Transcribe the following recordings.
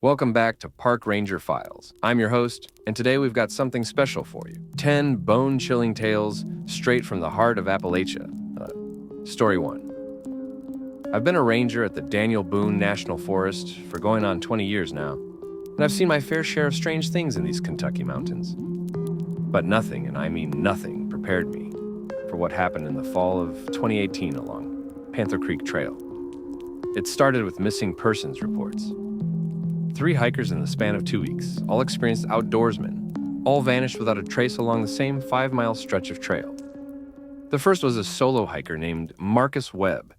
Welcome back to Park Ranger Files. I'm your host, and today we've got something special for you. 10 bone-chilling tales straight from the heart of Appalachia. Story 1. I've been a ranger at the Daniel Boone National Forest for going on 20 years now, and I've seen my fair share of strange things in these Kentucky mountains. But nothing, and I mean nothing, prepared me for what happened in the fall of 2018 along Panther Creek Trail. It started with missing persons reports. 3 hikers in the span of 2 weeks, all experienced outdoorsmen, all vanished without a trace along the same 5-mile stretch of trail. The first was a solo hiker named Marcus Webb,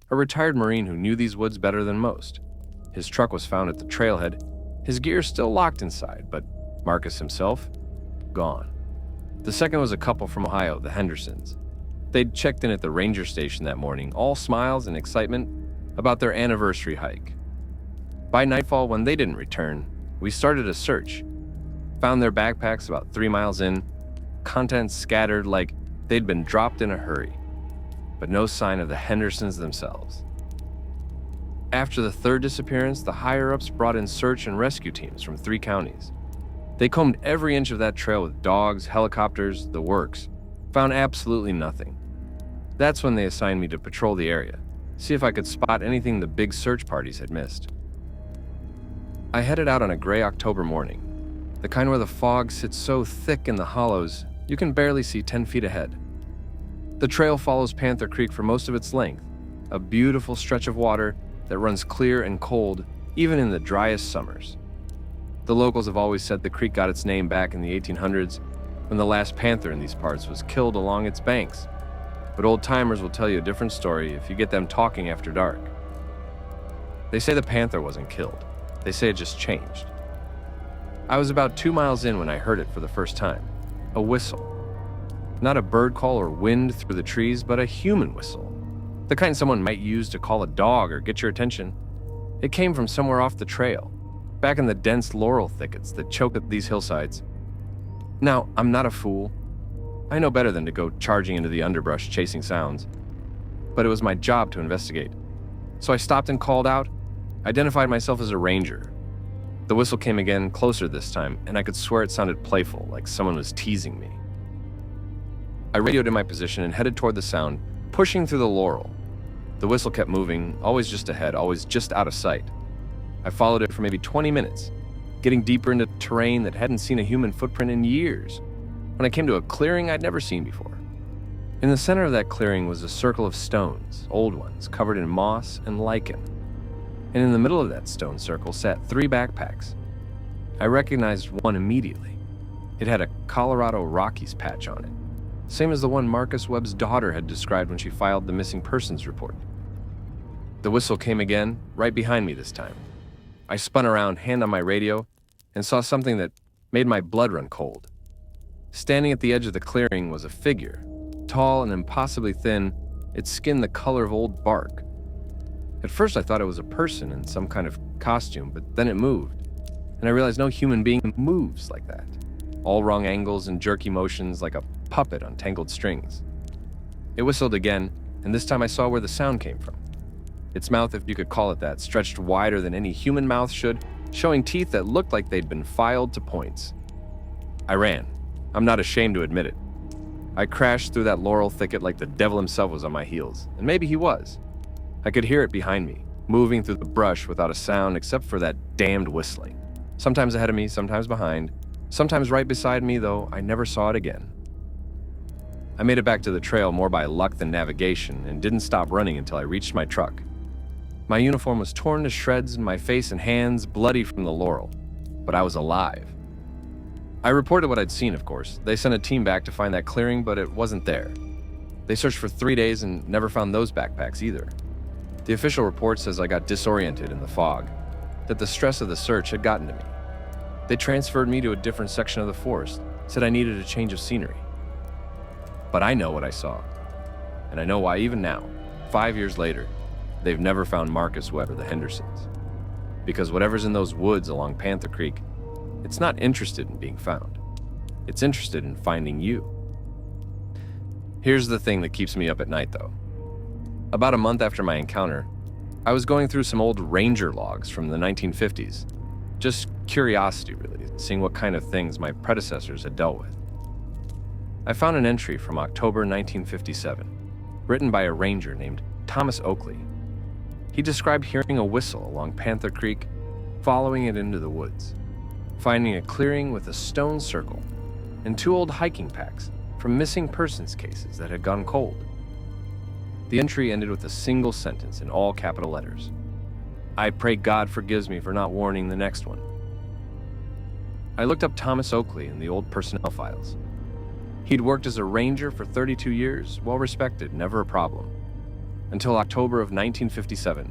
a retired Marine who knew these woods better than most. His truck was found at the trailhead, his gear still locked inside, but Marcus himself, gone. The second was a couple from Ohio, the Hendersons. They'd checked in at the ranger station that morning, all smiles and excitement about their anniversary hike. By nightfall, when they didn't return, we started a search. Found their backpacks about 3 miles in, contents scattered like they'd been dropped in a hurry, but no sign of the Hendersons themselves. After the third disappearance, the higher-ups brought in search and rescue teams from 3 counties. They combed every inch of that trail with dogs, helicopters, the works. Found absolutely nothing. That's when they assigned me to patrol the area, see if I could spot anything the big search parties had missed. I headed out on a gray October morning, the kind where the fog sits so thick in the hollows you can barely see 10 feet ahead. The trail follows Panther Creek for most of its length, a beautiful stretch of water that runs clear and cold even in the driest summers. The locals have always said the creek got its name back in the 1800s when the last panther in these parts was killed along its banks, but old-timers will tell you a different story if you get them talking after dark. They say the panther wasn't killed. They say it just changed. I was about 2 miles in when I heard it for the first time. A whistle. Not a bird call or wind through the trees, but a human whistle. The kind someone might use to call a dog or get your attention. It came from somewhere off the trail, back in the dense laurel thickets that choke up these hillsides. Now, I'm not a fool. I know better than to go charging into the underbrush chasing sounds. But it was my job to investigate. So I stopped and called out, identified myself as a ranger. The whistle came again, closer this time, and I could swear it sounded playful, like someone was teasing me. I radioed in my position and headed toward the sound, pushing through the laurel. The whistle kept moving, always just ahead, always just out of sight. I followed it for maybe 20 minutes, getting deeper into terrain that hadn't seen a human footprint in years, when I came to a clearing I'd never seen before. In the center of that clearing was a circle of stones, old ones, covered in moss and lichen. And in the middle of that stone circle sat 3 backpacks. I recognized one immediately. It had a Colorado Rockies patch on it, same as the one Marcus Webb's daughter had described when she filed the missing persons report. The whistle came again, right behind me this time. I spun around, hand on my radio, and saw something that made my blood run cold. Standing at the edge of the clearing was a figure, tall and impossibly thin, its skin the color of old bark. At first I thought it was a person in some kind of costume, but then it moved, and I realized no human being moves like that. All wrong angles and jerky motions like a puppet on tangled strings. It whistled again, and this time I saw where the sound came from. Its mouth, if you could call it that, stretched wider than any human mouth should, showing teeth that looked like they'd been filed to points. I ran. I'm not ashamed to admit it. I crashed through that laurel thicket like the devil himself was on my heels, and maybe he was. I could hear it behind me, moving through the brush without a sound except for that damned whistling. Sometimes ahead of me, sometimes behind, sometimes right beside me, though I never saw it again. I made it back to the trail more by luck than navigation and didn't stop running until I reached my truck. My uniform was torn to shreds and my face and hands bloody from the laurel, but I was alive. I reported what I'd seen, of course. They sent a team back to find that clearing, but it wasn't there. They searched for 3 days and never found those backpacks either. The official report says I got disoriented in the fog, that the stress of the search had gotten to me. They transferred me to a different section of the forest, said I needed a change of scenery. But I know what I saw, and I know why even now, 5 years later, they've never found Marcus Webb or the Hendersons. Because whatever's in those woods along Panther Creek, it's not interested in being found. It's interested in finding you. Here's the thing that keeps me up at night, though. About a month after my encounter, I was going through some old ranger logs from the 1950s. Just curiosity, really, seeing what kind of things my predecessors had dealt with. I found an entry from October 1957, written by a ranger named Thomas Oakley. He described hearing a whistle along Panther Creek, following it into the woods, finding a clearing with a stone circle and 2 old hiking packs from missing persons cases that had gone cold. The entry ended with a single sentence in all capital letters. "I pray God forgives me for not warning the next one." I looked up Thomas Oakley in the old personnel files. He'd worked as a ranger for 32 years, well respected, never a problem, until October of 1957,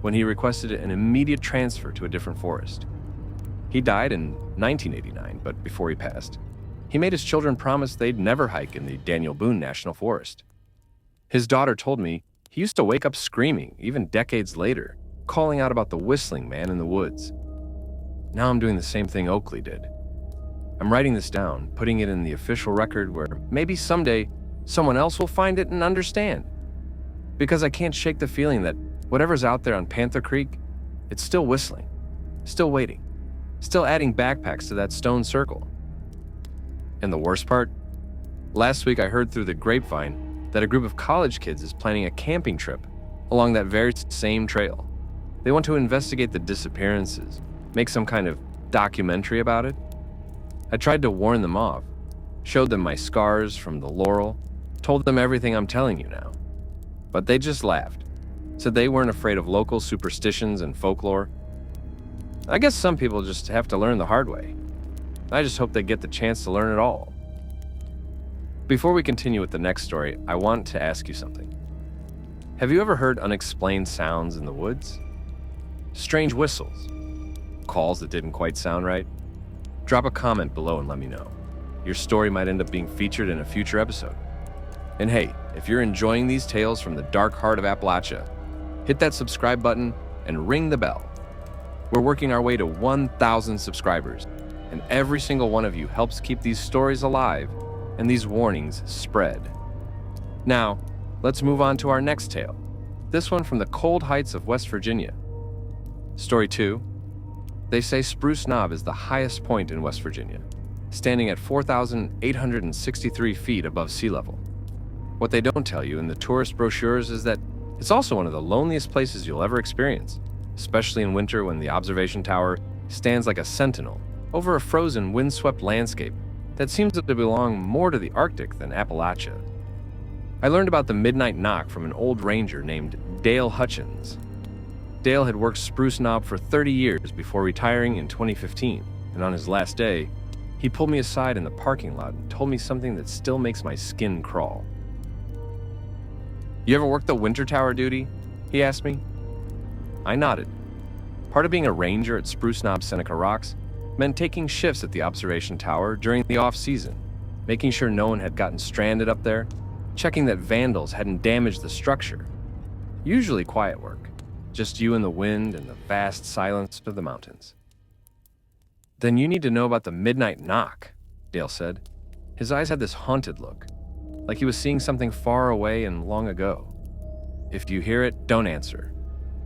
when he requested an immediate transfer to a different forest. He died in 1989, but before he passed, he made his children promise they'd never hike in the Daniel Boone National Forest. His daughter told me he used to wake up screaming, even decades later, calling out about the whistling man in the woods. Now I'm doing the same thing Oakley did. I'm writing this down, putting it in the official record where maybe someday someone else will find it and understand. Because I can't shake the feeling that whatever's out there on Panther Creek, it's still whistling, still waiting, still adding backpacks to that stone circle. And the worst part? Last week I heard through the grapevine that a group of college kids is planning a camping trip along that very same trail. They want to investigate the disappearances, make some kind of documentary about it. I tried to warn them off, showed them my scars from the laurel, told them everything I'm telling you now. But they just laughed, said they weren't afraid of local superstitions and folklore. I guess some people just have to learn the hard way. I just hope they get the chance to learn it all. Before we continue with the next story, I want to ask you something. Have you ever heard unexplained sounds in the woods? Strange whistles? Calls that didn't quite sound right? Drop a comment below and let me know. Your story might end up being featured in a future episode. And hey, if you're enjoying these tales from the dark heart of Appalachia, hit that subscribe button and ring the bell. We're working our way to 1,000 subscribers, and every single one of you helps keep these stories alive and these warnings spread. Now, let's move on to our next tale, this one from the cold heights of West Virginia. Story 2. They say Spruce Knob is the highest point in West Virginia, standing at 4,863 feet above sea level. What they don't tell you in the tourist brochures is that it's also one of the loneliest places you'll ever experience, especially in winter when the observation tower stands like a sentinel over a frozen, windswept landscape that seems to belong more to the Arctic than Appalachia. I learned about the midnight knock from an old ranger named Dale Hutchins. Dale had worked Spruce Knob for 30 years before retiring in 2015, and on his last day, he pulled me aside in the parking lot and told me something that still makes my skin crawl. "You ever worked the winter tower duty?" he asked me. I nodded. Part of being a ranger at Spruce Knob Seneca Rocks meant taking shifts at the observation tower during the off-season, making sure no one had gotten stranded up there, checking that vandals hadn't damaged the structure. Usually quiet work, just you and the wind and the vast silence of the mountains. "Then you need to know about the midnight knock," Dale said. His eyes had this haunted look, like he was seeing something far away and long ago. "If you hear it, don't answer.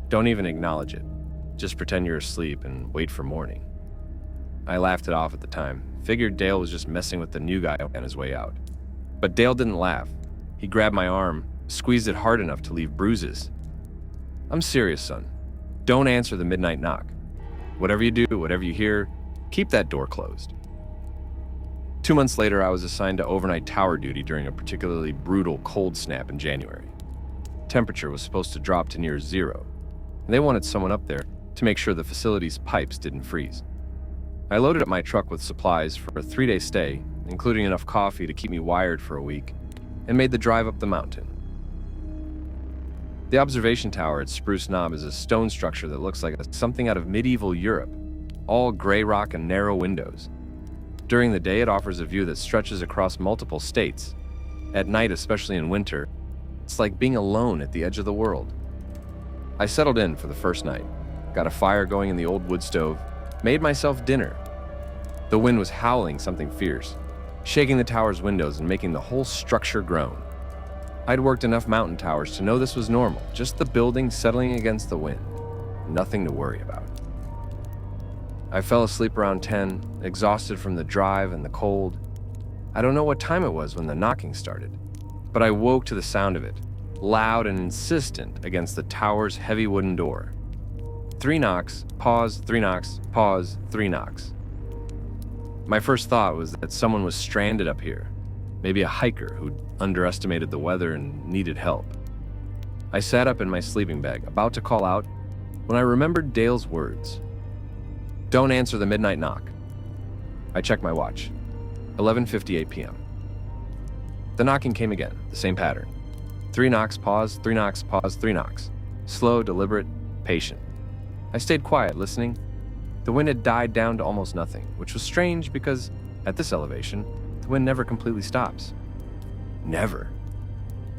Don't even acknowledge it. Just pretend you're asleep and wait for morning." I laughed it off at the time, figured Dale was just messing with the new guy on his way out. But Dale didn't laugh. He grabbed my arm, squeezed it hard enough to leave bruises. "I'm serious, son. Don't answer the midnight knock. Whatever you do, whatever you hear, keep that door closed." 2 months later, I was assigned to overnight tower duty during a particularly brutal cold snap in January. Temperature was supposed to drop to near zero, and they wanted someone up there to make sure the facility's pipes didn't freeze. I loaded up my truck with supplies for a 3-day stay, including enough coffee to keep me wired for a week, and made the drive up the mountain. The observation tower at Spruce Knob is a stone structure that looks like something out of medieval Europe, all gray rock and narrow windows. During the day, it offers a view that stretches across multiple states. At night, especially in winter, it's like being alone at the edge of the world. I settled in for the first night, got a fire going in the old wood stove, made myself dinner. The wind was howling something fierce, shaking the tower's windows and making the whole structure groan. I'd worked enough mountain towers to know this was normal, just the building settling against the wind. Nothing to worry about. I fell asleep around 10, exhausted from the drive and the cold. I don't know what time it was when the knocking started, but I woke to the sound of it, loud and insistent against the tower's heavy wooden door. 3 knocks, pause, 3 knocks, pause, 3 knocks. My first thought was that someone was stranded up here, maybe a hiker who'd underestimated the weather and needed help. I sat up in my sleeping bag, about to call out, when I remembered Dale's words. Don't answer the midnight knock. I checked my watch. 11:58 p.m. The knocking came again, the same pattern. 3 knocks, pause, 3 knocks, pause, 3 knocks. Slow, deliberate, patient. I stayed quiet, listening. The wind had died down to almost nothing, which was strange because, at this elevation, the wind never completely stops. Never.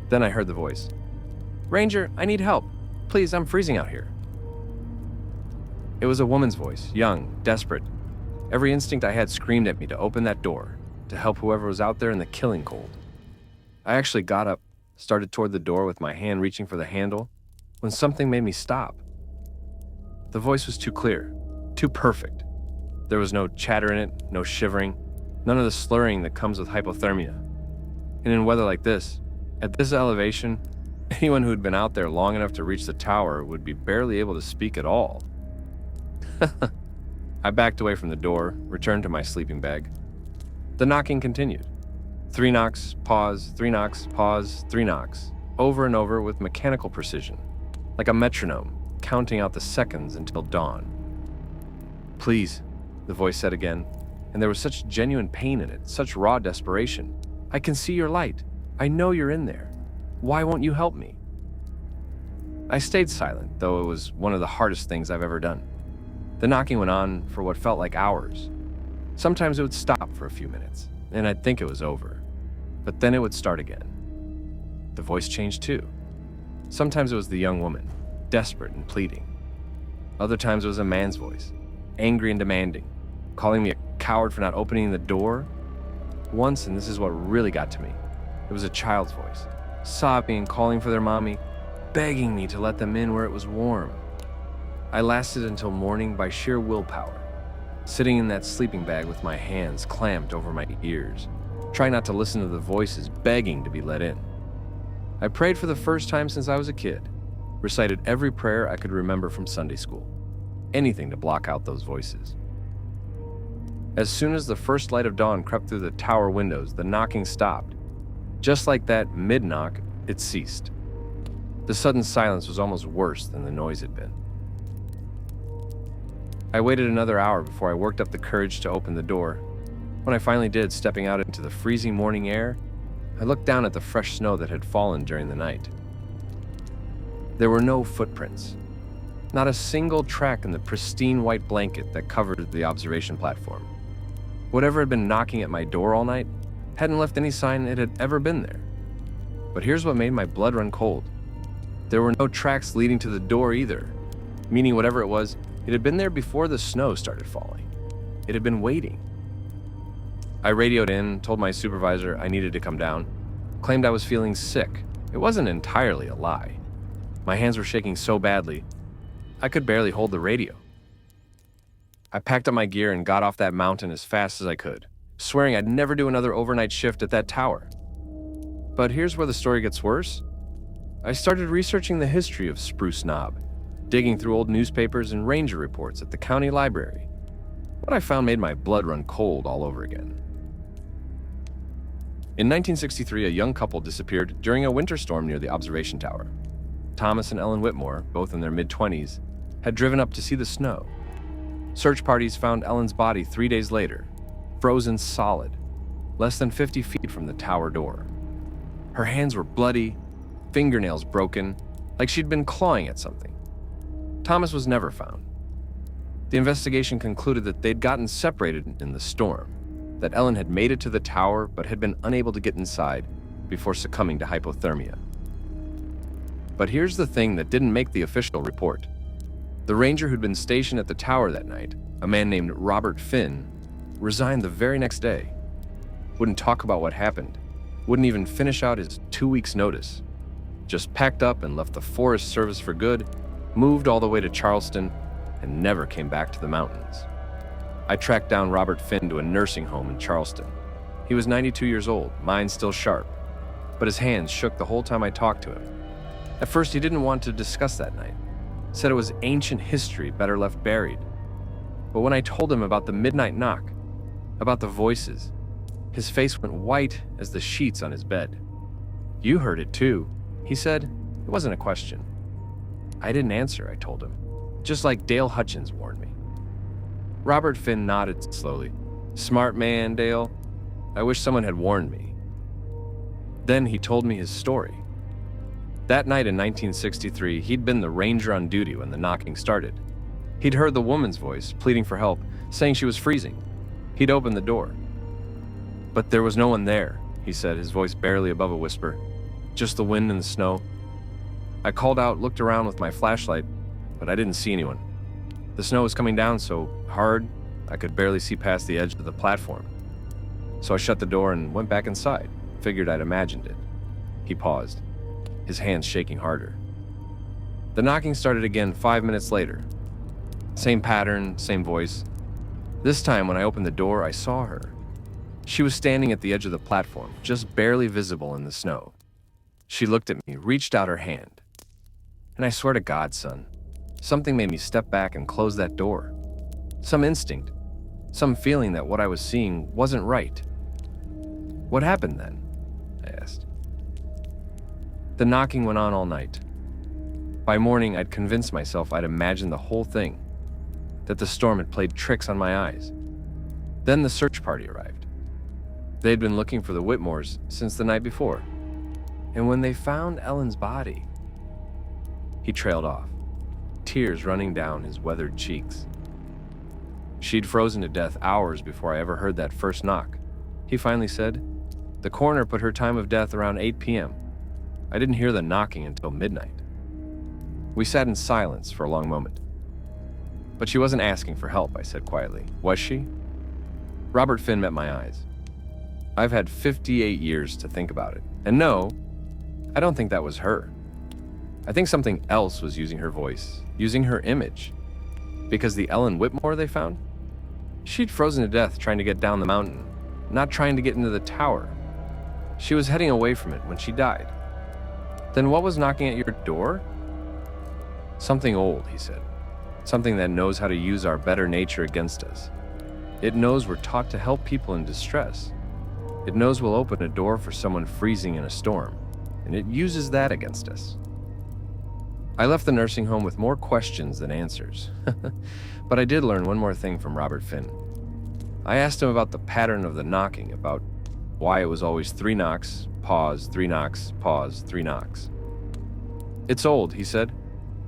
Then I heard the voice. Ranger, I need help. Please, I'm freezing out here. It was a woman's voice, young, desperate. Every instinct I had screamed at me to open that door, to help whoever was out there in the killing cold. I actually got up, started toward the door with my hand reaching for the handle, when something made me stop. The voice was too clear, too perfect. There was no chatter in it, no shivering, none of the slurring that comes with hypothermia. And in weather like this, at this elevation, anyone who had been out there long enough to reach the tower would be barely able to speak at all. I backed away from the door, returned to my sleeping bag. The knocking continued. 3 knocks, pause, 3 knocks, pause, 3 knocks, over and over with mechanical precision, like a metronome, counting out the seconds until dawn. Please, the voice said again, and there was such genuine pain in it, such raw desperation. I can see your light. I know you're in there. Why won't you help me? I stayed silent, though it was one of the hardest things I've ever done. The knocking went on for what felt like hours. Sometimes it would stop for a few minutes, and I'd think it was over. But then it would start again. The voice changed too. Sometimes it was the young woman, desperate and pleading. Other times it was a man's voice, angry and demanding, calling me a coward for not opening the door. Once, and this is what really got to me, it was a child's voice, sobbing and calling for their mommy, begging me to let them in where it was warm. I lasted until morning by sheer willpower, sitting in that sleeping bag with my hands clamped over my ears, trying not to listen to the voices begging to be let in. I prayed for the first time since I was a kid, recited every prayer I could remember from Sunday school, anything to block out those voices. As soon as the first light of dawn crept through the tower windows, the knocking stopped. Just like that mid-knock, it ceased. The sudden silence was almost worse than the noise had been. I waited another hour before I worked up the courage to open the door. When I finally did, stepping out into the freezing morning air, I looked down at the fresh snow that had fallen during the night. There were no footprints, not a single track in the pristine white blanket that covered the observation platform. Whatever had been knocking at my door all night hadn't left any sign it had ever been there. But here's what made my blood run cold. There were no tracks leading to the door either, meaning whatever it was, it had been there before the snow started falling. It had been waiting. I radioed in, told my supervisor I needed to come down, claimed I was feeling sick. It wasn't entirely a lie. My hands were shaking so badly, I could barely hold the radio. I packed up my gear and got off that mountain as fast as I could, swearing I'd never do another overnight shift at that tower. But here's where the story gets worse. I started researching the history of Spruce Knob, digging through old newspapers and ranger reports at the county library. What I found made my blood run cold all over again. In 1963, a young couple disappeared during a winter storm near the observation tower. Thomas and Ellen Whitmore, both in their mid-20s, had driven up to see the snow. Search parties found Ellen's body 3 days later, frozen solid, less than 50 feet from the tower door. Her hands were bloody, fingernails broken, like she'd been clawing at something. Thomas was never found. The investigation concluded that they'd gotten separated in the storm, that Ellen had made it to the tower but had been unable to get inside before succumbing to hypothermia. But here's the thing that didn't make the official report. The ranger who'd been stationed at the tower that night, a man named Robert Finn, resigned the very next day. Wouldn't talk about what happened, wouldn't even finish out his 2 weeks' notice. Just packed up and left the Forest Service for good, moved all the way to Charleston, and never came back to the mountains. I tracked down Robert Finn to a nursing home in Charleston. He was 92 years old, mind still sharp, but his hands shook the whole time I talked to him. At first, he didn't want to discuss that night. Said it was ancient history better left buried. But when I told him about the midnight knock, about the voices, his face went white as the sheets on his bed. "You heard it too," he said. It wasn't a question. I didn't answer, I told him, just like Dale Hutchins warned me. Robert Finn nodded slowly. "Smart man, Dale. I wish someone had warned me." Then he told me his story. That night in 1963, he'd been the ranger on duty when the knocking started. He'd heard the woman's voice, pleading for help, saying she was freezing. He'd opened the door. But there was no one there, he said, his voice barely above a whisper. Just the wind and the snow. I called out, looked around with my flashlight, but I didn't see anyone. The snow was coming down so hard, I could barely see past the edge of the platform. So I shut the door and went back inside, figured I'd imagined it. He paused, his hands shaking harder. The knocking started again 5 minutes later. Same pattern, same voice. This time when I opened the door, I saw her. She was standing at the edge of the platform, just barely visible in the snow. She looked at me, reached out her hand. And I swear to God, son, something made me step back and close that door. Some instinct, some feeling that what I was seeing wasn't right. "What happened then?" I asked. The knocking went on all night. By morning, I'd convinced myself I'd imagined the whole thing, that the storm had played tricks on my eyes. Then the search party arrived. They'd been looking for the Whitmores since the night before. And when they found Ellen's body, he trailed off, tears running down his weathered cheeks. She'd frozen to death hours before I ever heard that first knock. He finally said, "The coroner put her time of death around 8 p.m. I didn't hear the knocking until midnight." We sat in silence for a long moment. "But she wasn't asking for help," I said quietly. "Was she?" Robert Finn met my eyes. "I've had 58 years to think about it. And no, I don't think that was her. I think something else was using her voice, using her image. Because the Ellen Whitmore they found? She'd frozen to death trying to get down the mountain, not trying to get into the tower. She was heading away from it when she died. Then what was knocking at your door?" "Something old," he said. "Something that knows how to use our better nature against us. It knows we're taught to help people in distress. It knows we'll open a door for someone freezing in a storm, and it uses that against us." I left the nursing home with more questions than answers. But I did learn one more thing from Robert Finn. I asked him about the pattern of the knocking, about why it was always 3 knocks, pause, 3 knocks, pause, 3 knocks. "It's old," he said.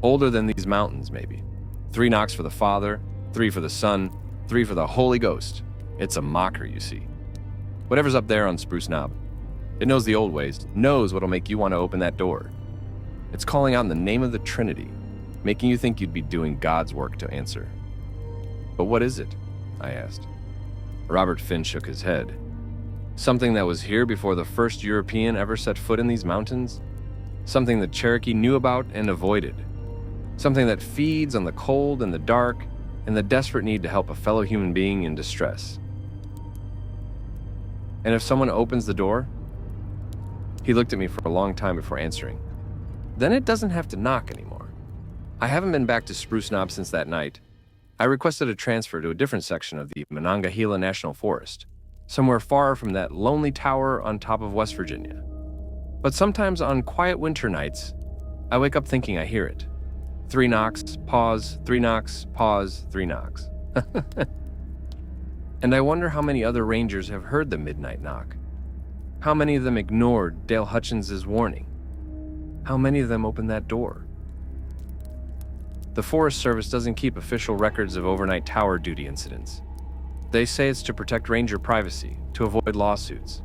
"Older than these mountains, maybe. 3 knocks for the Father, 3 for the Son, 3 for the Holy Ghost. It's a mockery, you see. Whatever's up there on Spruce Knob. It knows the old ways, knows what'll make you want to open that door. It's calling out in the name of the Trinity, making you think you'd be doing God's work to answer." "But what is it?" I asked. Robert Finn shook his head. "Something that was here before the first European ever set foot in these mountains. Something the Cherokee knew about and avoided. Something that feeds on the cold and the dark and the desperate need to help a fellow human being in distress. And if someone opens the door..." He looked at me for a long time before answering. "Then it doesn't have to knock anymore. I haven't been back to Spruce Knob since that night. I requested a transfer to a different section of the Monongahela National Forest, somewhere far from that lonely tower on top of West Virginia. But sometimes on quiet winter nights, I wake up thinking I hear it. 3 knocks, pause, 3 knocks, pause, 3 knocks. And I wonder how many other rangers have heard the midnight knock. How many of them ignored Dale Hutchins' warning? How many of them opened that door?" The Forest Service doesn't keep official records of overnight tower duty incidents. They say it's to protect ranger privacy, to avoid lawsuits.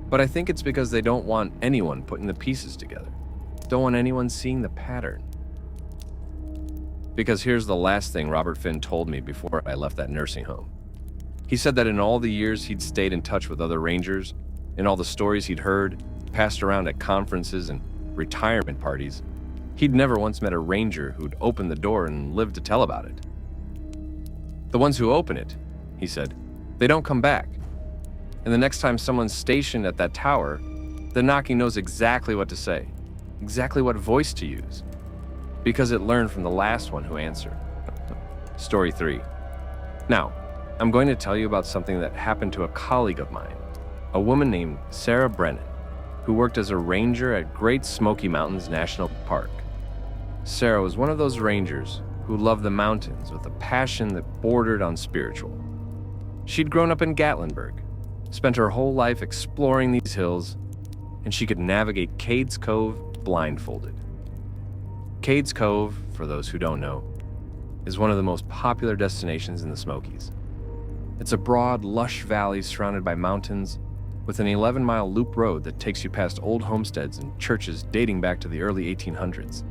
But I think it's because they don't want anyone putting the pieces together. Don't want anyone seeing the pattern. Because here's the last thing Robert Finn told me before I left that nursing home. He said that in all the years he'd stayed in touch with other rangers, in all the stories he'd heard, passed around at conferences and retirement parties, he'd never once met a ranger who'd opened the door and lived to tell about it. The ones who open it, he said. "They don't come back. And the next time someone's stationed at that tower, the knocking knows exactly what to say, exactly what voice to use, because it learned from the last one who answered." Story 3. Now, I'm going to tell you about something that happened to a colleague of mine, a woman named Sarah Brennan, who worked as a ranger at Great Smoky Mountains National Park. Sarah was one of those rangers who loved the mountains with a passion that bordered on spiritual. She'd grown up in Gatlinburg, spent her whole life exploring these hills, and she could navigate Cades Cove blindfolded. Cades Cove, for those who don't know, is one of the most popular destinations in the Smokies. It's a broad, lush valley surrounded by mountains with an 11-mile loop road that takes you past old homesteads and churches dating back to the early 1800s.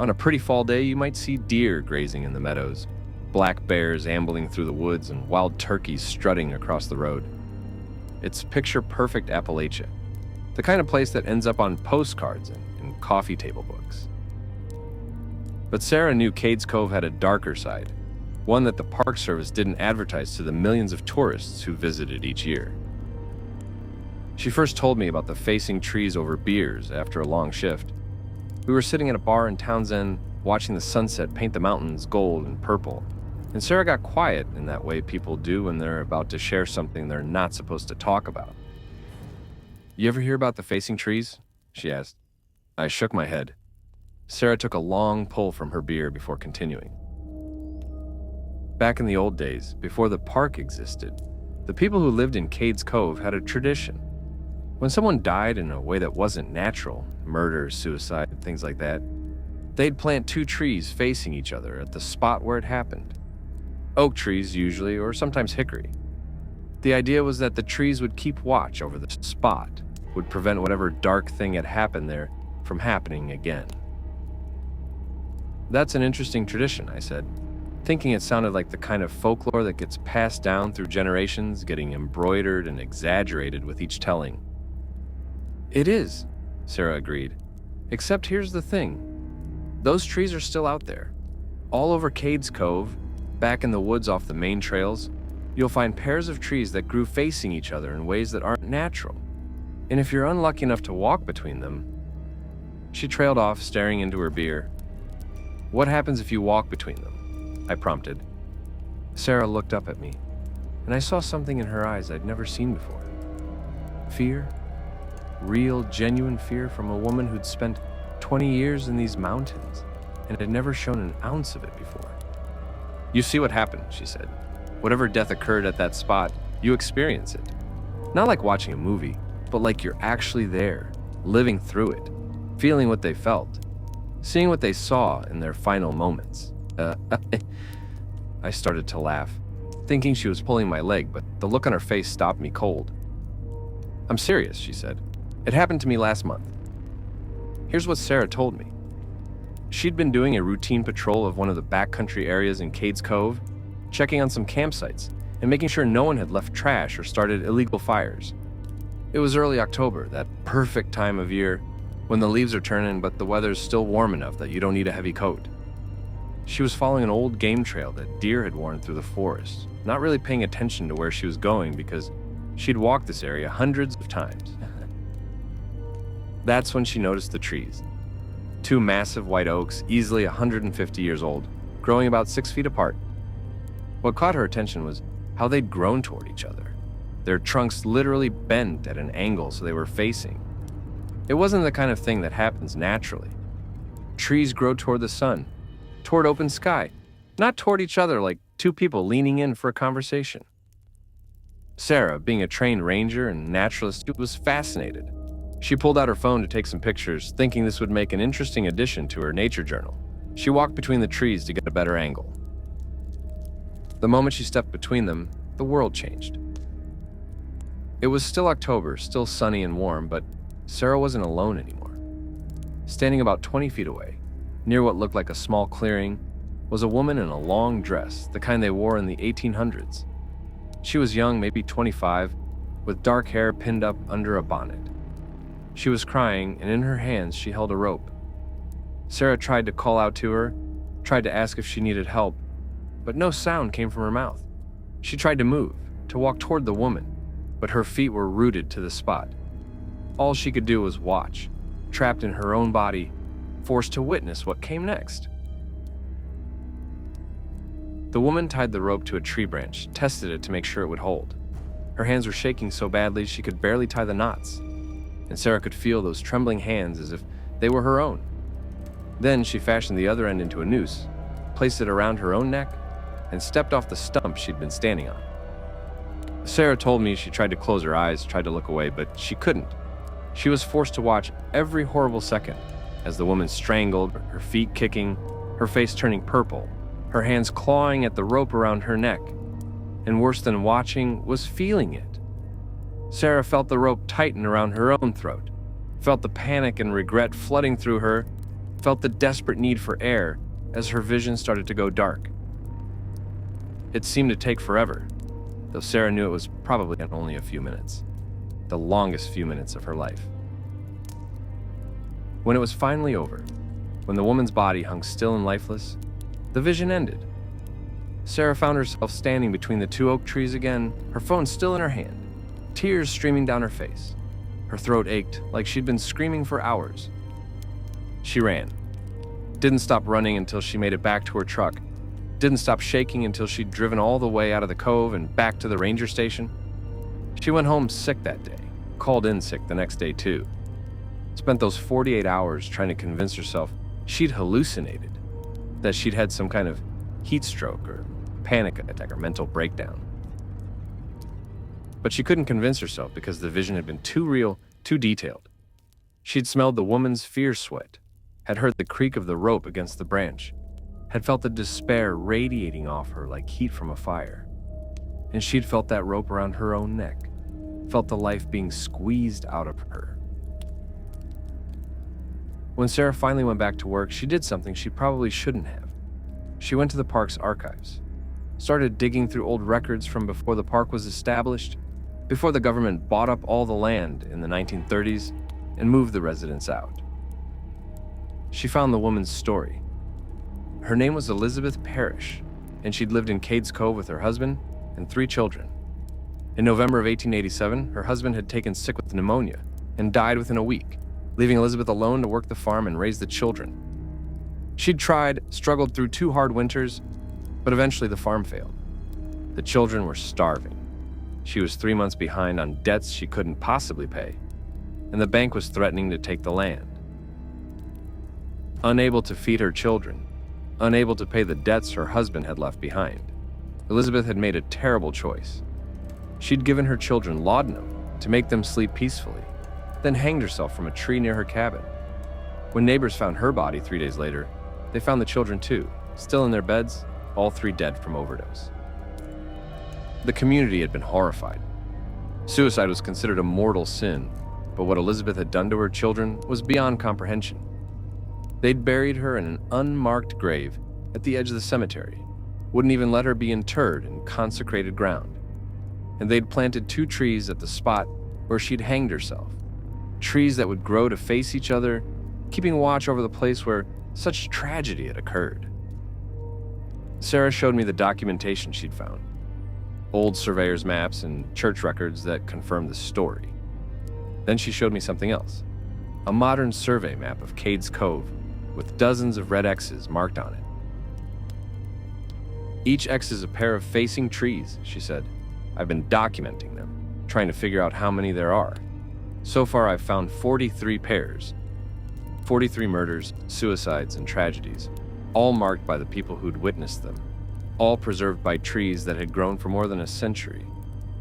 On a pretty fall day, you might see deer grazing in the meadows, black bears ambling through the woods, and wild turkeys strutting across the road. It's picture-perfect Appalachia, the kind of place that ends up on postcards and coffee table books. But Sarah knew Cades Cove had a darker side, one that the Park Service didn't advertise to the millions of tourists who visited each year. She first told me about the facing trees over beers after a long shift. We were sitting at a bar in Townsend, watching the sunset paint the mountains gold and purple, and Sarah got quiet in that way people do when they're about to share something they're not supposed to talk about. "You ever hear about the facing trees?" she asked. I shook my head. Sarah took a long pull from her beer before continuing. Back in the old days, before the park existed, the people who lived in Cades Cove had a tradition. When someone died in a way that wasn't natural, murder, suicide, things like that, they'd plant 2 trees facing each other at the spot where it happened. Oak trees usually, or sometimes hickory. The idea was that the trees would keep watch over the spot, would prevent whatever dark thing had happened there from happening again. "That's an interesting tradition," I said, thinking it sounded like the kind of folklore that gets passed down through generations, getting embroidered and exaggerated with each telling. "It is," Sarah agreed. "Except here's the thing. Those trees are still out there. All over Cades Cove, back in the woods off the main trails, you'll find pairs of trees that grew facing each other in ways that aren't natural. And if you're unlucky enough to walk between them..." She trailed off, staring into her beer. "What happens if you walk between them?" I prompted. Sarah looked up at me, and I saw something in her eyes I'd never seen before. Fear. Real, genuine fear from a woman who'd spent 20 years in these mountains and had never shown an ounce of it before. "You see what happened," she said. "Whatever death occurred at that spot, you experience it. Not like watching a movie, but like you're actually there, living through it, feeling what they felt, seeing what they saw in their final moments." I started to laugh, thinking she was pulling my leg, but the look on her face stopped me cold. "I'm serious," she said. "It happened to me last month." Here's what Sarah told me. She'd been doing a routine patrol of one of the backcountry areas in Cades Cove, checking on some campsites and making sure no one had left trash or started illegal fires. It was early October, that perfect time of year when the leaves are turning but the weather's still warm enough that you don't need a heavy coat. She was following an old game trail that deer had worn through the forest, not really paying attention to where she was going because she'd walked this area hundreds of times. That's when she noticed the trees. 2 massive white oaks, easily 150 years old, growing about 6 feet apart. What caught her attention was how they'd grown toward each other. Their trunks literally bent at an angle so they were facing. It wasn't the kind of thing that happens naturally. Trees grow toward the sun, toward open sky, not toward each other like 2 people leaning in for a conversation. Sarah, being a trained ranger and naturalist, was fascinated. She pulled out her phone to take some pictures, thinking this would make an interesting addition to her nature journal. She walked between the trees to get a better angle. The moment she stepped between them, the world changed. It was still October, still sunny and warm, but Sarah wasn't alone anymore. Standing about 20 feet away, near what looked like a small clearing, was a woman in a long dress, the kind they wore in the 1800s. She was young, maybe 25, with dark hair pinned up under a bonnet. She was crying, and in her hands she held a rope. Sarah tried to call out to her, tried to ask if she needed help, but no sound came from her mouth. She tried to move, to walk toward the woman, but her feet were rooted to the spot. All she could do was watch, trapped in her own body, forced to witness what came next. The woman tied the rope to a tree branch, tested it to make sure it would hold. Her hands were shaking so badly she could barely tie the knots, and Sarah could feel those trembling hands as if they were her own. Then she fashioned the other end into a noose, placed it around her own neck, and stepped off the stump she'd been standing on. Sarah told me she tried to close her eyes, tried to look away, but she couldn't. She was forced to watch every horrible second as the woman strangled, her feet kicking, her face turning purple, her hands clawing at the rope around her neck. And worse than watching was feeling it. Sarah felt the rope tighten around her own throat, felt the panic and regret flooding through her, felt the desperate need for air as her vision started to go dark. It seemed to take forever, though Sarah knew it was probably only a few minutes, the longest few minutes of her life. When it was finally over, when the woman's body hung still and lifeless, the vision ended. Sarah found herself standing between the two oak trees again, her phone still in her hand, tears streaming down her face. Her throat ached like she'd been screaming for hours. She ran. Didn't stop running until she made it back to her truck. Didn't stop shaking until she'd driven all the way out of the cove and back to the ranger station. She went home sick that day, called in sick the next day too. Spent those 48 hours trying to convince herself she'd hallucinated, that she'd had some kind of heat stroke or panic attack or mental breakdown. But she couldn't convince herself because the vision had been too real, too detailed. She'd smelled the woman's fear sweat, had heard the creak of the rope against the branch, had felt the despair radiating off her like heat from a fire. And she'd felt that rope around her own neck, felt the life being squeezed out of her. When Sarah finally went back to work, she did something she probably shouldn't have. She went to the park's archives, started digging through old records from before the park was established, before the government bought up all the land in the 1930s and moved the residents out. She found the woman's story. Her name was Elizabeth Parrish, and she'd lived in Cades Cove with her husband and 3 children. In November of 1887, her husband had taken sick with pneumonia and died within a week, leaving Elizabeth alone to work the farm and raise the children. She'd tried, struggled through 2 hard winters, but eventually the farm failed. The children were starving. She was 3 months behind on debts she couldn't possibly pay, and the bank was threatening to take the land. Unable to feed her children, unable to pay the debts her husband had left behind, Elizabeth had made a terrible choice. She'd given her children laudanum to make them sleep peacefully, then hanged herself from a tree near her cabin. When neighbors found her body 3 days later, they found the children too, still in their beds, all 3 dead from overdose. The community had been horrified. Suicide was considered a mortal sin, but what Elizabeth had done to her children was beyond comprehension. They'd buried her in an unmarked grave at the edge of the cemetery, wouldn't even let her be interred in consecrated ground. And they'd planted 2 trees at the spot where she'd hanged herself. Trees that would grow to face each other, keeping watch over the place where such tragedy had occurred. Sarah showed me the documentation she'd found, old surveyor's maps and church records that confirmed the story. Then she showed me something else, a modern survey map of Cades Cove with dozens of red X's marked on it. Each X is a pair of facing trees, she said. I've been documenting them, trying to figure out how many there are. So far, I've found 43 pairs, 43 murders, suicides, and tragedies, all marked by the people who'd witnessed them, all preserved by trees that had grown for more than a century,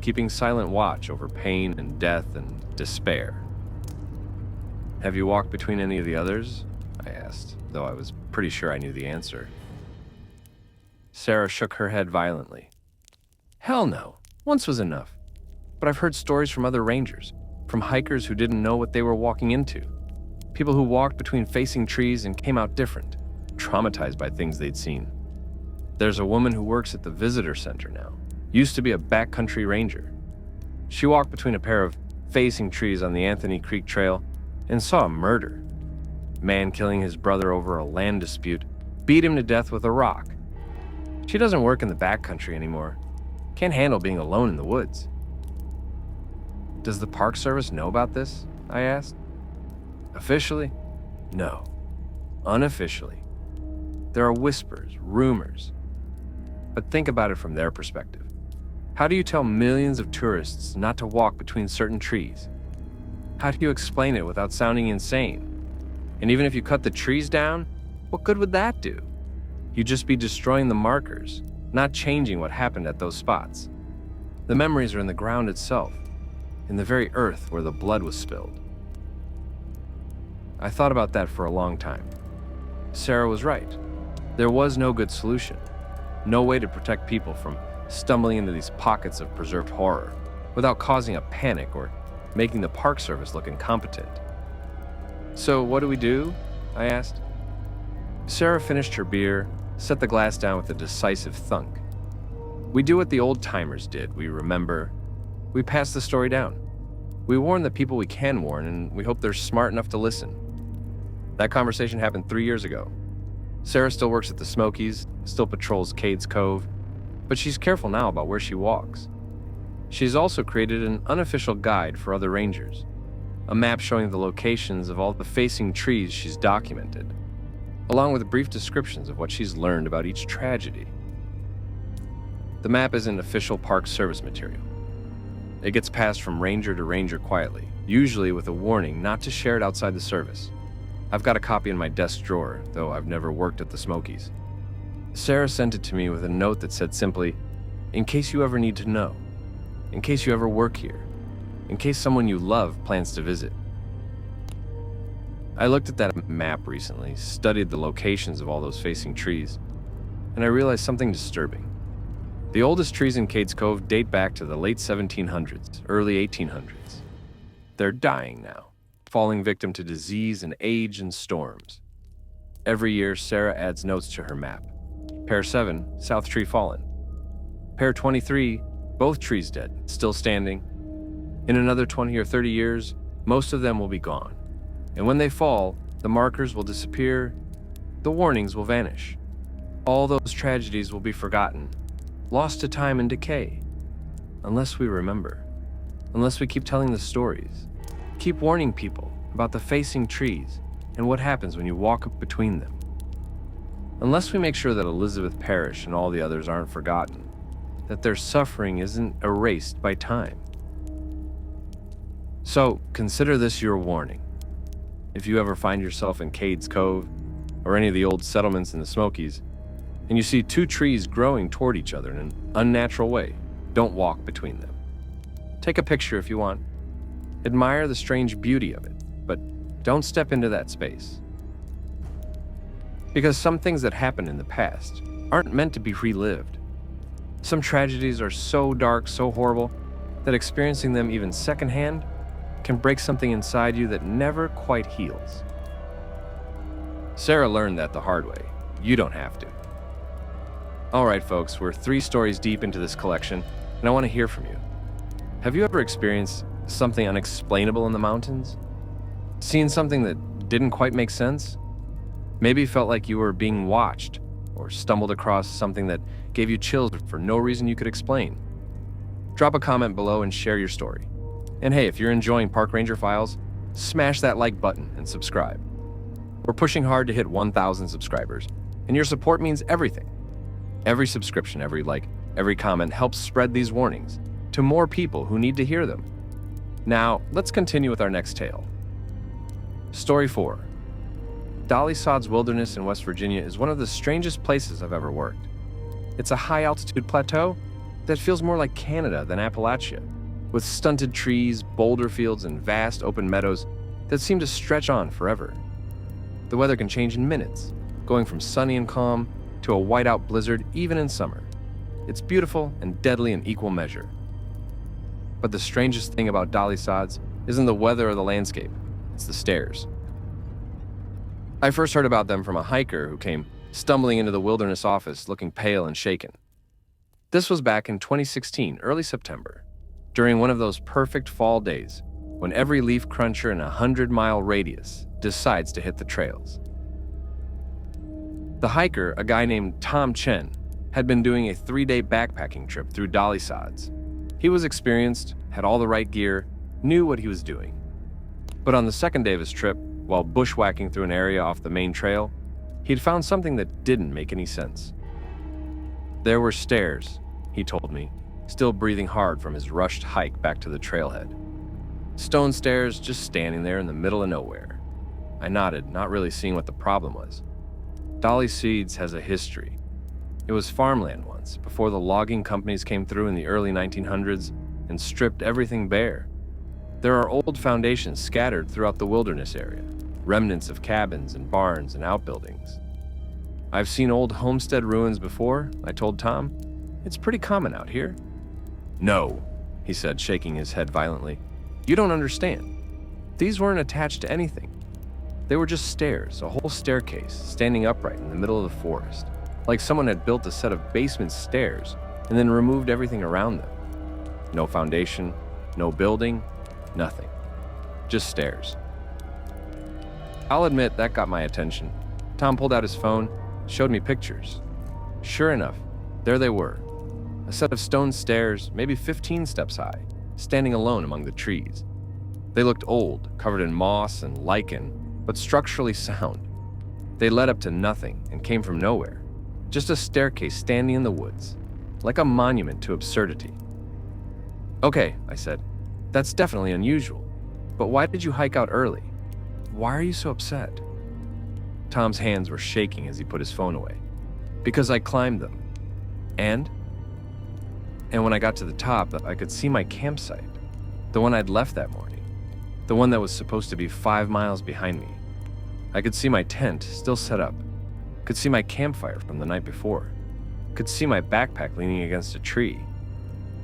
keeping silent watch over pain and death and despair. Have you walked between any of the others? I asked, though I was pretty sure I knew the answer. Sarah shook her head violently. Hell no, once was enough. But I've heard stories from other rangers, from hikers who didn't know what they were walking into. People who walked between facing trees and came out different, traumatized by things they'd seen. There's a woman who works at the visitor center now, used to be a backcountry ranger. She walked between a pair of facing trees on the Anthony Creek Trail and saw a murder. Man killing his brother over a land dispute, beat him to death with a rock. She doesn't work in the backcountry anymore. Can't handle being alone in the woods. Does the Park Service know about this? I asked. Officially? No. Unofficially. There are whispers, rumors. But think about it from their perspective. How do you tell millions of tourists not to walk between certain trees? How do you explain it without sounding insane? And even if you cut the trees down, what good would that do? You'd just be destroying the markers, not changing what happened at those spots. The memories are in the ground itself, in the very earth where the blood was spilled. I thought about that for a long time. Sarah was right. There was no good solution. No way to protect people from stumbling into these pockets of preserved horror without causing a panic or making the Park Service look incompetent. So what do? I asked. Sarah finished her beer, set the glass down with a decisive thunk. We do what the old-timers did, we remember. We pass the story down. We warn the people we can warn, and we hope they're smart enough to listen. That conversation happened 3 years ago. Sarah still works at the Smokies, still patrols Cades Cove, but she's careful now about where she walks. She's also created an unofficial guide for other rangers, a map showing the locations of all the facing trees she's documented, along with brief descriptions of what she's learned about each tragedy. The map isn't official Park Service material. It gets passed from ranger to ranger quietly, usually with a warning not to share it outside the service. I've got a copy in my desk drawer, though I've never worked at the Smokies. Sarah sent it to me with a note that said simply, "In case you ever need to know. In case you ever work here. In case someone you love plans to visit." I looked at that map recently, studied the locations of all those facing trees, and I realized something disturbing. The oldest trees in Cades Cove date back to the late 1700s, early 1800s. They're dying now, falling victim to disease and age and storms. Every year, Sarah adds notes to her map. Pair 7, south tree fallen. Pair 23, both trees dead, still standing. In another 20 or 30 years, most of them will be gone. And when they fall, the markers will disappear, the warnings will vanish. All those tragedies will be forgotten, lost to time and decay. Unless we remember. Unless we keep telling the stories. Keep warning people about the facing trees and what happens when you walk up between them. Unless we make sure that Elizabeth Parrish and all the others aren't forgotten, that their suffering isn't erased by time. So, consider this your warning. If you ever find yourself in Cades Cove, or any of the old settlements in the Smokies, and you see two trees growing toward each other in an unnatural way, don't walk between them. Take a picture if you want. Admire the strange beauty of it, but don't step into that space. Because some things that happened in the past aren't meant to be relived. Some tragedies are so dark, so horrible, that experiencing them even secondhand can break something inside you that never quite heals. Sarah learned that the hard way. You don't have to. All right, folks, we're 3 stories deep into this collection, and I want to hear from you. Have you ever experienced something unexplainable in the mountains? Seen something that didn't quite make sense? Maybe felt like you were being watched, or stumbled across something that gave you chills for no reason you could explain? Drop a comment below and share your story. And hey, if you're enjoying Park Ranger Files, smash that like button and subscribe. We're pushing hard to hit 1,000 subscribers, and your support means everything. Every subscription, every like, every comment helps spread these warnings to more people who need to hear them. Now, let's continue with our next tale. Story 4. Dolly Sod's Wilderness in West Virginia is one of the strangest places I've ever worked. It's a high-altitude plateau that feels more like Canada than Appalachia, with stunted trees, boulder fields, and vast open meadows that seem to stretch on forever. The weather can change in minutes, going from sunny and calm to a whiteout blizzard even in summer. It's beautiful and deadly in equal measure. But the strangest thing about Dolly Sod's isn't the weather or the landscape, it's the stairs. I first heard about them from a hiker who came stumbling into the wilderness office looking pale and shaken. This was back in 2016, early September, during one of those perfect fall days when every leaf cruncher in a 100-mile radius decides to hit the trails. The hiker, a guy named Tom Chen, had been doing a 3-day backpacking trip through Dolly Sods. He was experienced, had all the right gear, knew what he was doing. But on the second day of his trip, while bushwhacking through an area off the main trail, he'd found something that didn't make any sense. There were stairs, he told me, still breathing hard from his rushed hike back to the trailhead. Stone stairs just standing there in the middle of nowhere. I nodded, not really seeing what the problem was. Dolly Sods has a history. It was farmland once, before the logging companies came through in the early 1900s and stripped everything bare. There are old foundations scattered throughout the wilderness area, remnants of cabins and barns and outbuildings. I've seen old homestead ruins before, I told Tom. It's pretty common out here. No, he said, shaking his head violently. You don't understand. These weren't attached to anything. They were just stairs, a whole staircase, standing upright in the middle of the forest, like someone had built a set of basement stairs and then removed everything around them. No foundation, no building, nothing. Just stairs. I'll admit that got my attention. Tom pulled out his phone, showed me pictures. Sure enough, there they were. A set of stone stairs, maybe 15 steps high, standing alone among the trees. They looked old, covered in moss and lichen, but structurally sound. They led up to nothing and came from nowhere. Just a staircase standing in the woods, like a monument to absurdity. Okay, I said, that's definitely unusual. But why did you hike out early? Why are you so upset? Tom's hands were shaking as he put his phone away. Because I climbed them. And when I got to the top, I could see my campsite. The one I'd left that morning. The one that was supposed to be 5 miles behind me. I could see my tent still set up. Could see my campfire from the night before. Could see my backpack leaning against a tree.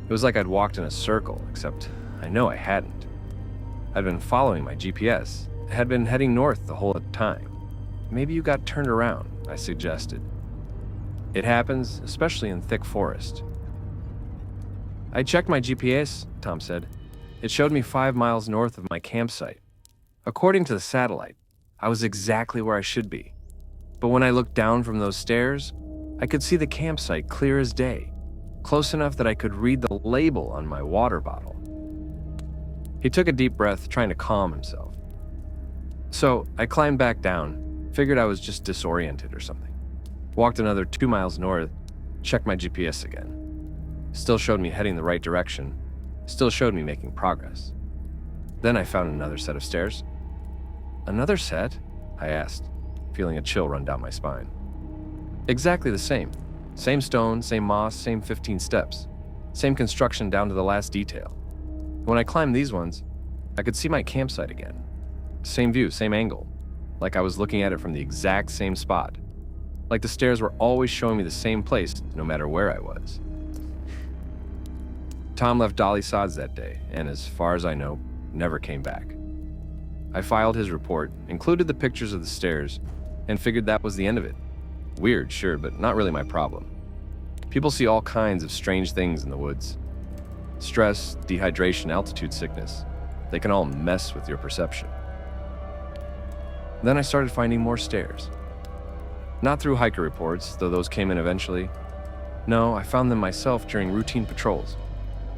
It was like I'd walked in a circle, except I know I hadn't. I'd been following my GPS. I had been heading north the whole time. Maybe you got turned around, I suggested. It happens, especially in thick forest. I checked my GPS, Tom said. It showed me 5 miles north of my campsite. According to the satellite, I was exactly where I should be. But when I looked down from those stairs, I could see the campsite clear as day, close enough that I could read the label on my water bottle. He took a deep breath, trying to calm himself. So I climbed back down, figured I was just disoriented or something. Walked another 2 miles north, checked my GPS again. Still showed me heading the right direction, still showed me making progress. Then I found another set of stairs. Another set? I asked, feeling a chill run down my spine. Exactly the same. Same stone, same moss, same 15 steps. Same construction down to the last detail. When I climbed these ones, I could see my campsite again. Same view, same angle. Like I was looking at it from the exact same spot. Like the stairs were always showing me the same place, no matter where I was. Tom left Dolly Sods that day, and as far as I know, never came back. I filed his report, included the pictures of the stairs, and figured that was the end of it. Weird, sure, but not really my problem. People see all kinds of strange things in the woods. Stress, dehydration, altitude sickness. They can all mess with your perception. Then I started finding more stairs. Not through hiker reports, though those came in eventually. No, I found them myself during routine patrols.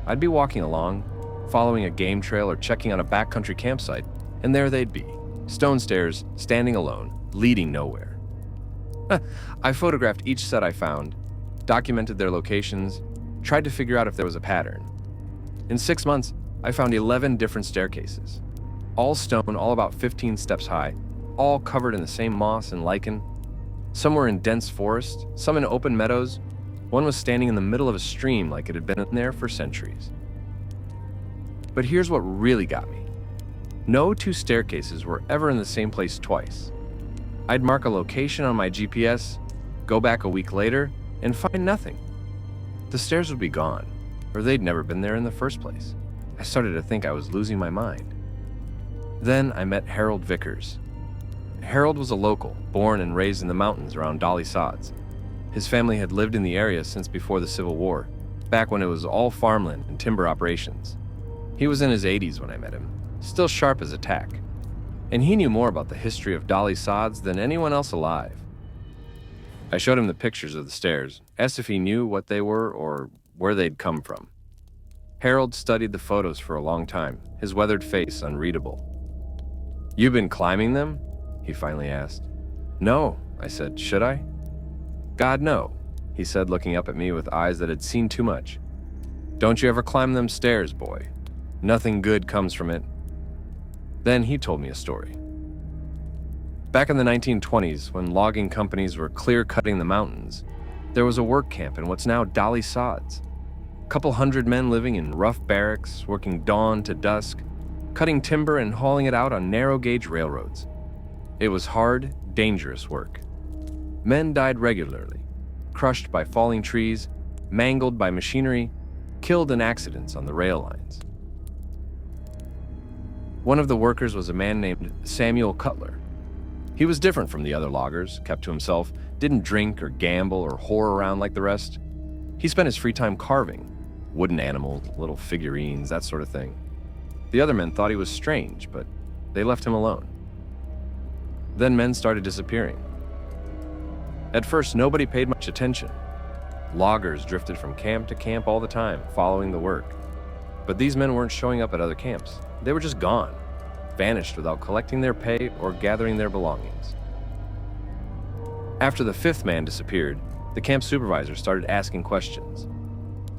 I'd be walking along, following a game trail or checking on a backcountry campsite, and there they'd be, stone stairs, standing alone, leading nowhere. I photographed each set I found, documented their locations, tried to figure out if there was a pattern. In 6 months, I found 11 different staircases. All stone, all about 15 steps high, all covered in the same moss and lichen. Some were in dense forest, some in open meadows. One was standing in the middle of a stream like it had been in there for centuries. But here's what really got me. No 2 staircases were ever in the same place twice. I'd mark a location on my GPS, go back a week later, and find nothing. The stairs would be gone, or they'd never been there in the first place. I started to think I was losing my mind. Then I met Harold Vickers. Harold was a local, born and raised in the mountains around Dolly Sods. His family had lived in the area since before the Civil War, back when it was all farmland and timber operations. He was in his 80s when I met him, still sharp as a tack. And he knew more about the history of Dolly Sods than anyone else alive. I showed him the pictures of the stairs, asked if he knew what they were or where they'd come from. Harold studied the photos for a long time, his weathered face unreadable. "You've been climbing them?" he finally asked. "No," I said. "Should I?" "God, no," he said, looking up at me with eyes that had seen too much. "Don't you ever climb them stairs, boy. Nothing good comes from it." Then he told me a story. Back in the 1920s, when logging companies were clear-cutting the mountains, there was a work camp in what's now Dolly Sods. A couple hundred men living in rough barracks, working dawn to dusk, cutting timber and hauling it out on narrow-gauge railroads. It was hard, dangerous work. Men died regularly, crushed by falling trees, mangled by machinery, killed in accidents on the rail lines. One of the workers was a man named Samuel Cutler. He was different from the other loggers, kept to himself, didn't drink or gamble or whore around like the rest. He spent his free time carving, wooden animals, little figurines, that sort of thing. The other men thought he was strange, but they left him alone. Then men started disappearing. At first, nobody paid much attention. Loggers drifted from camp to camp all the time, following the work. But these men weren't showing up at other camps. They were just gone, vanished without collecting their pay or gathering their belongings. After the fifth man disappeared, the camp supervisor started asking questions.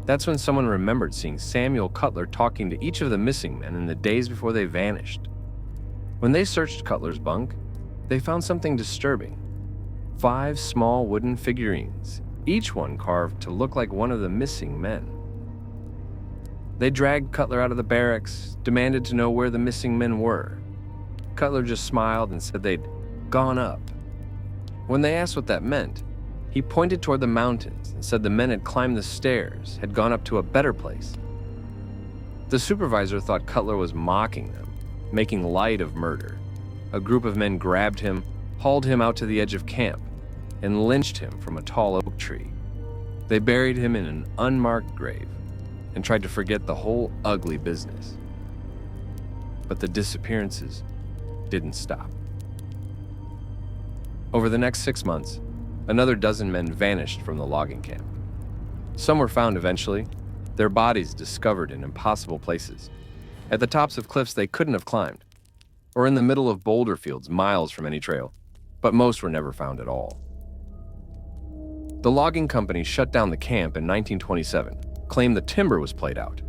That's when someone remembered seeing Samuel Cutler talking to each of the missing men in the days before they vanished. When they searched Cutler's bunk, they found something disturbing. 5 small wooden figurines, each one carved to look like one of the missing men. They dragged Cutler out of the barracks, demanded to know where the missing men were. Cutler just smiled and said they'd gone up. When they asked what that meant, he pointed toward the mountains and said the men had climbed the stairs, had gone up to a better place. The supervisor thought Cutler was mocking them, making light of murder. A group of men grabbed him, hauled him out to the edge of camp, and lynched him from a tall oak tree. They buried him in an unmarked grave and tried to forget the whole ugly business. But the disappearances didn't stop. Over the next 6 months, another dozen men vanished from the logging camp. Some were found eventually, their bodies discovered in impossible places, at the tops of cliffs they couldn't have climbed, or in the middle of boulder fields miles from any trail, but most were never found at all. The logging company shut down the camp in 1927, claimed the timber was played out.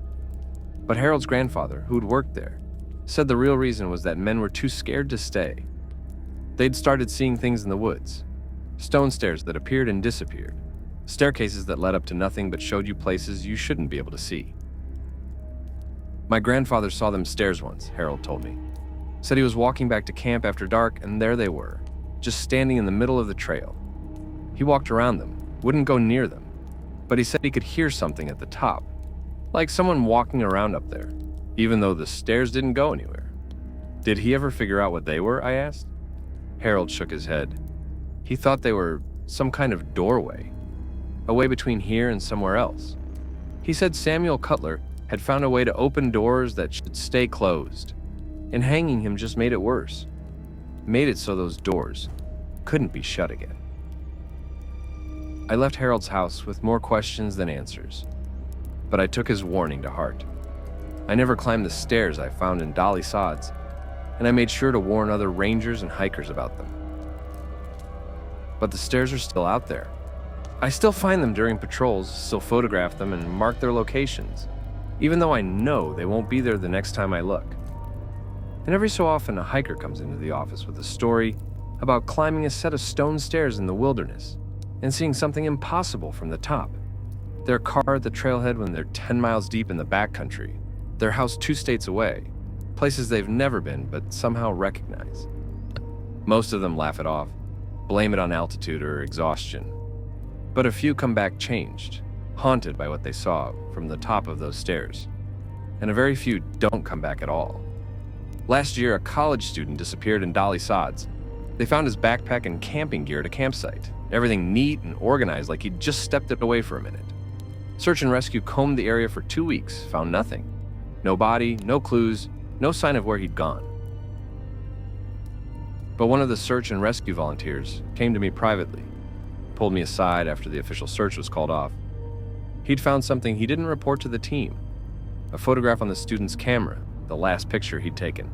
But Harold's grandfather, who'd worked there, said the real reason was that men were too scared to stay. They'd started seeing things in the woods, stone stairs that appeared and disappeared, staircases that led up to nothing but showed you places you shouldn't be able to see. My grandfather saw them stairs once, Harold told me. Said he was walking back to camp after dark, and there they were, just standing in the middle of the trail. He walked around them, wouldn't go near them, but he said he could hear something at the top, like someone walking around up there, even though the stairs didn't go anywhere. Did he ever figure out what they were, I asked? Harold shook his head. He thought they were some kind of doorway, a way between here and somewhere else. He said Samuel Cutler had found a way to open doors that should stay closed, and hanging him just made it worse. Made it so those doors couldn't be shut again. I left Harold's house with more questions than answers, but I took his warning to heart. I never climbed the stairs I found in Dolly Sods, and I made sure to warn other rangers and hikers about them. But the stairs are still out there. I still find them during patrols, still photograph them and mark their locations, even though I know they won't be there the next time I look. And every so often a hiker comes into the office with a story about climbing a set of stone stairs in the wilderness and seeing something impossible from the top. Their car at the trailhead when they're 10 miles deep in the backcountry, their house 2 states away, places they've never been but somehow recognize. Most of them laugh it off, blame it on altitude or exhaustion. But a few come back changed, haunted by what they saw from the top of those stairs. And a very few don't come back at all. Last year, a college student disappeared in Dolly Sods. They found his backpack and camping gear at a campsite, everything neat and organized like he'd just stepped it away for a minute. Search and rescue combed the area for 2 weeks, found nothing. No body, no clues, no sign of where he'd gone. But one of the search and rescue volunteers came to me privately, pulled me aside after the official search was called off. He'd found something he didn't report to the team, a photograph on the student's camera, the last picture he'd taken.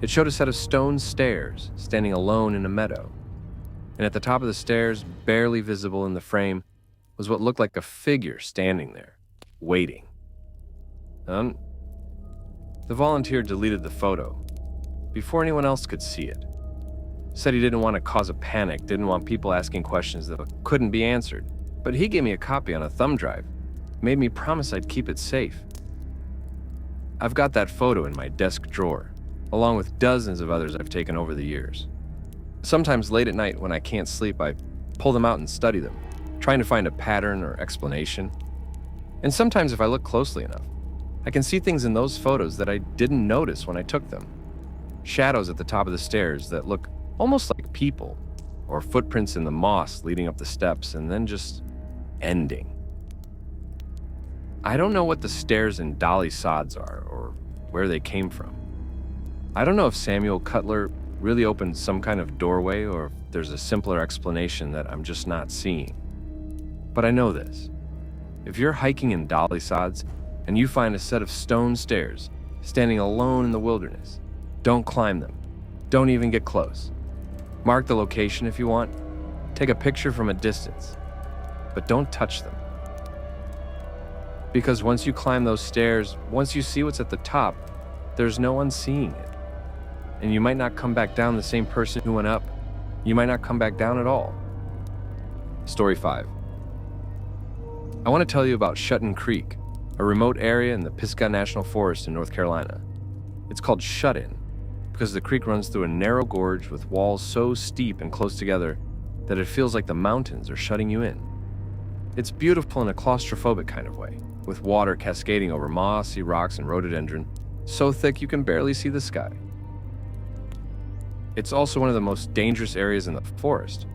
It showed a set of stone stairs standing alone in a meadow, and at the top of the stairs, barely visible in the frame, was what looked like a figure standing there, waiting. The volunteer deleted the photo before anyone else could see it. Said he didn't want to cause a panic, didn't want people asking questions that couldn't be answered. But he gave me a copy on a thumb drive, made me promise I'd keep it safe. I've got that photo in my desk drawer, along with dozens of others I've taken over the years. Sometimes late at night when I can't sleep, I pull them out and study them, trying to find a pattern or explanation. And sometimes if I look closely enough, I can see things in those photos that I didn't notice when I took them. Shadows at the top of the stairs that look almost like people, or footprints in the moss leading up the steps and then just ending. I don't know what the stairs in Dolly Sods are or where they came from. I don't know if Samuel Cutler really opened some kind of doorway or if there's a simpler explanation that I'm just not seeing. But I know this. If you're hiking in Dolly Sods and you find a set of stone stairs standing alone in the wilderness, don't climb them. Don't even get close. Mark the location if you want. Take a picture from a distance. But don't touch them. Because once you climb those stairs, once you see what's at the top, there's no unseeing it. And you might not come back down the same person who went up. You might not come back down at all. Story 5. I want to tell you about Shutton Creek, a remote area in the Pisgah National Forest in North Carolina. It's called Shut-In because the creek runs through a narrow gorge with walls so steep and close together that it feels like the mountains are shutting you in. It's beautiful in a claustrophobic kind of way, with water cascading over mossy rocks and rhododendron, so thick you can barely see the sky. It's also one of the most dangerous areas in the forest.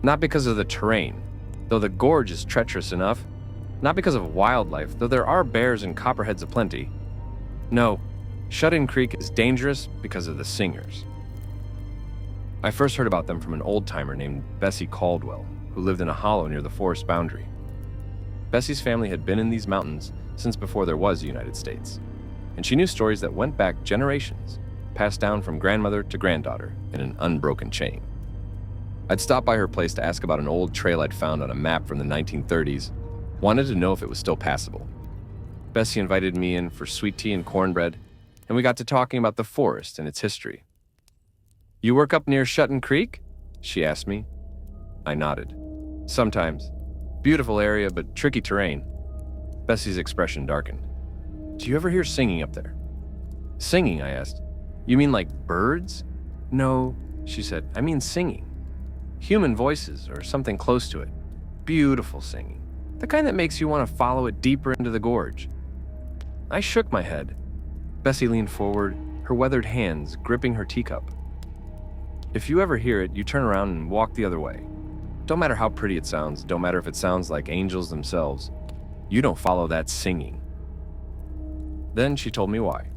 Not because of the terrain, though the gorge is treacherous enough. Not because of wildlife, though there are bears and copperheads aplenty. No, Shut-In Creek is dangerous because of the singers. I first heard about them from an old-timer named Bessie Caldwell, who lived in a hollow near the forest boundary. Bessie's family had been in these mountains since before there was a United States, and she knew stories that went back generations, passed down from grandmother to granddaughter in an unbroken chain. I'd stopped by her place to ask about an old trail I'd found on a map from the 1930s, wanted to know if it was still passable. Bessie invited me in for sweet tea and cornbread, and we got to talking about the forest and its history. "You work up near Shutton Creek?" she asked me. I nodded. "Sometimes. Beautiful area, but tricky terrain." Bessie's expression darkened. "Do you ever hear singing up there?" "Singing?" I asked. "You mean like birds?" "No," she said. "I mean singing. Human voices or something close to it. Beautiful singing. The kind that makes you want to follow it deeper into the gorge." I shook my head. Bessie leaned forward, her weathered hands gripping her teacup. "If you ever hear it, you turn around and walk the other way. Don't matter how pretty it sounds, don't matter if it sounds like angels themselves. You don't follow that singing." Then she told me why.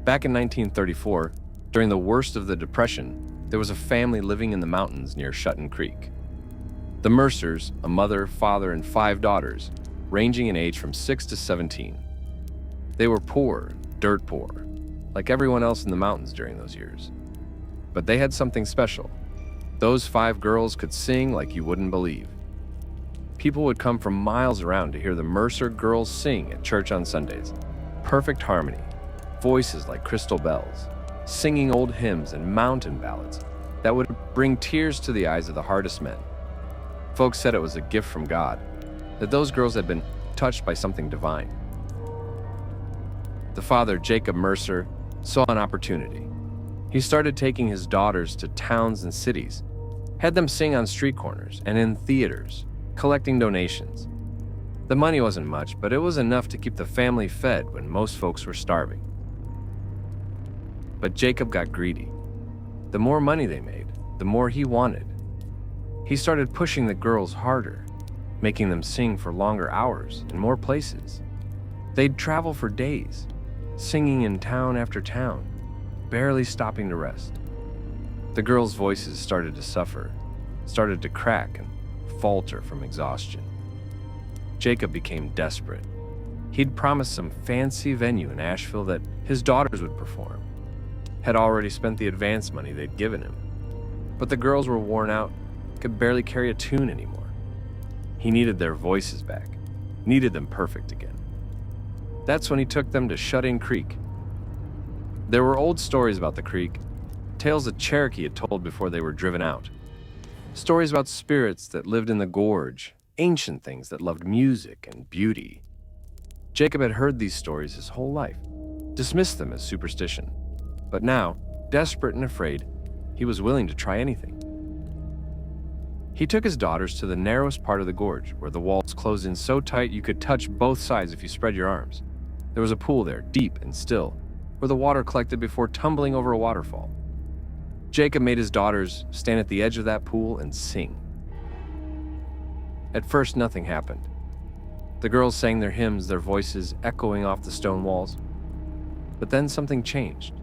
Back in 1934, during the worst of the Depression, there was a family living in the mountains near Shutton Creek. The Mercers, a mother, father, and 5 daughters, ranging in age from 6 to 17. They were poor, dirt poor, like everyone else in the mountains during those years. But they had something special. Those 5 girls could sing like you wouldn't believe. People would come from miles around to hear the Mercer girls sing at church on Sundays. Perfect harmony, voices like crystal bells, singing old hymns and mountain ballads that would bring tears to the eyes of the hardest men. Folks said it was a gift from God, that those girls had been touched by something divine. The father, Jacob Mercer, saw an opportunity. He started taking his daughters to towns and cities, had them sing on street corners and in theaters, collecting donations. The money wasn't much, but it was enough to keep the family fed when most folks were starving. But Jacob got greedy. The more money they made, the more he wanted. He started pushing the girls harder, making them sing for longer hours in more places. They'd travel for days, singing in town after town, barely stopping to rest. The girls' voices started to suffer. started to crack and falter from exhaustion. Jacob became desperate. He'd promised some fancy venue in Asheville that his daughters would perform, had already spent the advance money they'd given him. But the girls were worn out, could barely carry a tune anymore. He needed their voices back, needed them perfect again. That's when he took them to Shutton Creek. There were old stories about the creek, tales that Cherokee had told before they were driven out. Stories about spirits that lived in the gorge, ancient things that loved music and beauty. Jacob had heard these stories his whole life, dismissed them as superstition. But now, desperate and afraid, he was willing to try anything. He took his daughters to the narrowest part of the gorge, where the walls closed in so tight you could touch both sides if you spread your arms. There was a pool there, deep and still, where the water collected before tumbling over a waterfall. Jacob made his daughters stand at the edge of that pool and sing. At first, nothing happened. The girls sang their hymns, their voices echoing off the stone walls. But then something changed.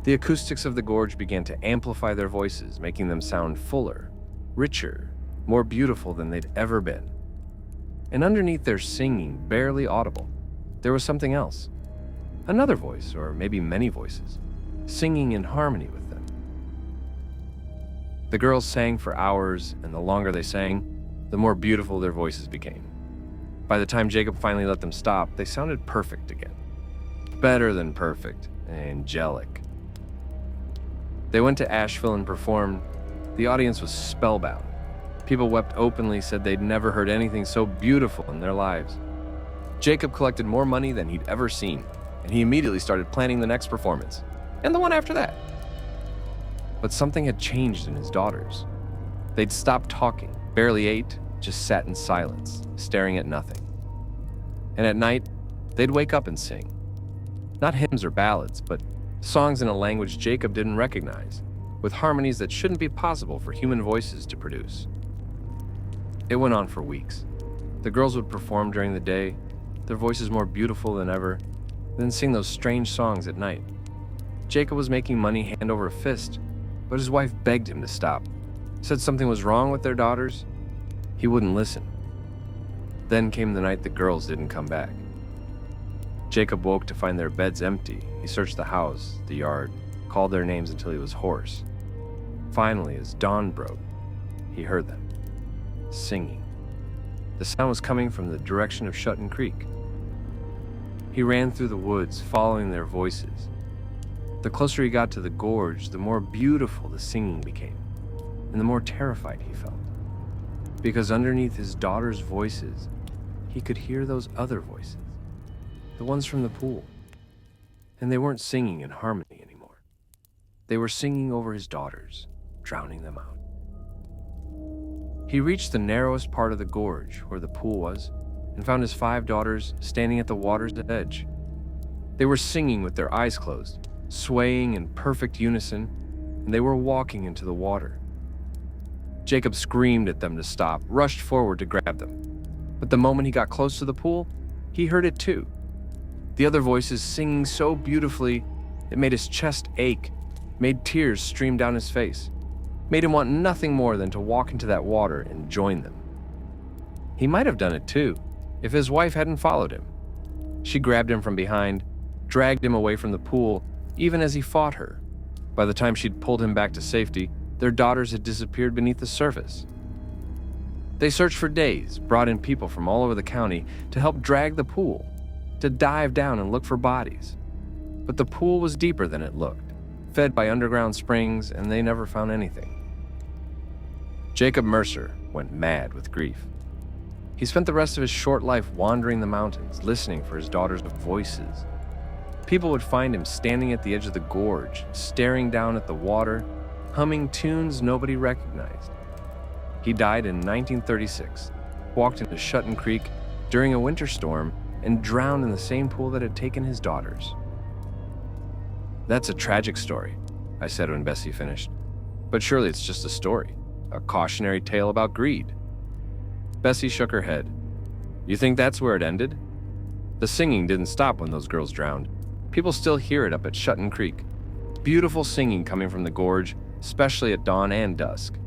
The acoustics of the gorge began to amplify their voices, making them sound fuller, richer, more beautiful than they'd ever been. And underneath their singing, barely audible, there was something else. Another voice, or maybe many voices, singing in harmony with them. The girls sang for hours, and the longer they sang, the more beautiful their voices became. By the time Jacob finally let them stop, they sounded perfect again. Better than perfect, angelic. They went to Asheville and performed. The audience was spellbound. People wept openly, said they'd never heard anything so beautiful in their lives. Jacob collected more money than he'd ever seen, and he immediately started planning the next performance, and the one after that. But something had changed in his daughters. They'd stopped talking, barely ate, just sat in silence, staring at nothing. And at night, they'd wake up and sing. Not hymns or ballads, but songs in a language Jacob didn't recognize, with harmonies that shouldn't be possible for human voices to produce. It went on for weeks. The girls would perform during the day, their voices more beautiful than ever, then sing those strange songs at night. Jacob was making money hand over fist, but his wife begged him to stop, said something was wrong with their daughters. He wouldn't listen. Then came the night the girls didn't come back. Jacob woke to find their beds empty. He searched the house, the yard, called their names until he was hoarse. Finally, as dawn broke, he heard them, singing. The sound was coming from the direction of Shutton Creek. He ran through the woods, following their voices. The closer he got to the gorge, the more beautiful the singing became, and the more terrified he felt. Because underneath his daughters' voices, he could hear those other voices, the ones from the pool. And they weren't singing in harmony anymore. They were singing over his daughters, drowning them out. He reached the narrowest part of the gorge where the pool was and found his 5 daughters standing at the water's edge. They were singing with their eyes closed, swaying in perfect unison, and they were walking into the water. Jacob screamed at them to stop, rushed forward to grab them. But the moment he got close to the pool, he heard it too. The other voices singing so beautifully, it made his chest ache, made tears stream down his face, made him want nothing more than to walk into that water and join them. He might have done it too, if his wife hadn't followed him. She grabbed him from behind, dragged him away from the pool, even as he fought her. By the time she'd pulled him back to safety, their daughters had disappeared beneath the surface. They searched for days, brought in people from all over the county to help drag the pool, to dive down and look for bodies. But the pool was deeper than it looked, fed by underground springs, and they never found anything. Jacob Mercer went mad with grief. He spent the rest of his short life wandering the mountains, listening for his daughters' voices. People would find him standing at the edge of the gorge, staring down at the water, humming tunes nobody recognized. He died in 1936, walked into Shutton Creek during a winter storm, and drowned in the same pool that had taken his daughters. "That's a tragic story," I said when Bessie finished. "But surely it's just a story, a cautionary tale about greed." Bessie shook her head. "You think that's where it ended?" The singing didn't stop when those girls drowned. People still hear it up at Shutton Creek. Beautiful singing coming from the gorge, especially at dawn and dusk.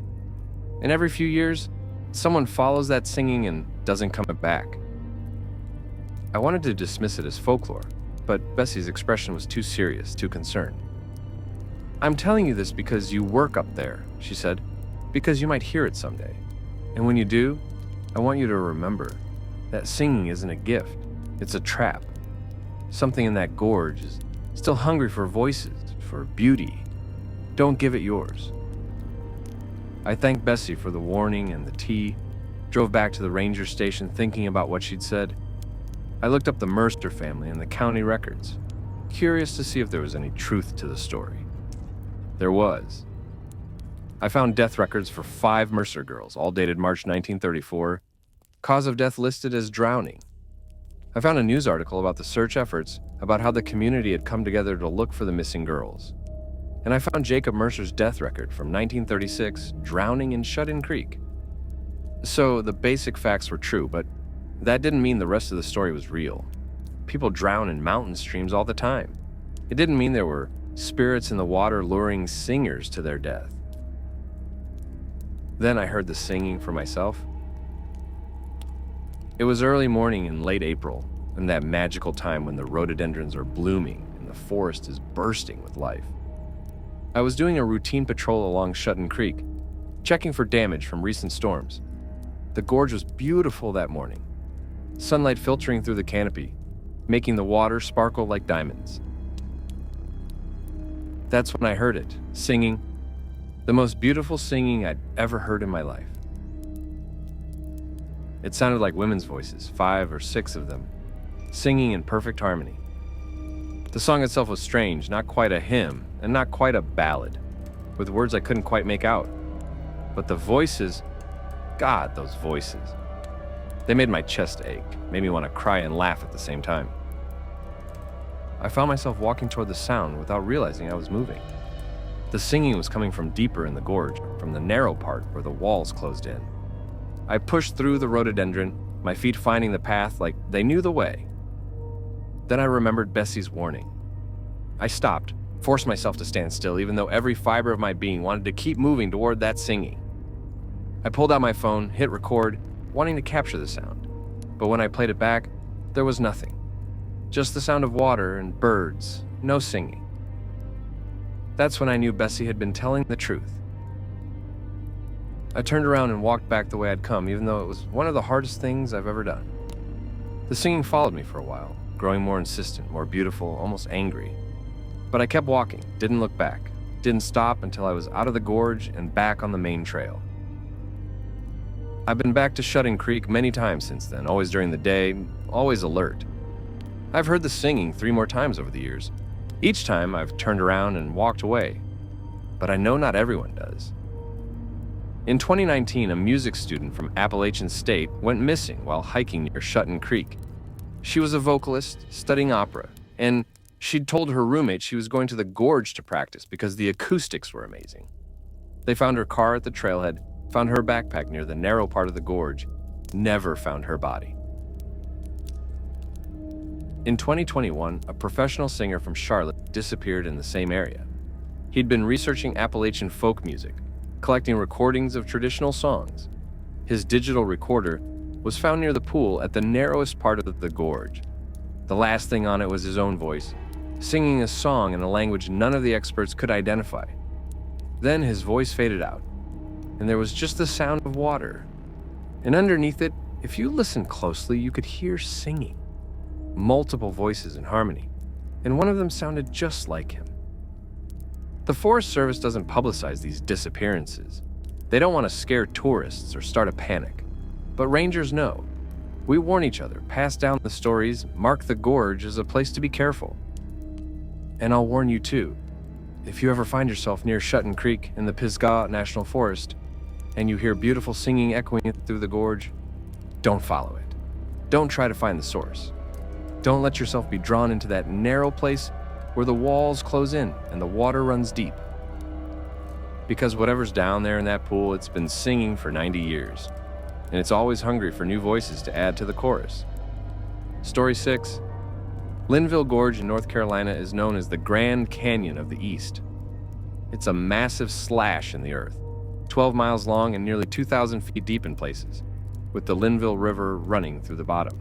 And every few years, someone follows that singing and doesn't come back. I wanted to dismiss it as folklore, but Bessie's expression was too serious, too concerned. "I'm telling you this because you work up there," she said, "because you might hear it someday. And when you do, I want you to remember that singing isn't a gift, it's a trap. Something in that gorge is still hungry for voices, for beauty. Don't give it yours." I thanked Bessie for the warning and the tea, drove back to the ranger station thinking about what she'd said. I looked up the Mercer family in the county records, curious to see if there was any truth to the story. There was. I found death records for 5 Mercer girls, all dated March 1934, cause of death listed as drowning. I found a news article about the search efforts, about how the community had come together to look for the missing girls. And I found Jacob Mercer's death record from 1936, drowning in Shutton Creek. So the basic facts were true, but that didn't mean the rest of the story was real. People drown in mountain streams all the time. It didn't mean there were spirits in the water luring singers to their death. Then I heard the singing for myself. It was early morning in late April, and that magical time when the rhododendrons are blooming and the forest is bursting with life. I was doing a routine patrol along Shutton Creek, checking for damage from recent storms. The gorge was beautiful that morning, sunlight filtering through the canopy, making the water sparkle like diamonds. That's when I heard it, singing, the most beautiful singing I'd ever heard in my life. It sounded like women's voices, 5 or 6 of them, singing in perfect harmony. The song itself was strange, not quite a hymn, and not quite a ballad, with words I couldn't quite make out. But the voices, God, those voices. They made my chest ache, made me want to cry and laugh at the same time. I found myself walking toward the sound without realizing I was moving. The singing was coming from deeper in the gorge, from the narrow part where the walls closed in. I pushed through the rhododendron, my feet finding the path like they knew the way. Then I remembered Bessie's warning. I stopped, forced myself to stand still, even though every fiber of my being wanted to keep moving toward that singing. I pulled out my phone, hit record, wanting to capture the sound. But when I played it back, there was nothing. Just the sound of water and birds, no singing. That's when I knew Bessie had been telling the truth. I turned around and walked back the way I'd come, even though it was one of the hardest things I've ever done. The singing followed me for a while, growing more insistent, more beautiful, almost angry. But I kept walking, didn't look back, didn't stop until I was out of the gorge and back on the main trail. I've been back to Shutton Creek many times since then, always during the day, always alert. I've heard the singing 3 more times over the years. Each time I've turned around and walked away, but I know not everyone does. In 2019, a music student from Appalachian State went missing while hiking near Shutton Creek. She was a vocalist studying opera, and she'd told her roommate she was going to the gorge to practice because the acoustics were amazing. They found her car at the trailhead, found her backpack near the narrow part of the gorge, never found her body. In 2021, a professional singer from Charlotte disappeared in the same area. He'd been researching Appalachian folk music, collecting recordings of traditional songs. His digital recorder was found near the pool at the narrowest part of the gorge. The last thing on it was his own voice, singing a song in a language none of the experts could identify. Then his voice faded out, and there was just the sound of water. And underneath it, if you listened closely, you could hear singing. Multiple voices in harmony, and one of them sounded just like him. The Forest Service doesn't publicize these disappearances. They don't want to scare tourists or start a panic. But rangers know. We warn each other, pass down the stories, mark the gorge as a place to be careful. And I'll warn you too. If you ever find yourself near Shutton Creek in the Pisgah National Forest, and you hear beautiful singing echoing through the gorge, don't follow it. Don't try to find the source. Don't let yourself be drawn into that narrow place where the walls close in and the water runs deep. Because whatever's down there in that pool, it's been singing for 90 years, and it's always hungry for new voices to add to the chorus. Story 6. Linville Gorge in North Carolina is known as the Grand Canyon of the East. It's a massive slash in the earth, 12 miles long and nearly 2,000 feet deep in places, with the Linville River running through the bottom.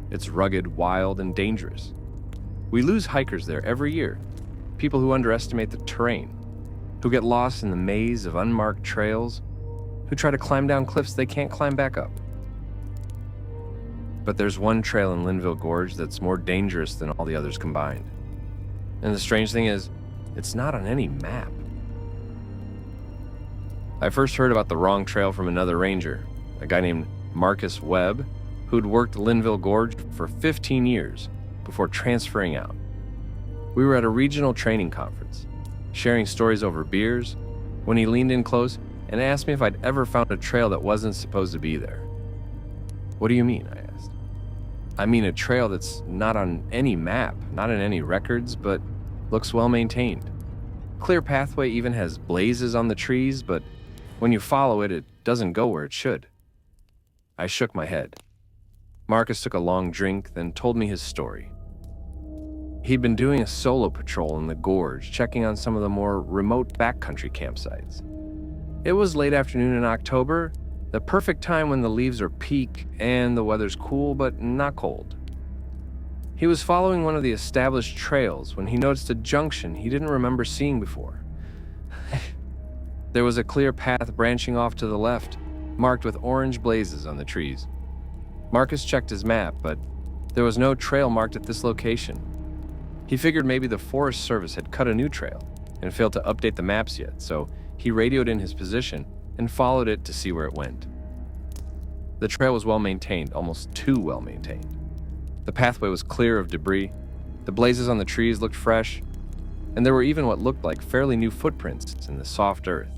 It's rugged, wild, and dangerous. We lose hikers there every year, people who underestimate the terrain, who get lost in the maze of unmarked trails, who try to climb down cliffs they can't climb back up. But there's one trail in Linville Gorge that's more dangerous than all the others combined. And the strange thing is, it's not on any map. I first heard about the wrong trail from another ranger, a guy named Marcus Webb, who'd worked Linville Gorge for 15 years before transferring out. We were at a regional training conference, sharing stories over beers, when he leaned in close and asked me if I'd ever found a trail that wasn't supposed to be there. "What do you mean?" I asked. "I mean a trail that's not on any map, not in any records, but looks well maintained. Clear pathway even has blazes on the trees, but when you follow it, it doesn't go where it should." I shook my head. Marcus took a long drink, then told me his story. He'd been doing a solo patrol in the gorge, checking on some of the more remote backcountry campsites. It was late afternoon in October, the perfect time when the leaves are peak and the weather's cool but not cold. He was following one of the established trails when he noticed a junction he didn't remember seeing before. There was a clear path branching off to the left, marked with orange blazes on the trees. Marcus checked his map, but there was no trail marked at this location. He figured maybe the Forest Service had cut a new trail and failed to update the maps yet, so he radioed in his position and followed it to see where it went. The trail was well maintained, almost too well maintained. The pathway was clear of debris, the blazes on the trees looked fresh, and there were even what looked like fairly new footprints in the soft earth.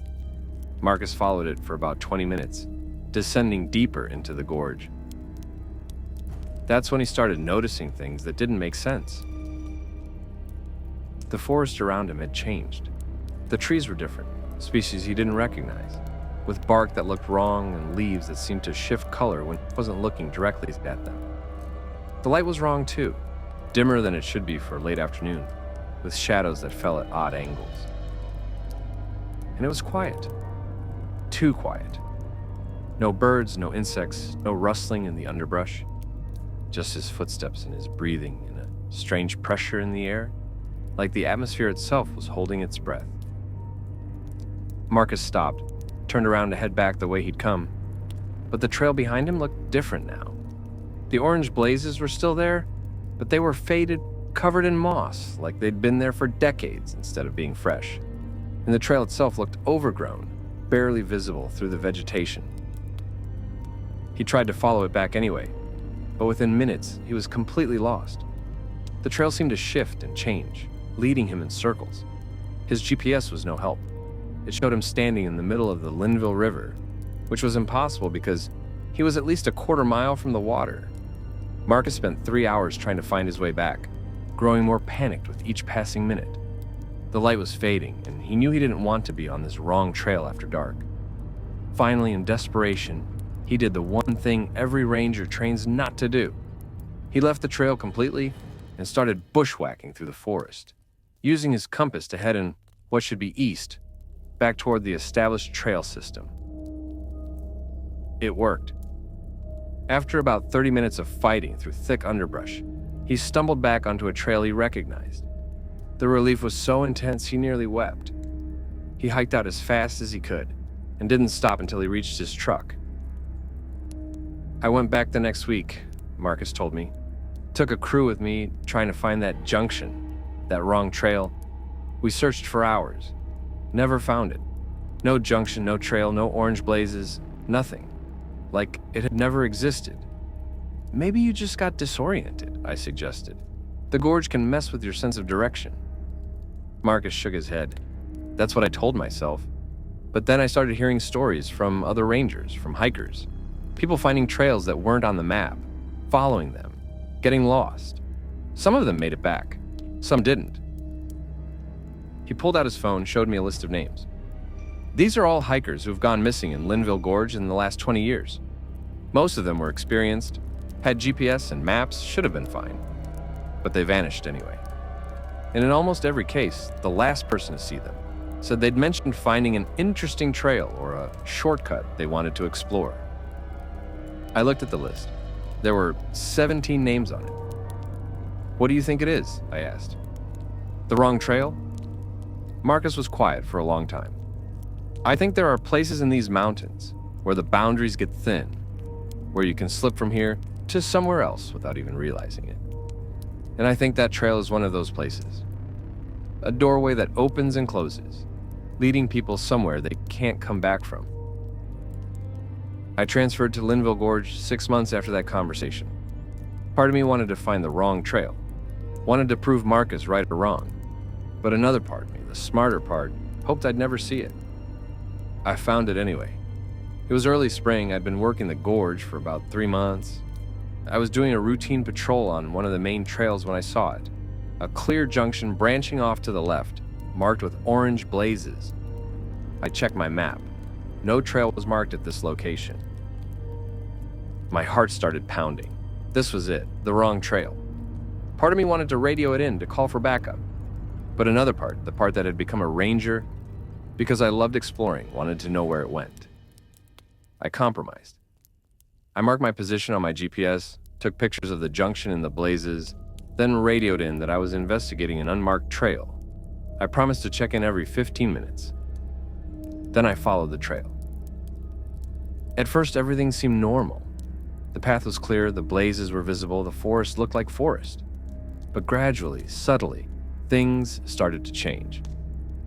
Marcus followed it for about 20 minutes, descending deeper into the gorge. That's when he started noticing things that didn't make sense. The forest around him had changed. The trees were different, species he didn't recognize, with bark that looked wrong and leaves that seemed to shift color when he wasn't looking directly at them. The light was wrong too, dimmer than it should be for late afternoon, with shadows that fell at odd angles. And it was quiet. Too quiet. No birds, no insects, no rustling in the underbrush. Just his footsteps and his breathing and a strange pressure in the air, like the atmosphere itself was holding its breath. Marcus stopped, turned around to head back the way he'd come, but the trail behind him looked different now. The orange blazes were still there, but they were faded, covered in moss, like they'd been there for decades instead of being fresh. And the trail itself looked overgrown, barely visible through the vegetation. He tried to follow it back anyway, but within minutes, he was completely lost. The trail seemed to shift and change, leading him in circles. His GPS was no help. It showed him standing in the middle of the Linville River, which was impossible because he was at least a quarter mile from the water. Marcus spent 3 hours trying to find his way back, growing more panicked with each passing minute. The light was fading, and he knew he didn't want to be on this wrong trail after dark. Finally, in desperation, he did the one thing every ranger trains not to do. He left the trail completely and started bushwhacking through the forest, using his compass to head in what should be east, back toward the established trail system. It worked. After about 30 minutes of fighting through thick underbrush, he stumbled back onto a trail he recognized. The relief was so intense he nearly wept. He hiked out as fast as he could and didn't stop until he reached his truck. "I went back the next week," Marcus told me. "Took a crew with me trying to find that junction, that wrong trail. We searched for hours. Never found it. No junction, no trail, no orange blazes, nothing. Like it had never existed." "Maybe you just got disoriented," I suggested. "The gorge can mess with your sense of direction." Marcus shook his head. That's what I told myself. But then I started hearing stories from other rangers, from hikers, people finding trails that weren't on the map, following them, getting lost. Some of them made it back. Some didn't. He pulled out his phone, showed me a list of names. These are all hikers who've gone missing in Linville Gorge in the last 20 years. Most of them were experienced, had GPS and maps, should have been fine. But they vanished anyway. And in almost every case, the last person to see them said they'd mentioned finding an interesting trail or a shortcut they wanted to explore. I looked at the list. There were 17 names on it. "What do you think it is?" I asked. "The wrong trail?" Marcus was quiet for a long time. "I think there are places in these mountains where the boundaries get thin, where you can slip from here to somewhere else without even realizing it. And I think that trail is one of those places. A doorway that opens and closes, leading people somewhere they can't come back from." I transferred to Linville Gorge 6 months after that conversation. Part of me wanted to find the wrong trail, wanted to prove Marcus right or wrong. But another part of me, the smarter part, hoped I'd never see it. I found it anyway. It was early spring. I'd been working the gorge for about 3 months. I was doing a routine patrol on one of the main trails when I saw it. A clear junction branching off to the left, marked with orange blazes. I checked my map. No trail was marked at this location. My heart started pounding. This was it, the wrong trail. Part of me wanted to radio it in to call for backup. But another part, the part that had become a ranger, because I loved exploring, wanted to know where it went. I compromised. I marked my position on my GPS, took pictures of the junction and the blazes, then radioed in that I was investigating an unmarked trail. I promised to check in every 15 minutes. Then I followed the trail. At first, everything seemed normal. The path was clear, the blazes were visible, the forest looked like forest. But gradually, subtly, things started to change.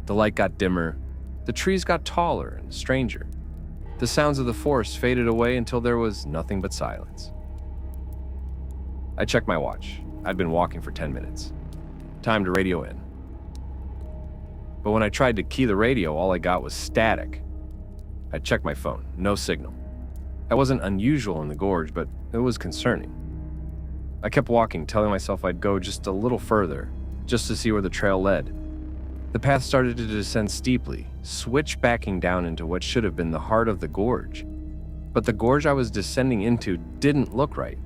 The light got dimmer, the trees got taller and stranger. The sounds of the forest faded away until there was nothing but silence. I checked my watch. I'd been walking for 10 minutes. Time to radio in. But when I tried to key the radio, all I got was static. I checked my phone. No signal. That wasn't unusual in the gorge, but it was concerning. I kept walking, telling myself I'd go just a little further, just to see where the trail led. The path started to descend steeply, switchbacking down into what should have been the heart of the gorge. But the gorge I was descending into didn't look right.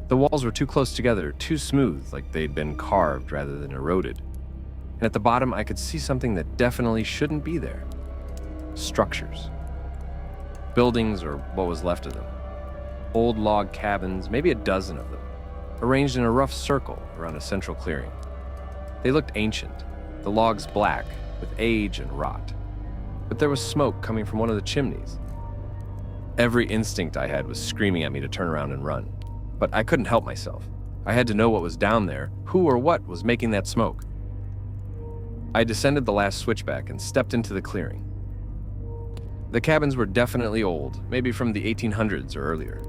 The walls were too close together, too smooth, like they'd been carved rather than eroded. And at the bottom, I could see something that definitely shouldn't be there. Structures. Buildings, or what was left of them. Old log cabins, maybe a dozen of them, arranged in a rough circle around a central clearing. They looked ancient, the logs black with age and rot. But there was smoke coming from one of the chimneys. Every instinct I had was screaming at me to turn around and run. But I couldn't help myself. I had to know what was down there, who or what was making that smoke. I descended the last switchback and stepped into the clearing. The cabins were definitely old, maybe from the 1800s or earlier.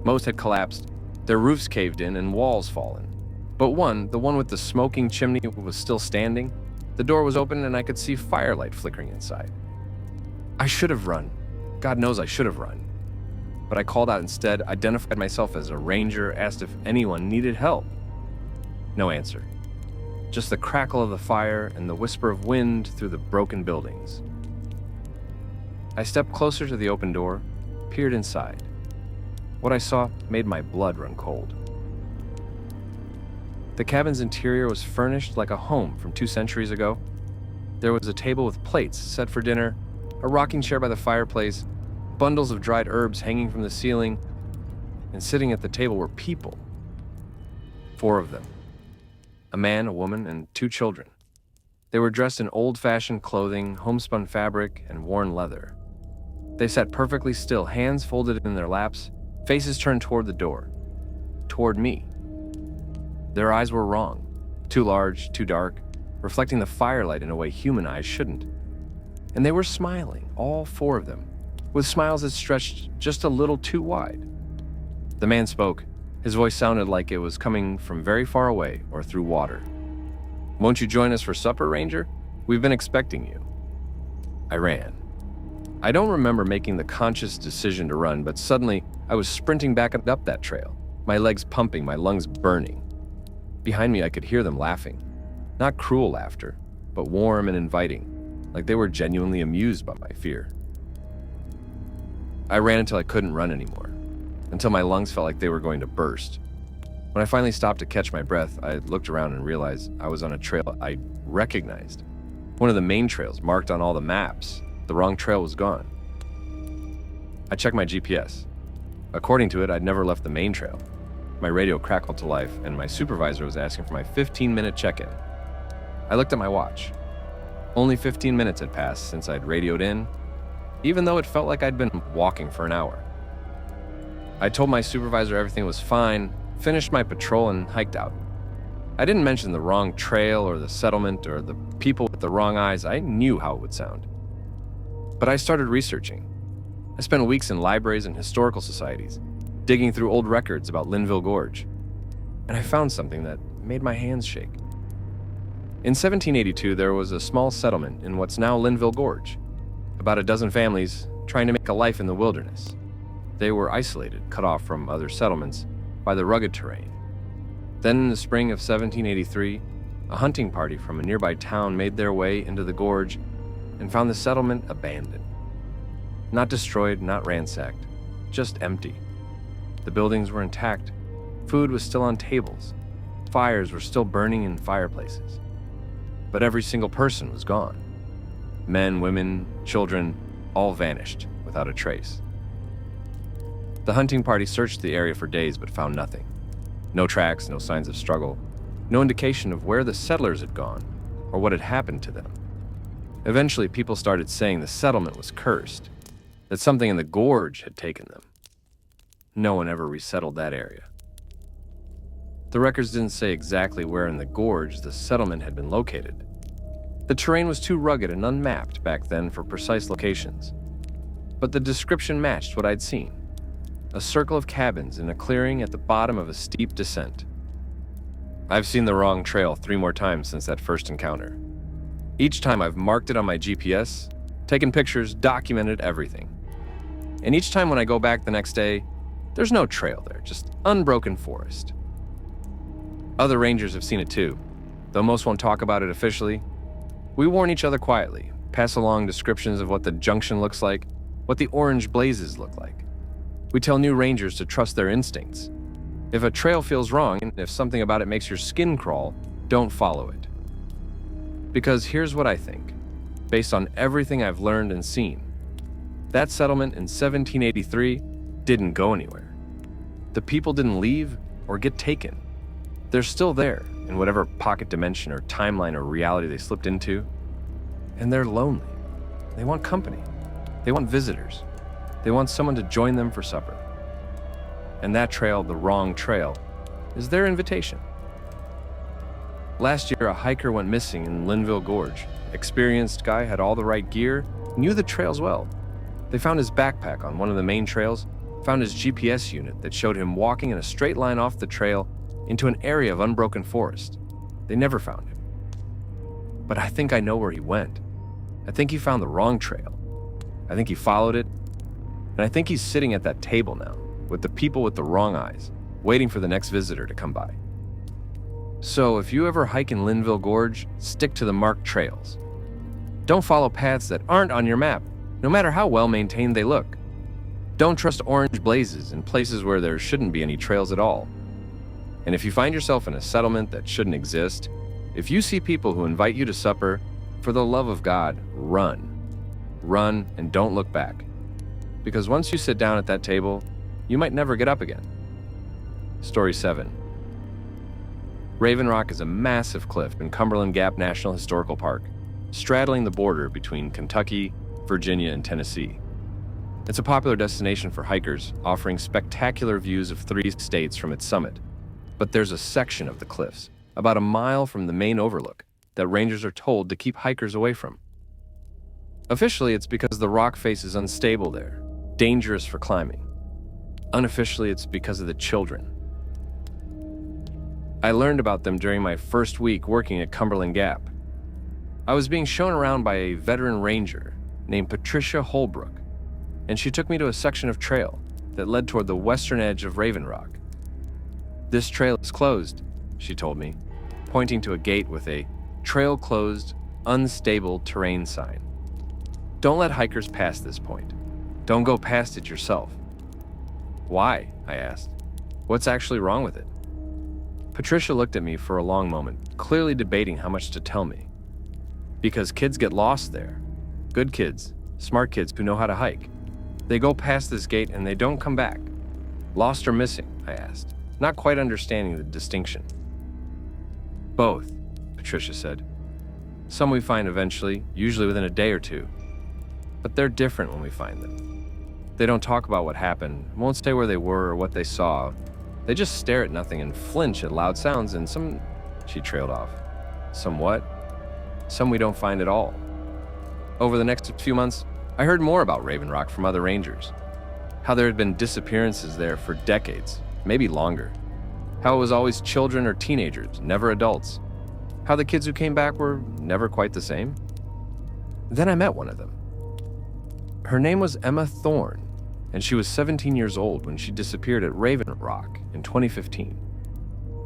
Most had collapsed, their roofs caved in and walls fallen. But the one with the smoking chimney, was still standing. The door was open and I could see firelight flickering inside. I should have run. God knows I should have run. But I called out instead, identified myself as a ranger, asked if anyone needed help. No answer. Just the crackle of the fire and the whisper of wind through the broken buildings. I stepped closer to the open door, peered inside. What I saw made my blood run cold. The cabin's interior was furnished like a home from 2 centuries ago. There was a table with plates set for dinner, a rocking chair by the fireplace, bundles of dried herbs hanging from the ceiling, and sitting at the table were people. 4 of them. A man, a woman, and 2 children. They were dressed in old-fashioned clothing, homespun fabric, and worn leather. They sat perfectly still, hands folded in their laps, faces turned toward the door, toward me. Their eyes were wrong, too large, too dark, reflecting the firelight in a way human eyes shouldn't. And they were smiling, all 4 of them, with smiles that stretched just a little too wide. The man spoke. His voice sounded like it was coming from very far away or through water. "Won't you join us for supper, Ranger? We've been expecting you." I ran. I don't remember making the conscious decision to run, but suddenly I was sprinting back up that trail, my legs pumping, my lungs burning. Behind me, I could hear them laughing. Not cruel laughter, but warm and inviting, like they were genuinely amused by my fear. I ran until I couldn't run anymore, until my lungs felt like they were going to burst. When I finally stopped to catch my breath, I looked around and realized I was on a trail I recognized. One of the main trails marked on all the maps. The wrong trail was gone. I checked my GPS. According to it, I'd never left the main trail. My radio crackled to life, and my supervisor was asking for my 15-minute check-in. I looked at my watch. Only 15 minutes had passed since I'd radioed in, even though it felt like I'd been walking for an hour. I told my supervisor everything was fine, finished my patrol, and hiked out. I didn't mention the wrong trail or the settlement or the people with the wrong eyes. I knew how it would sound. But I started researching. I spent weeks in libraries and historical societies, digging through old records about Linville Gorge, and I found something that made my hands shake. In 1782, there was a small settlement in what's now Linville Gorge, about a dozen families trying to make a life in the wilderness. They were isolated, cut off from other settlements by the rugged terrain. Then in the spring of 1783, a hunting party from a nearby town made their way into the gorge and found the settlement abandoned. Not destroyed, not ransacked, just empty. The buildings were intact, food was still on tables, fires were still burning in fireplaces. But every single person was gone. Men, women, children, all vanished without a trace. The hunting party searched the area for days but found nothing. No tracks, no signs of struggle, no indication of where the settlers had gone or what had happened to them. Eventually, people started saying the settlement was cursed, that something in the gorge had taken them. No one ever resettled that area. The records didn't say exactly where in the gorge the settlement had been located. The terrain was too rugged and unmapped back then for precise locations. But the description matched what I'd seen. A circle of cabins in a clearing at the bottom of a steep descent. I've seen the wrong trail 3 more times since that first encounter. Each time I've marked it on my GPS, taken pictures, documented everything. And each time when I go back the next day, there's no trail there, just unbroken forest. Other rangers have seen it too, though most won't talk about it officially. We warn each other quietly, pass along descriptions of what the junction looks like, what the orange blazes look like. We tell new rangers to trust their instincts. If a trail feels wrong, and if something about it makes your skin crawl, don't follow it. Because here's what I think, based on everything I've learned and seen. That settlement in 1783 didn't go anywhere. The people didn't leave or get taken. They're still there in whatever pocket dimension or timeline or reality they slipped into. And they're lonely. They want company. They want visitors. They want someone to join them for supper. And that trail, the wrong trail, is their invitation. Last year, a hiker went missing in Linville Gorge. Experienced guy, had all the right gear, knew the trails well. They found his backpack on one of the main trails, found his GPS unit that showed him walking in a straight line off the trail into an area of unbroken forest. They never found him. But I think I know where he went. I think he found the wrong trail. I think he followed it, and I think he's sitting at that table now, with the people with the wrong eyes, waiting for the next visitor to come by. So if you ever hike in Linville Gorge, stick to the marked trails. Don't follow paths that aren't on your map, no matter how well maintained they look. Don't trust orange blazes in places where there shouldn't be any trails at all. And if you find yourself in a settlement that shouldn't exist, if you see people who invite you to supper, for the love of God, run. Run and don't look back. Because once you sit down at that table, you might never get up again. Story 7. Raven Rock is a massive cliff in Cumberland Gap National Historical Park, straddling the border between Kentucky, Virginia, and Tennessee. It's a popular destination for hikers, offering spectacular views of 3 states from its summit. But there's a section of the cliffs, about a mile from the main overlook, that rangers are told to keep hikers away from. Officially, it's because the rock face is unstable there, dangerous for climbing. Unofficially, it's because of the children. I learned about them during my first week working at Cumberland Gap. I was being shown around by a veteran ranger named Patricia Holbrook, and she took me to a section of trail that led toward the western edge of Raven Rock. This trail is closed, she told me, pointing to a gate with a trail closed, unstable terrain sign. Don't let hikers pass this point. Don't go past it yourself. Why? I asked. What's actually wrong with it? Patricia looked at me for a long moment, clearly debating how much to tell me. Because kids get lost there. Good kids, smart kids who know how to hike. They go past this gate and they don't come back. Lost or missing, I asked, not quite understanding the distinction. Both, Patricia said. Some we find eventually, usually within a day or two. But they're different when we find them. They don't talk about what happened, won't say where they were or what they saw. They just stare at nothing and flinch at loud sounds and she trailed off. Some what? Some we don't find at all. Over the next few months, I heard more about Raven Rock from other rangers. How there had been disappearances there for decades, maybe longer. How it was always children or teenagers, never adults. How the kids who came back were never quite the same. Then I met one of them. Her name was Emma Thorne, and she was 17 years old when she disappeared at Raven Rock in 2015.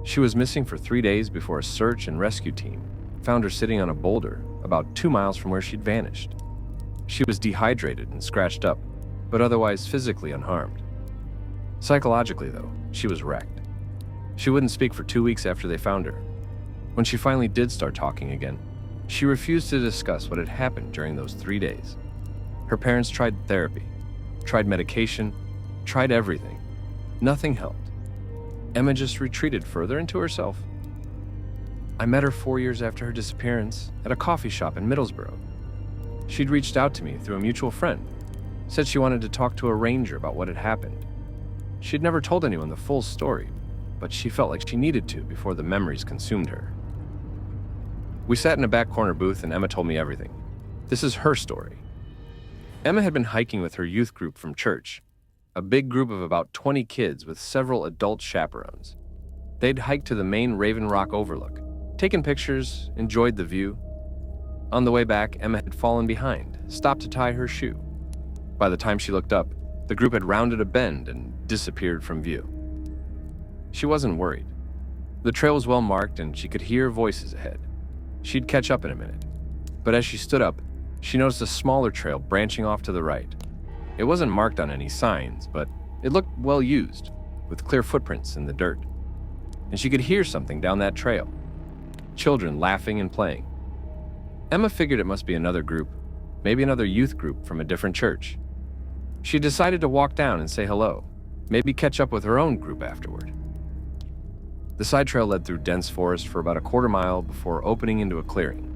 She was missing for 3 days before a search and rescue team found her sitting on a boulder about 2 miles from where she'd vanished. She was dehydrated and scratched up, but otherwise physically unharmed. Psychologically, though, she was wrecked. She wouldn't speak for 2 weeks after they found her. When she finally did start talking again, she refused to discuss what had happened during those 3 days. Her parents tried therapy, tried medication, tried everything. Nothing helped. Emma just retreated further into herself. I met her 4 years after her disappearance at a coffee shop in Middlesbrough. She'd reached out to me through a mutual friend, said she wanted to talk to a ranger about what had happened. She'd never told anyone the full story, but she felt like she needed to before the memories consumed her. We sat in a back corner booth and Emma told me everything. This is her story. Emma had been hiking with her youth group from church, a big group of about 20 kids with several adult chaperones. They'd hiked to the main Raven Rock overlook, taken pictures, enjoyed the view. On the way back, Emma had fallen behind, stopped to tie her shoe. By the time she looked up, the group had rounded a bend and disappeared from view. She wasn't worried. The trail was well marked and she could hear voices ahead. She'd catch up in a minute. But as she stood up, she noticed a smaller trail branching off to the right. It wasn't marked on any signs, but it looked well used, with clear footprints in the dirt. And she could hear something down that trail. Children laughing and playing. Emma figured it must be another group, maybe another youth group from a different church. She decided to walk down and say hello, maybe catch up with her own group afterward. The side trail led through dense forest for about a quarter mile before opening into a clearing.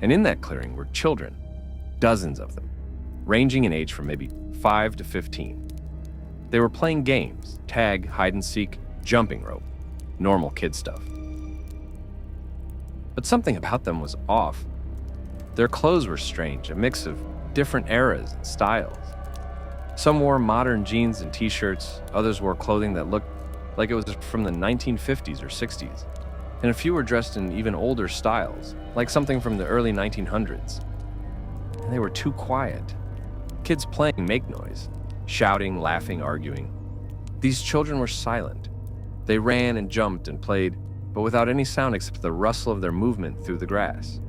And in that clearing were children, dozens of them, ranging in age from maybe 5 to 15. They were playing games, tag, hide and seek, jumping rope, normal kid stuff. But something about them was off. Their clothes were strange, a mix of different eras and styles. Some wore modern jeans and t-shirts, others wore clothing that looked like it was from the 1950s or 60s, and a few were dressed in even older styles, like something from the early 1900s. And they were too quiet. Kids playing make noise, shouting, laughing, arguing. These children were silent. They ran and jumped and played, but without any sound except the rustle of their movement through the grass.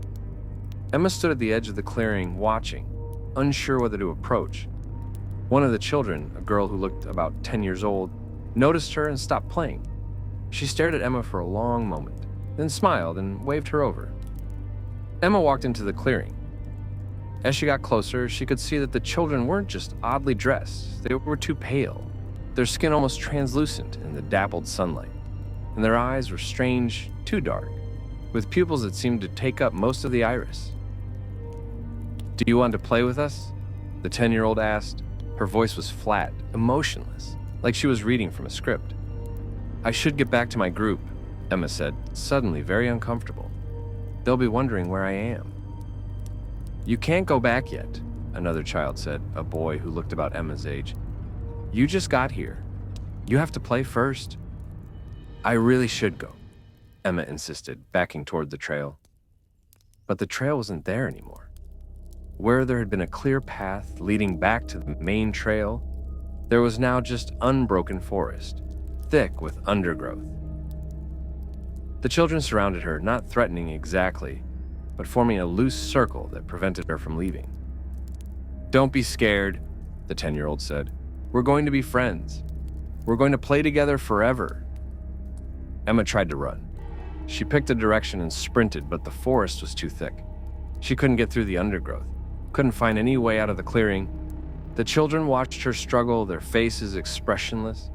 Emma stood at the edge of the clearing, watching, unsure whether to approach. One of the children, a girl who looked about 10 years old, noticed her and stopped playing. She stared at Emma for a long moment, then smiled and waved her over. Emma walked into the clearing. As she got closer, she could see that the children weren't just oddly dressed, they were too pale, their skin almost translucent in the dappled sunlight, and their eyes were strange, too dark, with pupils that seemed to take up most of the iris. "Do you want to play with us?" the 10-year-old asked. Her voice was flat, emotionless, like she was reading from a script. "I should get back to my group," Emma said, suddenly very uncomfortable. "They'll be wondering where I am." "You can't go back yet," another child said, a boy who looked about Emma's age. "You just got here. You have to play first." "I really should go," Emma insisted, backing toward the trail. But the trail wasn't there anymore. Where there had been a clear path leading back to the main trail, there was now just unbroken forest, thick with undergrowth. The children surrounded her, not threatening exactly, but forming a loose circle that prevented her from leaving. "Don't be scared," the 10-year-old said. "We're going to be friends. We're going to play together forever." Emma tried to run. She picked a direction and sprinted, but the forest was too thick. She couldn't get through the undergrowth, couldn't find any way out of the clearing. The children watched her struggle, their faces expressionless.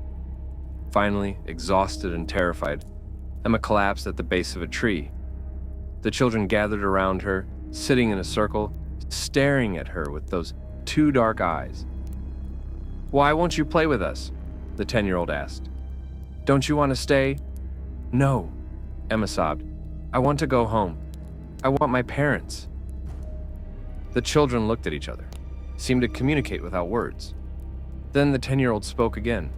Finally, exhausted and terrified, Emma collapsed at the base of a tree. The children gathered around her, sitting in a circle, staring at her with those two dark eyes. "Why won't you play with us?" the 10-year-old asked. "Don't you want to stay?" "No," Emma sobbed. "I want to go home. I want my parents." The children looked at each other, seemed to communicate without words. Then the 10-year-old spoke again.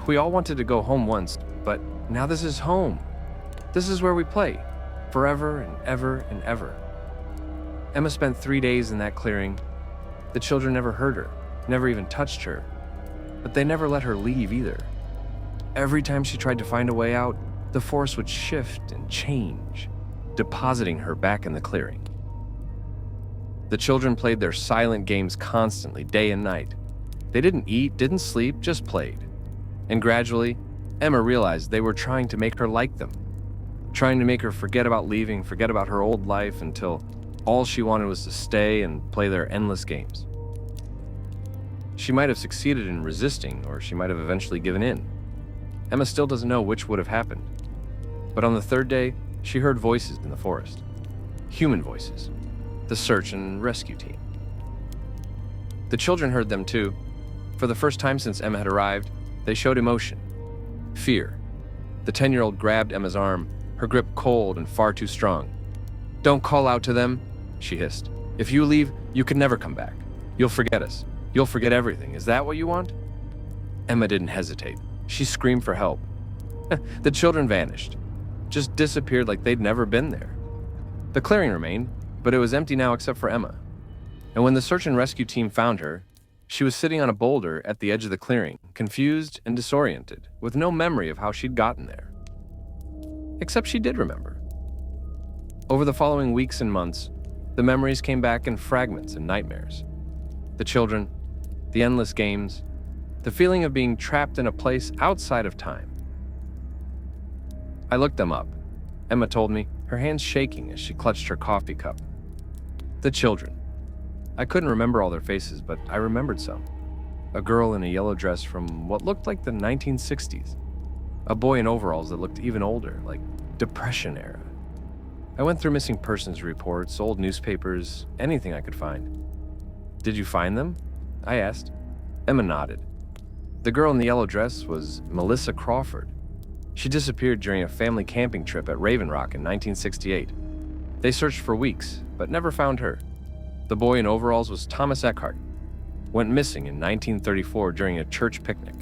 "We all wanted to go home once, but now this is home. This is where we play, forever and ever and ever." Emma spent 3 days in that clearing. The children never hurt her, never even touched her, but they never let her leave either. Every time she tried to find a way out, the force would shift and change, depositing her back in the clearing. The children played their silent games constantly, day and night. They didn't eat, didn't sleep, just played. And gradually, Emma realized they were trying to make her like them, trying to make her forget about leaving, forget about her old life until all she wanted was to stay and play their endless games. She might have succeeded in resisting, or she might have eventually given in. Emma still doesn't know which would have happened. But on the third day, she heard voices in the forest. Human voices. The search and rescue team. The children heard them too. For the first time since Emma had arrived, they showed emotion. Fear. The 10-year-old grabbed Emma's arm, her grip cold and far too strong. "Don't call out to them," she hissed. "If you leave, you can never come back. You'll forget us. You'll forget everything. Is that what you want?" Emma didn't hesitate. She screamed for help. The children vanished, just disappeared like they'd never been there. The clearing remained, but it was empty now except for Emma. And when the search and rescue team found her, she was sitting on a boulder at the edge of the clearing, confused and disoriented, with no memory of how she'd gotten there. Except she did remember. Over the following weeks and months, the memories came back in fragments and nightmares. The children, the endless games, the feeling of being trapped in a place outside of time. I looked them up, Emma told me, her hands shaking as she clutched her coffee cup. The children. I couldn't remember all their faces, but I remembered some. A girl in a yellow dress from what looked like the 1960s. A boy in overalls that looked even older, like Depression era. I went through missing persons reports, old newspapers, anything I could find. "Did you find them?" I asked. Emma nodded. The girl in the yellow dress was Melissa Crawford. She disappeared during a family camping trip at Raven Rock in 1968. They searched for weeks, but never found her. The boy in overalls was Thomas Eckhart. Went missing in 1934 during a church picnic.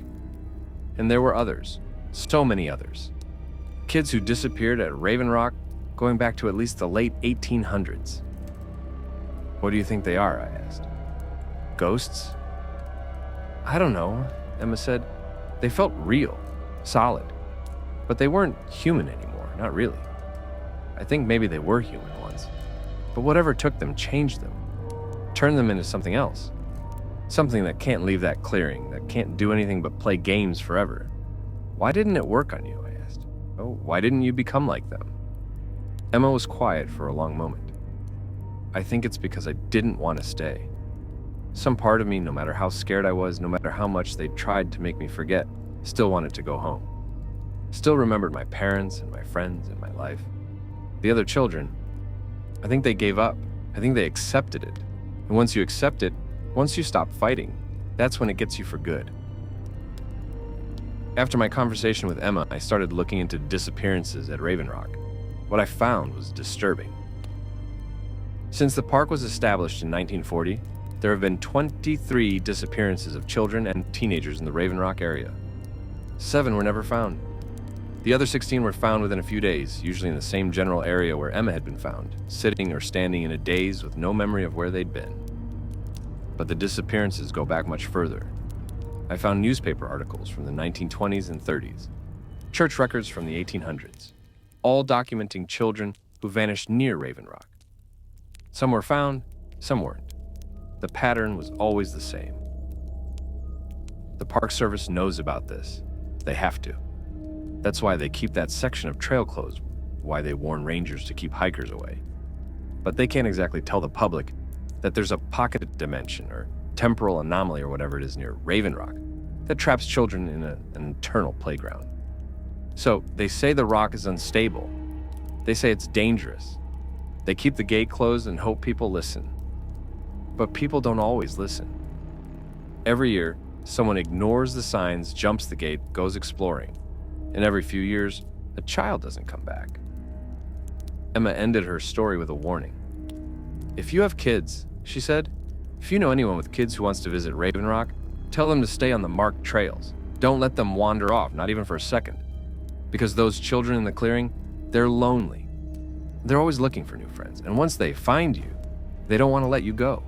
And there were others, so many others. Kids who disappeared at Raven Rock going back to at least the late 1800s. "What do you think they are?" I asked. "Ghosts?" "I don't know," Emma said. "They felt real, solid. But they weren't human anymore, not really. I think maybe they were human once. But whatever took them changed them, turned them into something else. Something that can't leave that clearing, that can't do anything but play games forever. Why didn't it work on you?" I asked. "Oh, why didn't you become like them?" Emma was quiet for a long moment. "I think it's because I didn't want to stay. Some part of me, no matter how scared I was, no matter how much they tried to make me forget, still wanted to go home. Still remembered my parents and my friends and my life. The other children, I think they gave up. I think they accepted it. And once you accept it, once you stop fighting, that's when it gets you for good." After my conversation with Emma, I started looking into disappearances at Raven Rock. What I found was disturbing. Since the park was established in 1940, there have been 23 disappearances of children and teenagers in the Raven Rock area. 7 were never found. The other 16 were found within a few days, usually in the same general area where Emma had been found, sitting or standing in a daze with no memory of where they'd been. But the disappearances go back much further. I found newspaper articles from the 1920s and 30s, church records from the 1800s, all documenting children who vanished near Raven Rock. Some were found, some weren't. The pattern was always the same. The Park Service knows about this. They have to. That's why they keep that section of trail closed, why they warn rangers to keep hikers away. but they can't exactly tell the public that there's a pocket dimension or temporal anomaly or whatever it is near Raven Rock that traps children in an eternal playground. So they say the rock is unstable. They say it's dangerous. They keep the gate closed and hope people listen. But people don't always listen. Every year, someone ignores the signs, jumps the gate, goes exploring. And every few years, a child doesn't come back. Emma ended her story with a warning. If you have kids, she said, if you know anyone with kids who wants to visit Raven Rock, tell them to stay on the marked trails. Don't let them wander off, not even for a second. Because those children in the clearing, they're lonely. They're always looking for new friends, and once they find you, they don't want to let you go.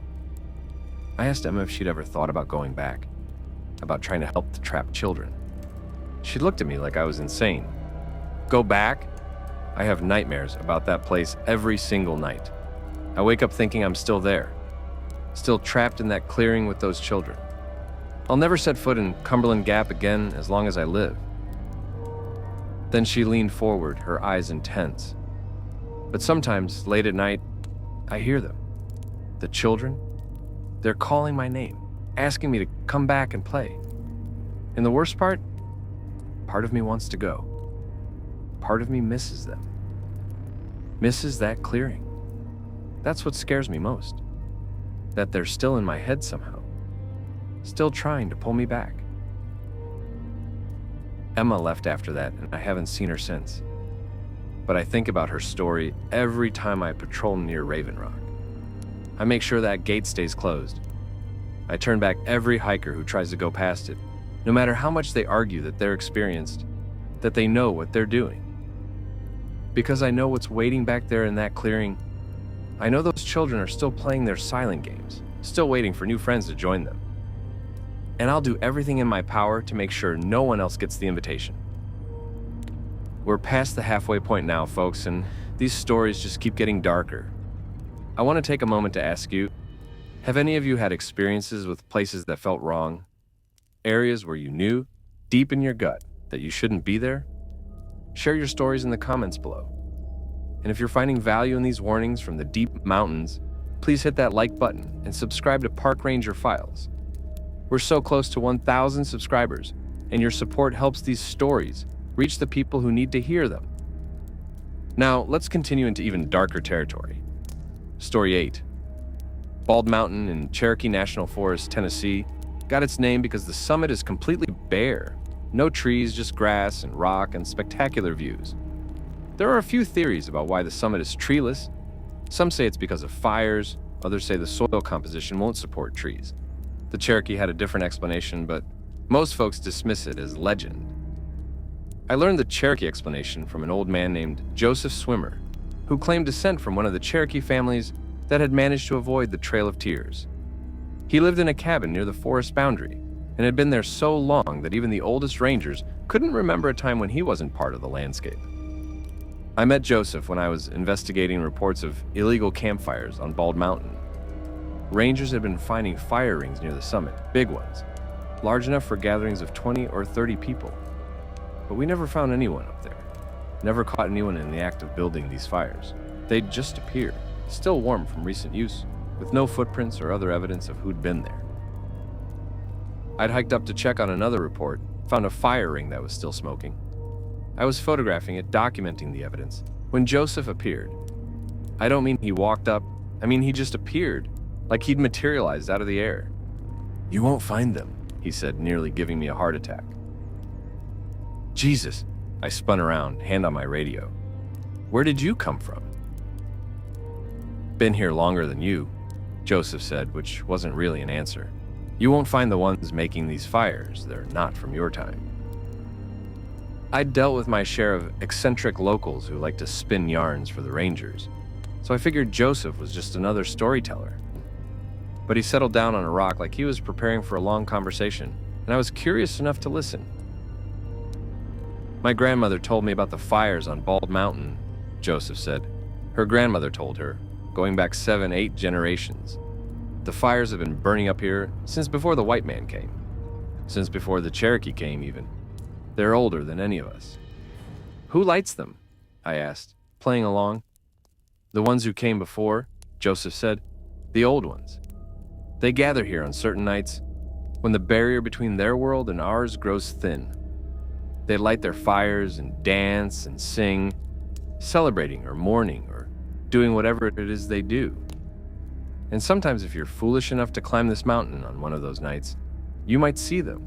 I asked Emma if she'd ever thought about going back, about trying to help the trapped children. She looked at me like I was insane. Go back? I have nightmares about that place every single night. I wake up thinking I'm still there, still trapped in that clearing with those children. I'll never set foot in Cumberland Gap again as long as I live. Then she leaned forward, her eyes intense. But sometimes, late at night, I hear them. The children, they're calling my name, asking me to come back and play. And the worst part of me wants to go. Part of me misses them. Misses that clearing. That's what scares me most. That they're still in my head somehow. Still trying to pull me back. Emma left after that, and I haven't seen her since. But I think about her story every time I patrol near Raven Rock. I make sure that gate stays closed. I turn back every hiker who tries to go past it, no matter how much they argue that they're experienced, that they know what they're doing. Because I know what's waiting back there in that clearing. I know those children are still playing their silent games, still waiting for new friends to join them. And I'll do everything in my power to make sure no one else gets the invitation. We're past the halfway point now, folks, and these stories just keep getting darker. I want to take a moment to ask you, have any of you had experiences with places that felt wrong? Areas where you knew, deep in your gut, that you shouldn't be there? Share your stories in the comments below. And if you're finding value in these warnings from the deep mountains, please hit that like button and subscribe to Park Ranger Files. We're so close to 1,000 subscribers, and your support helps these stories reach the people who need to hear them. Now, let's continue into even darker territory. Story 8. Bald Mountain in Cherokee National Forest, Tennessee, got its name because the summit is completely bare. No trees, just grass and rock and spectacular views. There are a few theories about why the summit is treeless. Some say it's because of fires, others say the soil composition won't support trees. The Cherokee had a different explanation, but most folks dismiss it as legend. I learned the Cherokee explanation from an old man named Joseph Swimmer, who claimed descent from one of the Cherokee families that had managed to avoid the Trail of Tears. He lived in a cabin near the forest boundary and had been there so long that even the oldest rangers couldn't remember a time when he wasn't part of the landscape. I met Joseph when I was investigating reports of illegal campfires on Bald Mountain. Rangers had been finding fire rings near the summit, big ones, large enough for gatherings of 20 or 30 people. But we never found anyone up there, never caught anyone in the act of building these fires. They'd just appeared, still warm from recent use, with no footprints or other evidence of who'd been there. I'd hiked up to check on another report, found a fire ring that was still smoking. I was photographing it, documenting the evidence, when Joseph appeared. I don't mean he walked up, I mean he just appeared, like he'd materialized out of the air. "You won't find them," he said, nearly giving me a heart attack. Jesus, I spun around, hand on my radio. "Where did you come from?" "Been here longer than you," Joseph said, which wasn't really an answer. "You won't find the ones making these fires. They're not from your time." I'd dealt with my share of eccentric locals who like to spin yarns for the Rangers, so I figured Joseph was just another storyteller. But he settled down on a rock like he was preparing for a long conversation, and I was curious enough to listen. "My grandmother told me about the fires on Bald Mountain," Joseph said. Her grandmother told her, going back 7, 8 generations. The fires have been burning up here since before the white man came. Since before the Cherokee came, even. They're older than any of us. "Who lights them?" I asked, playing along. The ones who came before, Joseph said, the old ones. They gather here on certain nights when the barrier between their world and ours grows thin. They light their fires and dance and sing, celebrating or mourning or doing whatever it is they do. And sometimes if you're foolish enough to climb this mountain on one of those nights, you might see them.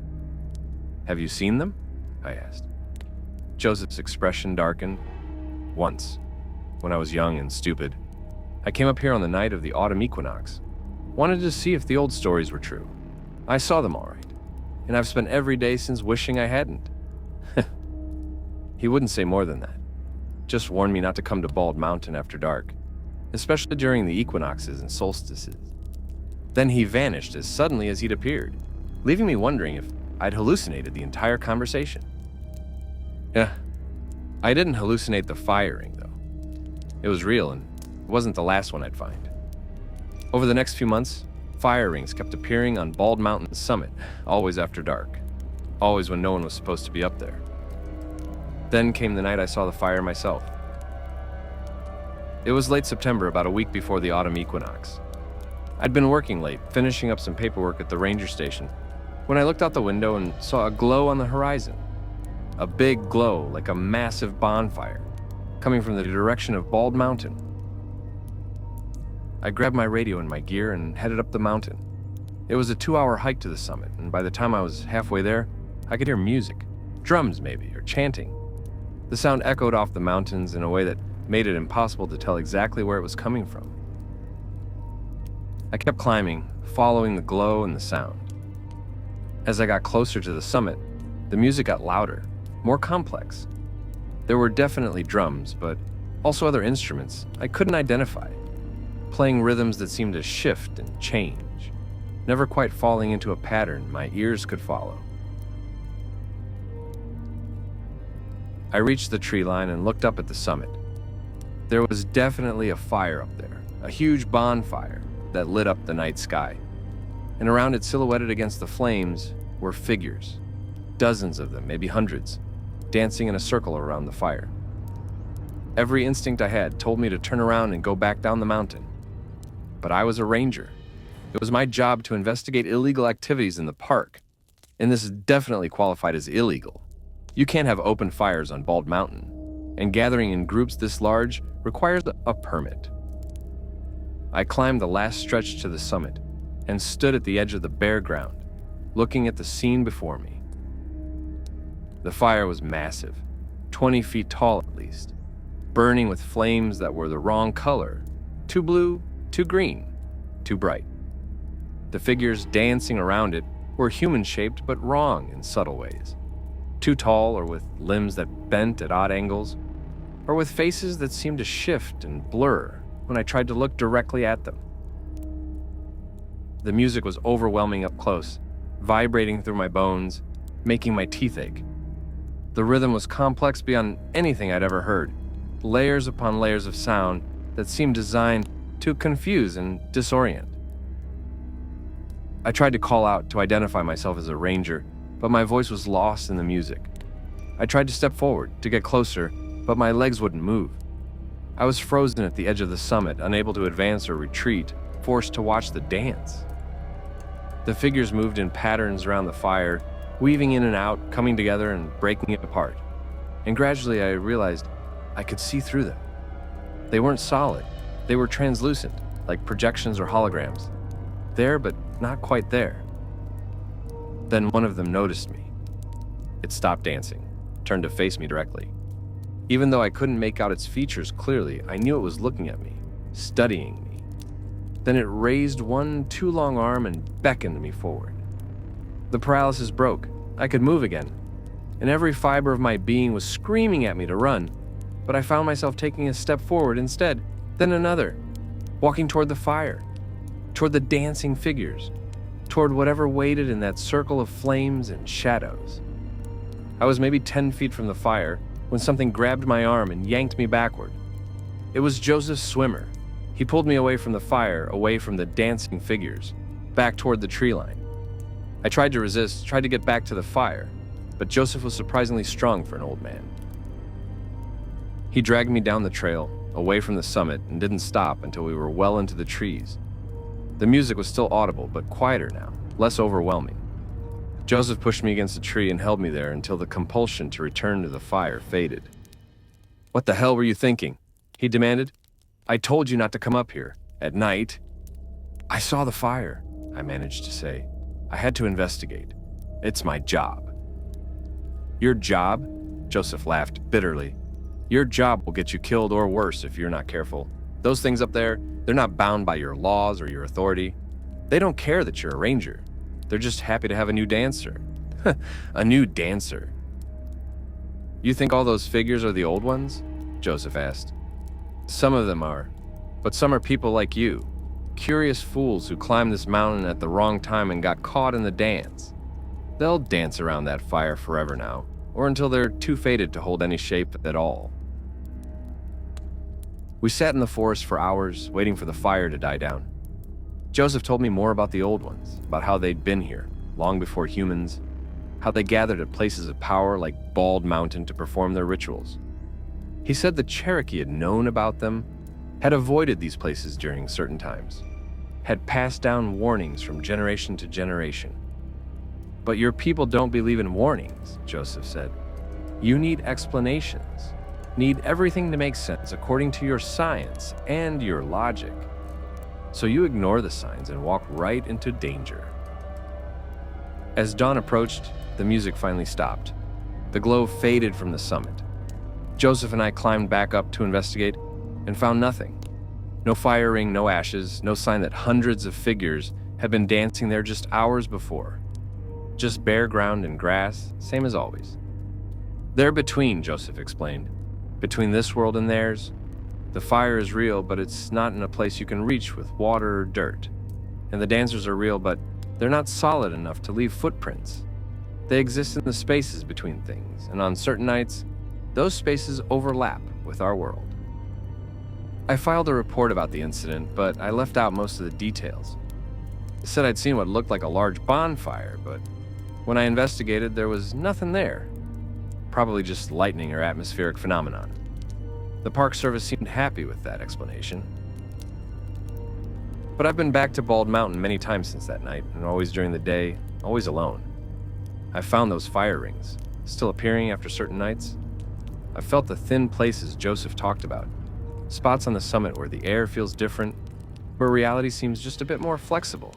Have you seen them? I asked. Joseph's expression darkened. Once, when I was young and stupid, I came up here on the night of the autumn equinox. Wanted to see if the old stories were true. I saw them all right, and I've spent every day since wishing I hadn't. He wouldn't say more than that. Just warned me not to come to Bald Mountain after dark, especially during the equinoxes and solstices. Then he vanished as suddenly as he'd appeared, leaving me wondering if I'd hallucinated the entire conversation. Yeah, I didn't hallucinate the firing, though. It was real, and it wasn't the last one I'd find. Over the next few months, fire rings kept appearing on Bald Mountain's summit, always after dark, always when no one was supposed to be up there. Then came the night I saw the fire myself. It was late September, about a week before the autumn equinox. I'd been working late, finishing up some paperwork at the ranger station, when I looked out the window and saw a glow on the horizon. A big glow, like a massive bonfire, coming from the direction of Bald Mountain. I grabbed my radio and my gear and headed up the mountain. It was a 2-hour hike to the summit, and by the time I was halfway there, I could hear music, drums maybe, or chanting. The sound echoed off the mountains in a way that made it impossible to tell exactly where it was coming from. I kept climbing, following the glow and the sound. As I got closer to the summit, the music got louder, more complex. There were definitely drums, but also other instruments I couldn't identify, playing rhythms that seemed to shift and change, never quite falling into a pattern my ears could follow. I reached the tree line and looked up at the summit. There was definitely a fire up there, a huge bonfire that lit up the night sky. And around it, silhouetted against the flames, were figures, dozens of them, maybe hundreds, dancing in a circle around the fire. Every instinct I had told me to turn around and go back down the mountain. But I was a ranger. It was my job to investigate illegal activities in the park, and this definitely qualified as illegal. You can't have open fires on Bald Mountain, and gathering in groups this large requires a permit. I climbed the last stretch to the summit and stood at the edge of the bare ground, looking at the scene before me. The fire was massive, 20 feet tall at least, burning with flames that were the wrong color, too blue, too green, too bright. The figures dancing around it were human-shaped but wrong in subtle ways. Too tall, or with limbs that bent at odd angles, or with faces that seemed to shift and blur when I tried to look directly at them. The music was overwhelming up close, vibrating through my bones, making my teeth ache. The rhythm was complex beyond anything I'd ever heard, layers upon layers of sound that seemed designed to confuse and disorient. I tried to call out to identify myself as a ranger, but my voice was lost in the music. I tried to step forward, to get closer, but my legs wouldn't move. I was frozen at the edge of the summit, unable to advance or retreat, forced to watch the dance. The figures moved in patterns around the fire, weaving in and out, coming together and breaking it apart. And gradually I realized I could see through them. They weren't solid. They were translucent, like projections or holograms. There, but not quite there. Then one of them noticed me. It stopped dancing, turned to face me directly. Even though I couldn't make out its features clearly, I knew it was looking at me, studying me. Then it raised one too long arm and beckoned me forward. The paralysis broke. I could move again, and every fiber of my being was screaming at me to run, but I found myself taking a step forward instead, then another, walking toward the fire, toward the dancing figures, toward whatever waited in that circle of flames and shadows. I was maybe 10 feet from the fire when something grabbed my arm and yanked me backward. It was Joseph's swimmer. He pulled me away from the fire, away from the dancing figures, back toward the tree line. I tried to resist, tried to get back to the fire, but Joseph was surprisingly strong for an old man. He dragged me down the trail, away from the summit, and didn't stop until we were well into the trees. The music was still audible, but quieter now, less overwhelming. Joseph pushed me against a tree and held me there until the compulsion to return to the fire faded. "What the hell were you thinking?" he demanded. "I told you not to come up here. At night." "I saw the fire," I managed to say. "I had to investigate. It's my job." "Your job?" Joseph laughed bitterly. "Your job will get you killed or worse if you're not careful. Those things up there, they're not bound by your laws or your authority. They don't care that you're a ranger. They're just happy to have a new dancer." "A new dancer?" "You think all those figures are the old ones?" Joseph asked. "Some of them are, but some are people like you, curious fools who climbed this mountain at the wrong time and got caught in the dance. They'll dance around that fire forever now, or until they're too faded to hold any shape at all." We sat in the forest for hours, waiting for the fire to die down. Joseph told me more about the old ones, about how they'd been here, long before humans, how they gathered at places of power like Bald Mountain to perform their rituals. He said the Cherokee had known about them, had avoided these places during certain times, had passed down warnings from generation to generation. "But your people don't believe in warnings," Joseph said. "You need explanations, need everything to make sense according to your science and your logic. So you ignore the signs and walk right into danger." As dawn approached, the music finally stopped. The glow faded from the summit. Joseph and I climbed back up to investigate and found nothing. No fire ring, no ashes, no sign that hundreds of figures had been dancing there just hours before. Just bare ground and grass, same as always. "They're between," Joseph explained. "Between this world and theirs. The fire is real, but it's not in a place you can reach with water or dirt. And the dancers are real, but they're not solid enough to leave footprints. They exist in the spaces between things, and on certain nights, those spaces overlap with our world." I filed a report about the incident, but I left out most of the details. I said I'd seen what looked like a large bonfire, but when I investigated, there was nothing there. Probably just lightning or atmospheric phenomenon. The Park Service seemed happy with that explanation. But I've been back to Bald Mountain many times since that night, and always during the day, always alone. I've found those fire rings, still appearing after certain nights. I've felt the thin places Joseph talked about, spots on the summit where the air feels different, where reality seems just a bit more flexible.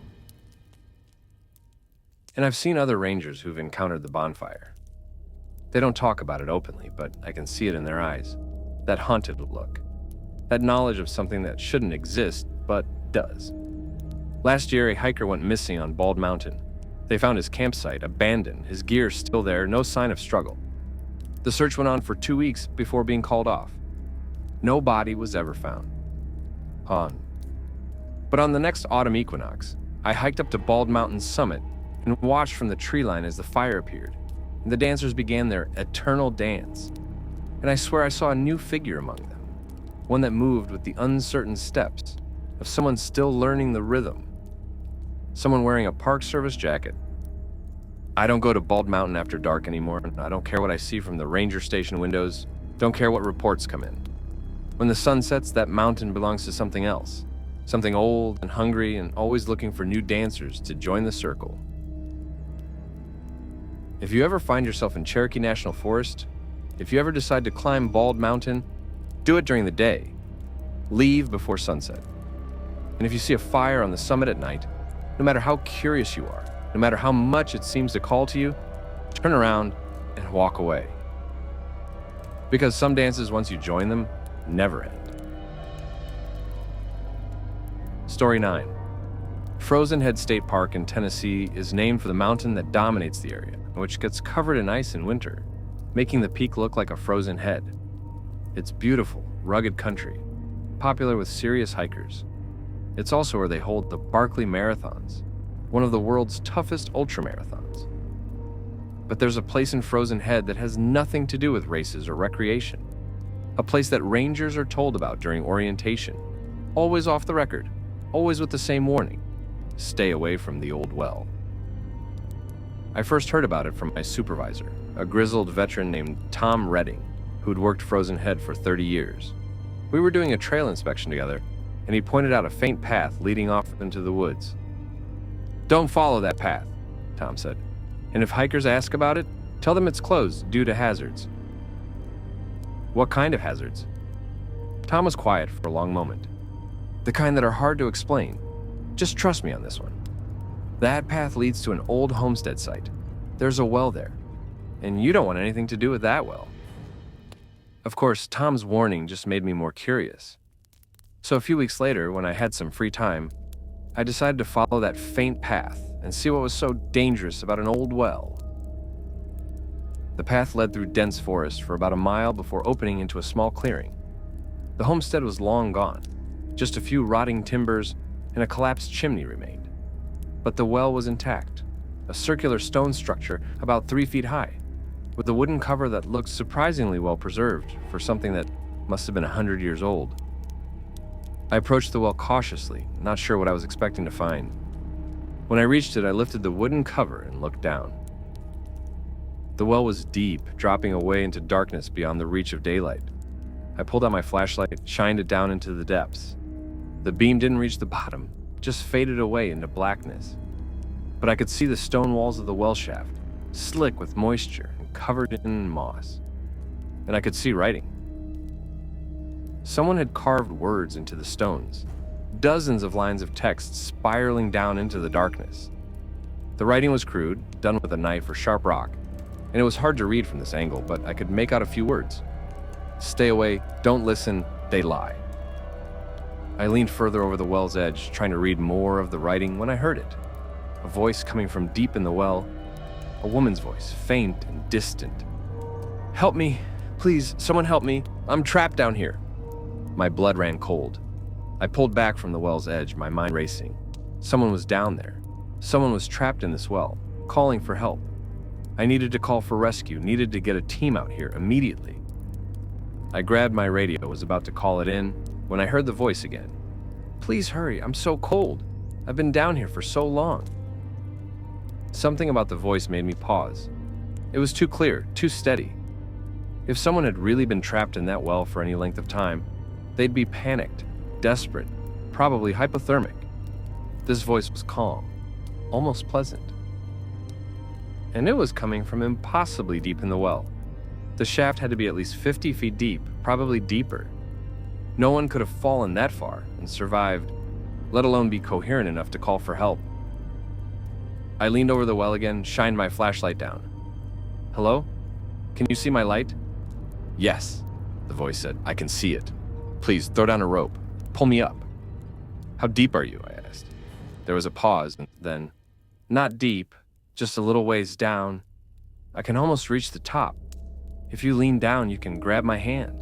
And I've seen other rangers who've encountered the bonfire. They don't talk about it openly, but I can see it in their eyes. That haunted look. That knowledge of something that shouldn't exist, but does. Last year, a hiker went missing on Bald Mountain. They found his campsite abandoned, his gear still there, no sign of struggle. The search went on for 2 weeks before being called off. No body was ever found. But on the next autumn equinox, I hiked up to Bald Mountain's summit and watched from the tree line as the fire appeared, and the dancers began their eternal dance. And I swear I saw a new figure among them, one that moved with the uncertain steps of someone still learning the rhythm, someone wearing a Park Service jacket. I don't go to Bald Mountain after dark anymore. I don't care what I see from the ranger station windows, don't care what reports come in. When the sun sets, that mountain belongs to something else, something old and hungry and always looking for new dancers to join the circle. If you ever find yourself in Cherokee National Forest, if you ever decide to climb Bald Mountain, do it during the day. Leave before sunset. And if you see a fire on the summit at night, no matter how curious you are, no matter how much it seems to call to you, turn around and walk away. Because some dances, once you join them, never end. Story 9. Frozen Head State Park in Tennessee is named for the mountain that dominates the area, which gets covered in ice in winter, making the peak look like a frozen head. It's beautiful, rugged country, popular with serious hikers. It's also where they hold the Barkley Marathons, one of the world's toughest ultramarathons. But there's a place in Frozen Head that has nothing to do with races or recreation. A place that rangers are told about during orientation, always off the record, always with the same warning: stay away from the old well. I first heard about it from my supervisor, a grizzled veteran named Tom Redding, who'd worked Frozen Head for 30 years. We were doing a trail inspection together, and he pointed out a faint path leading off into the woods. "Don't follow that path," Tom said. "And if hikers ask about it, tell them it's closed due to hazards." "What kind of hazards?" Tom was quiet for a long moment. "The kind that are hard to explain. Just trust me on this one. That path leads to an old homestead site. There's a well there, and you don't want anything to do with that well." Of course, Tom's warning just made me more curious. So a few weeks later, when I had some free time, I decided to follow that faint path and see what was so dangerous about an old well. The path led through dense forest for about a mile before opening into a small clearing. The homestead was long gone. Just a few rotting timbers and a collapsed chimney remained. But the well was intact, a circular stone structure about 3 feet high, with a wooden cover that looked surprisingly well preserved for something that must have been 100 years old. I approached the well cautiously, not sure what I was expecting to find. When I reached it, I lifted the wooden cover and looked down. The well was deep, dropping away into darkness beyond the reach of daylight. I pulled out my flashlight, shined it down into the depths. The beam didn't reach the bottom, just faded away into blackness. But I could see the stone walls of the well shaft, slick with moisture and covered in moss. And I could see writing. Someone had carved words into the stones, dozens of lines of text spiraling down into the darkness. The writing was crude, done with a knife or sharp rock, and it was hard to read from this angle, but I could make out a few words. "Stay away, don't listen, they lie." I leaned further over the well's edge, trying to read more of the writing when I heard it. A voice coming from deep in the well, a woman's voice, faint and distant. "Help me, please, someone help me, I'm trapped down here." My blood ran cold. I pulled back from the well's edge, my mind racing. Someone was down there. Someone was trapped in this well, calling for help. I needed to call for rescue, needed to get a team out here immediately. I grabbed my radio, was about to call it in, when I heard the voice again. "Please hurry, I'm so cold. I've been down here for so long." Something about the voice made me pause. It was too clear, too steady. If someone had really been trapped in that well for any length of time, they'd be panicked, desperate, probably hypothermic. This voice was calm, almost pleasant. And it was coming from impossibly deep in the well. The shaft had to be at least 50 feet deep, probably deeper. No one could have fallen that far and survived, let alone be coherent enough to call for help. I leaned over the well again, shined my flashlight down. "Hello? Can you see my light?" "Yes," the voice said. "I can see it. Please, throw down a rope. Pull me up." "How deep are you?" I asked. There was a pause, and then, "Not deep, just a little ways down. I can almost reach the top. If you lean down, you can grab my hand."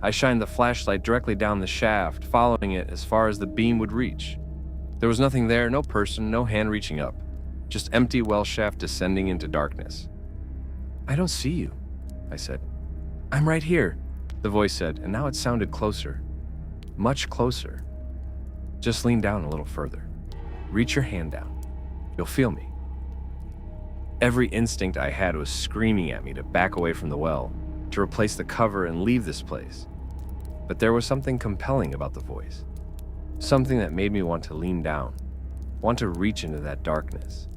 I shined the flashlight directly down the shaft, following it as far as the beam would reach. There was nothing there, no person, no hand reaching up. Just empty well shaft descending into darkness. "I don't see you," I said. "I'm right here," the voice said, and now it sounded closer. Much closer. "Just lean down a little further. Reach your hand down. You'll feel me." Every instinct I had was screaming at me to back away from the well, to replace the cover and leave this place. But there was something compelling about the voice. Something that made me want to lean down, want to reach into that darkness.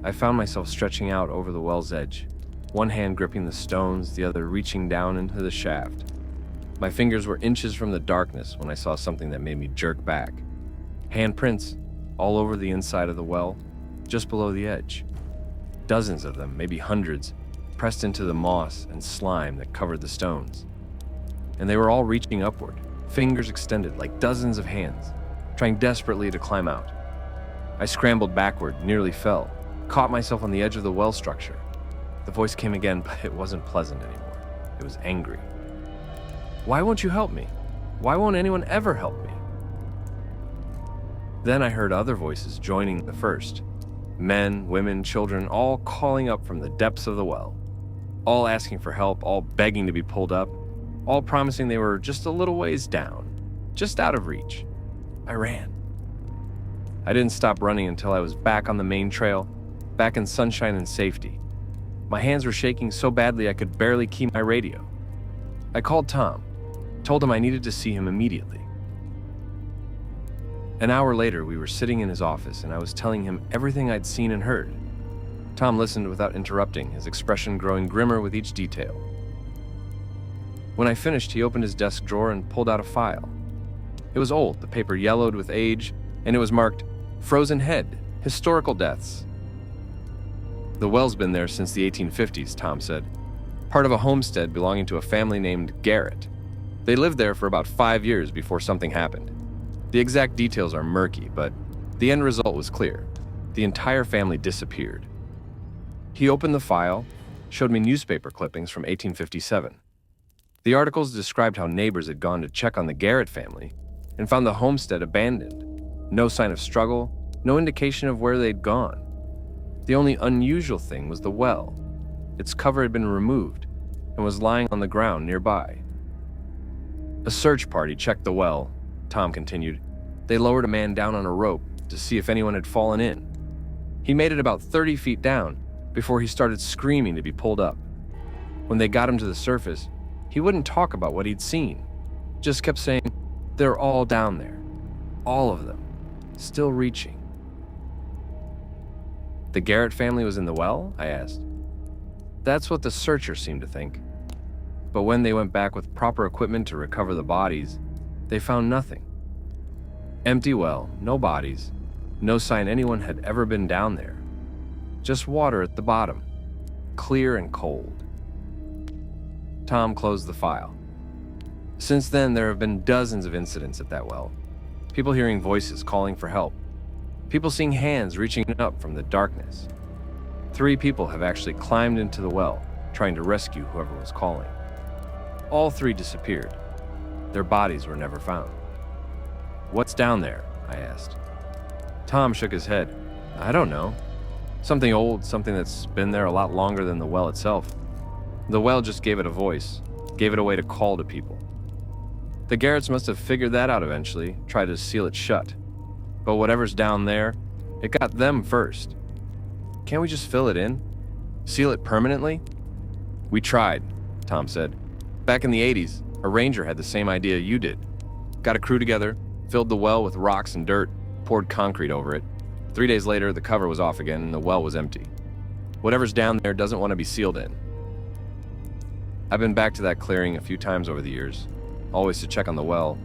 I found myself stretching out over the well's edge, one hand gripping the stones, the other reaching down into the shaft. My fingers were inches from the darkness when I saw something that made me jerk back. Handprints all over the inside of the well, just below the edge. Dozens of them, maybe hundreds, pressed into the moss and slime that covered the stones. And they were all reaching upward, fingers extended like dozens of hands, trying desperately to climb out. I scrambled backward, nearly fell, caught myself on the edge of the well structure. The voice came again, but it wasn't pleasant anymore. It was angry. "Why won't you help me? Why won't anyone ever help me?" Then I heard other voices joining the first. Men, women, children, all calling up from the depths of the well. All asking for help, all begging to be pulled up, all promising they were just a little ways down, just out of reach. I ran. I didn't stop running until I was back on the main trail, back in sunshine and safety. My hands were shaking so badly I could barely keep my radio. I called Tom, told him I needed to see him immediately. An hour later, we were sitting in his office and I was telling him everything I'd seen and heard. Tom listened without interrupting, his expression growing grimmer with each detail. When I finished, he opened his desk drawer and pulled out a file. It was old, the paper yellowed with age, and it was marked, "Frozen Head, Historical Deaths." "The well's been there since the 1850s, Tom said. Part of a homestead belonging to a family named Garrett. They lived there for about 5 years before something happened. The exact details are murky, but the end result was clear. The entire family disappeared." He opened the file, showed me newspaper clippings from 1857. The articles described how neighbors had gone to check on the Garrett family and found the homestead abandoned. No sign of struggle, no indication of where they'd gone. The only unusual thing was the well. Its cover had been removed and was lying on the ground nearby. "A search party checked the well," Tom continued. "They lowered a man down on a rope to see if anyone had fallen in. He made it about 30 feet down before he started screaming to be pulled up. When they got him to the surface, he wouldn't talk about what he'd seen, just kept saying, 'They're all down there. All of them. Still reaching.'" "The Garrett family was in the well?" I asked. "That's what the searchers seemed to think. But when they went back with proper equipment to recover the bodies, they found nothing. Empty well, no bodies, no sign anyone had ever been down there. Just water at the bottom, clear and cold." Tom closed the file. "Since then, there have been dozens of incidents at that well. People hearing voices calling for help. People seeing hands reaching up from the darkness. 3 people have actually climbed into the well, trying to rescue whoever was calling. All 3 disappeared. Their bodies were never found." "What's down there?" I asked. Tom shook his head. "I don't know. Something old, something that's been there a lot longer than the well itself. The well just gave it a voice, gave it a way to call to people. The Garretts must have figured that out eventually, tried to seal it shut. But whatever's down there, it got them first. Can't we just fill it in? Seal it permanently?" "We tried," Tom said. "Back in the 80s, a ranger had the same idea you did. Got a crew together, filled the well with rocks and dirt, poured concrete over it. 3 days later, the cover was off again and the well was empty. Whatever's down there doesn't want to be sealed in." I've been back to that clearing a few times over the years, always to check on the well,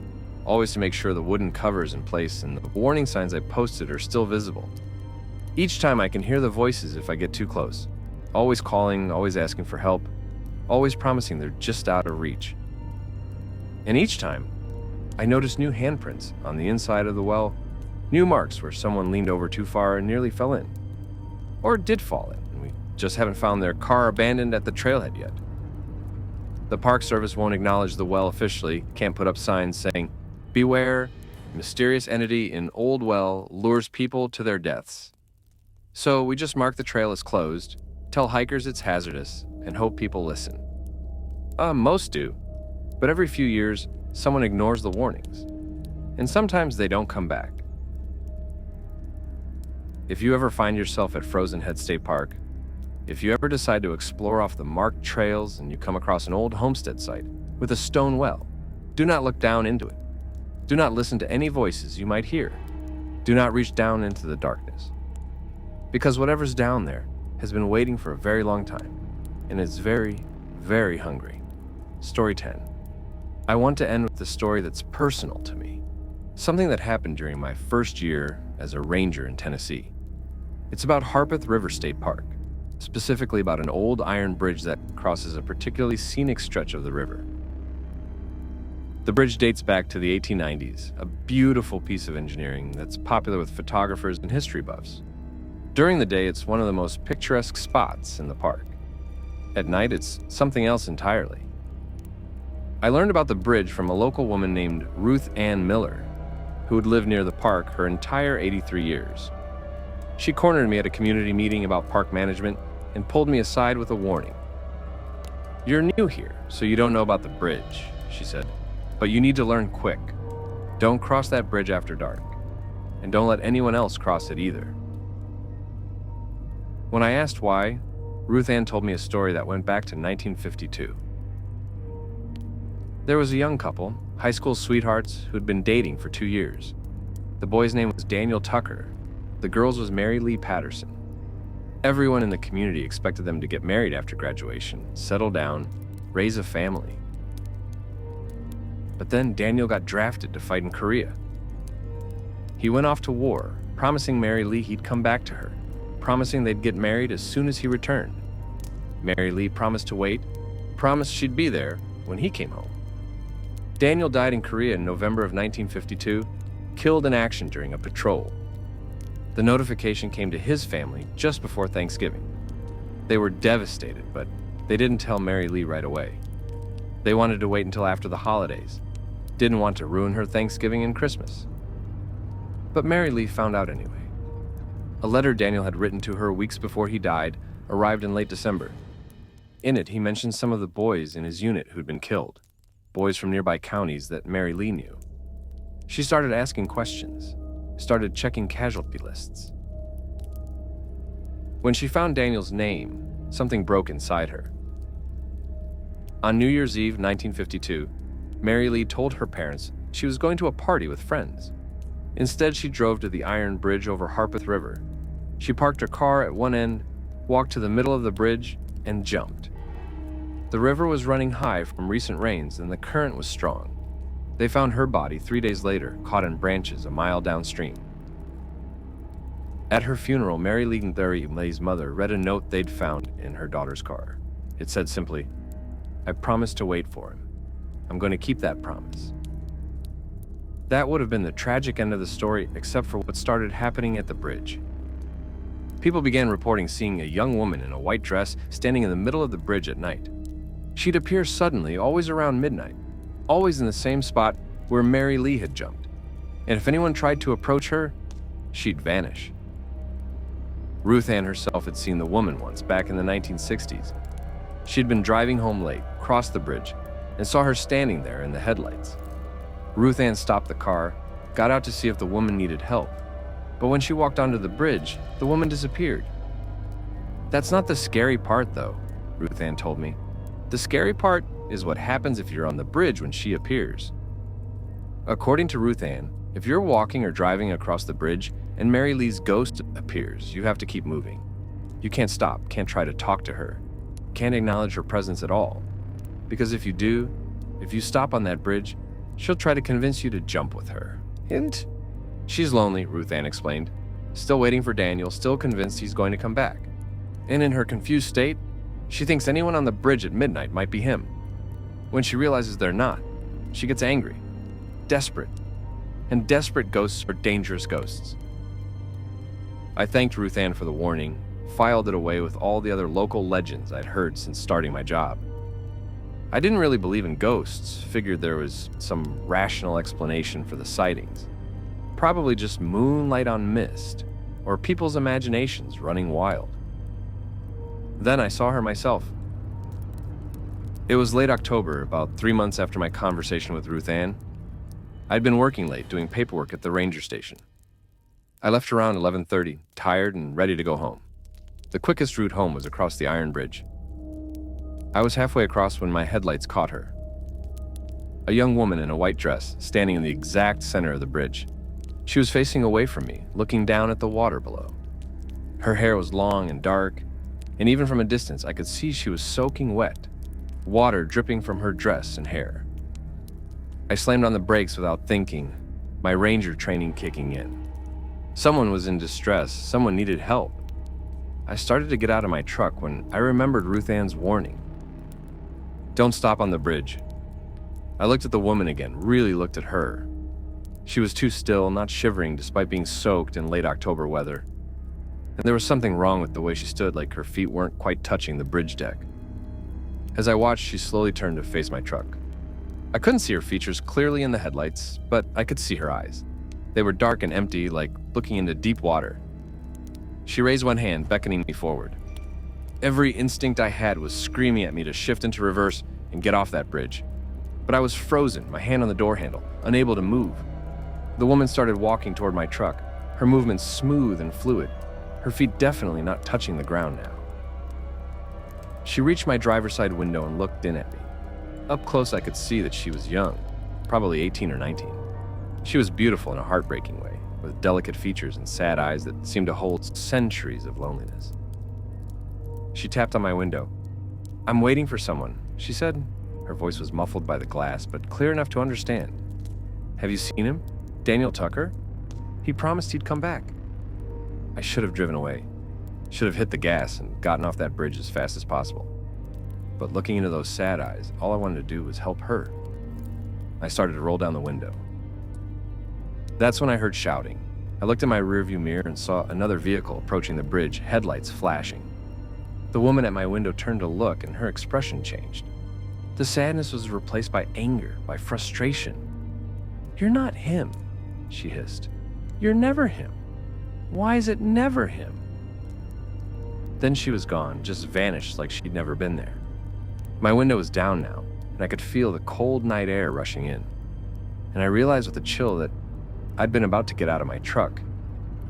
always to make sure the wooden cover is in place and the warning signs I posted are still visible. Each time I can hear the voices if I get too close, always calling, always asking for help, always promising they're just out of reach. And each time, I notice new handprints on the inside of the well, new marks where someone leaned over too far and nearly fell in. Or did fall in, and we just haven't found their car abandoned at the trailhead yet. The Park Service won't acknowledge the well officially, can't put up signs saying, "Beware, mysterious entity in old well lures people to their deaths." So we just mark the trail as closed, tell hikers it's hazardous, and hope people listen. Most do, but every few years, someone ignores the warnings. And sometimes they don't come back. If you ever find yourself at Frozen Head State Park, if you ever decide to explore off the marked trails and you come across an old homestead site with a stone well, do not look down into it. Do not listen to any voices you might hear. Do not reach down into the darkness. Because whatever's down there has been waiting for a very long time, and is very, very hungry. Story 10. I want to end with a story that's personal to me. Something that happened during my first year as a ranger in Tennessee. It's about Harpeth River State Park, specifically about an old iron bridge that crosses a particularly scenic stretch of the river. The bridge dates back to the 1890s, a beautiful piece of engineering that's popular with photographers and history buffs. During the day, it's one of the most picturesque spots in the park. At night, it's something else entirely. I learned about the bridge from a local woman named Ruth Ann Miller, who had lived near the park her entire 83 years. She cornered me at a community meeting about park management and pulled me aside with a warning. "You're new here, so you don't know about the bridge," she said, "but you need to learn quick. Don't cross that bridge after dark, and don't let anyone else cross it either." When I asked why, Ruth Ann told me a story that went back to 1952. There was a young couple, high school sweethearts, who had been dating for 2 years. The boy's name was Daniel Tucker. The girl's was Mary Lee Patterson. Everyone in the community expected them to get married after graduation, settle down, raise a family. But then Daniel got drafted to fight in Korea. He went off to war, promising Mary Lee he'd come back to her, promising they'd get married as soon as he returned. Mary Lee promised to wait, promised she'd be there when he came home. Daniel died in Korea in November of 1952, killed in action during a patrol. The notification came to his family just before Thanksgiving. They were devastated, but they didn't tell Mary Lee right away. They wanted to wait until after the holidays, didn't want to ruin her Thanksgiving and Christmas. But Mary Lee found out anyway. A letter Daniel had written to her weeks before he died arrived in late December. In it, he mentioned some of the boys in his unit who'd been killed, boys from nearby counties that Mary Lee knew. She started asking questions, started checking casualty lists. When she found Daniel's name, something broke inside her. On New Year's Eve, 1952, Mary Lee told her parents she was going to a party with friends. Instead, she drove to the iron bridge over Harpeth River. She parked her car at one end, walked to the middle of the bridge, and jumped. The river was running high from recent rains and the current was strong. They found her body 3 days later, caught in branches a mile downstream. At her funeral, Mary Lee's mother read a note they'd found in her daughter's car. It said simply, "I promised to wait for him. I'm going to keep that promise." That would have been the tragic end of the story, except for what started happening at the bridge. People began reporting seeing a young woman in a white dress standing in the middle of the bridge at night. She'd appear suddenly, always around midnight, always in the same spot where Mary Lee had jumped. And if anyone tried to approach her, she'd vanish. Ruth Ann herself had seen the woman once back in the 1960s. She'd been driving home late, crossed the bridge, and saw her standing there in the headlights. Ruth Ann stopped the car, got out to see if the woman needed help. But when she walked onto the bridge, the woman disappeared. "That's not the scary part, though," Ruth Ann told me. "The scary part is what happens if you're on the bridge when she appears." According to Ruth Ann, if you're walking or driving across the bridge and Mary Lee's ghost appears, you have to keep moving. You can't stop, can't try to talk to her, can't acknowledge her presence at all. Because if you do, if you stop on that bridge, she'll try to convince you to jump with her. And she's lonely, Ruth Ann explained, still waiting for Daniel, still convinced he's going to come back. And in her confused state, she thinks anyone on the bridge at midnight might be him. When she realizes they're not, she gets angry, desperate. And desperate ghosts are dangerous ghosts. I thanked Ruth Ann for the warning, filed it away with all the other local legends I'd heard since starting my job. I didn't really believe in ghosts, figured there was some rational explanation for the sightings. Probably just moonlight on mist, or people's imaginations running wild. Then I saw her myself. It was late October, about 3 months after my conversation with Ruth Ann. I'd been working late, doing paperwork at the ranger station. I left around 11:30, tired and ready to go home. The quickest route home was across the iron bridge. I was halfway across when my headlights caught her. A young woman in a white dress, standing in the exact center of the bridge. She was facing away from me, looking down at the water below. Her hair was long and dark, and even from a distance I could see she was soaking wet, water dripping from her dress and hair. I slammed on the brakes without thinking, my ranger training kicking in. Someone was in distress, someone needed help. I started to get out of my truck when I remembered Ruth Ann's warning. Don't stop on the bridge. I looked at the woman again, really looked at her. She was too still, not shivering despite being soaked in late October weather. And there was something wrong with the way she stood, like her feet weren't quite touching the bridge deck. As I watched, she slowly turned to face my truck. I couldn't see her features clearly in the headlights, but I could see her eyes. They were dark and empty, like looking into deep water. She raised one hand, beckoning me forward. Every instinct I had was screaming at me to shift into reverse and get off that bridge. But I was frozen, my hand on the door handle, unable to move. The woman started walking toward my truck, her movements smooth and fluid, her feet definitely not touching the ground now. She reached my driver's side window and looked in at me. Up close, I could see that she was young, probably 18 or 19. She was beautiful in a heartbreaking way, with delicate features and sad eyes that seemed to hold centuries of loneliness. She tapped on my window. "I'm waiting for someone," she said. Her voice was muffled by the glass, but clear enough to understand. "Have you seen him? Daniel Tucker? He promised he'd come back." I should have driven away. Should have hit the gas and gotten off that bridge as fast as possible. But looking into those sad eyes, all I wanted to do was help her. I started to roll down the window. That's when I heard shouting. I looked in my rearview mirror and saw another vehicle approaching the bridge, headlights flashing. The woman at my window turned to look, and her expression changed. The sadness was replaced by anger, by frustration. "You're not him," she hissed. "You're never him. Why is it never him?" Then she was gone, just vanished like she'd never been there. My window was down now, and I could feel the cold night air rushing in. And I realized with a chill that I'd been about to get out of my truck,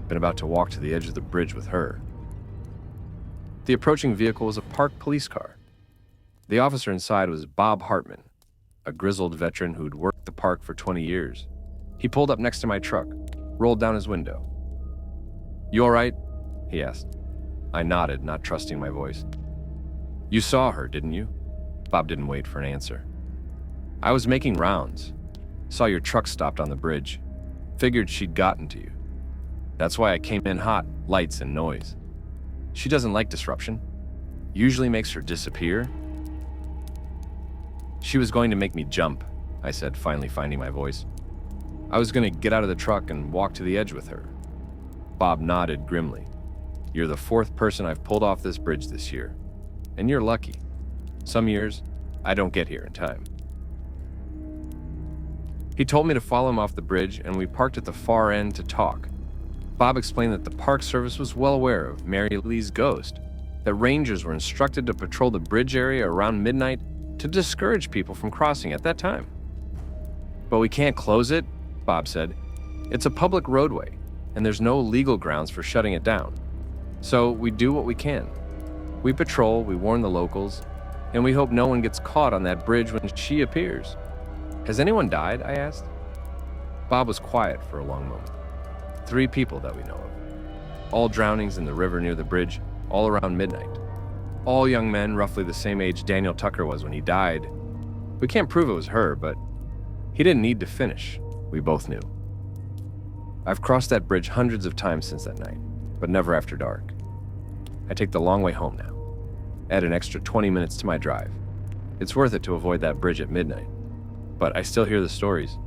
been about to walk to the edge of the bridge with her. The approaching vehicle was a parked police car. The officer inside was Bob Hartman, a grizzled veteran who'd worked the park for 20 years. He pulled up next to my truck, rolled down his window. "You all right?" he asked. I nodded, not trusting my voice. "You saw her, didn't you?" Bob didn't wait for an answer. "I was making rounds. Saw your truck stopped on the bridge. Figured she'd gotten to you. That's why I came in hot, lights and noise. She doesn't like disruption. Usually makes her disappear." "She was going to make me jump," I said, finally finding my voice. "I was going to get out of the truck and walk to the edge with her." Bob nodded grimly. "You're the fourth person I've pulled off this bridge this year. And you're lucky. Some years, I don't get here in time." He told me to follow him off the bridge, and we parked at the far end to talk. Bob explained that the Park Service was well aware of Mary Lee's ghost, that rangers were instructed to patrol the bridge area around midnight to discourage people from crossing at that time. "But we can't close it," Bob said. "It's a public roadway, and there's no legal grounds for shutting it down. So we do what we can. We patrol, we warn the locals, and we hope no one gets caught on that bridge when she appears." "Has anyone died?" I asked. Bob was quiet for a long moment. 3 people that we know of. All drownings in the river near the bridge, all around midnight. All young men, roughly the same age Daniel Tucker was when he died. We can't prove it was her, but he didn't need to finish. We both knew. I've crossed that bridge hundreds of times since that night, but never after dark. I take the long way home now. Add an extra 20 minutes to my drive. It's worth it to avoid that bridge at midnight. But I still hear the stories.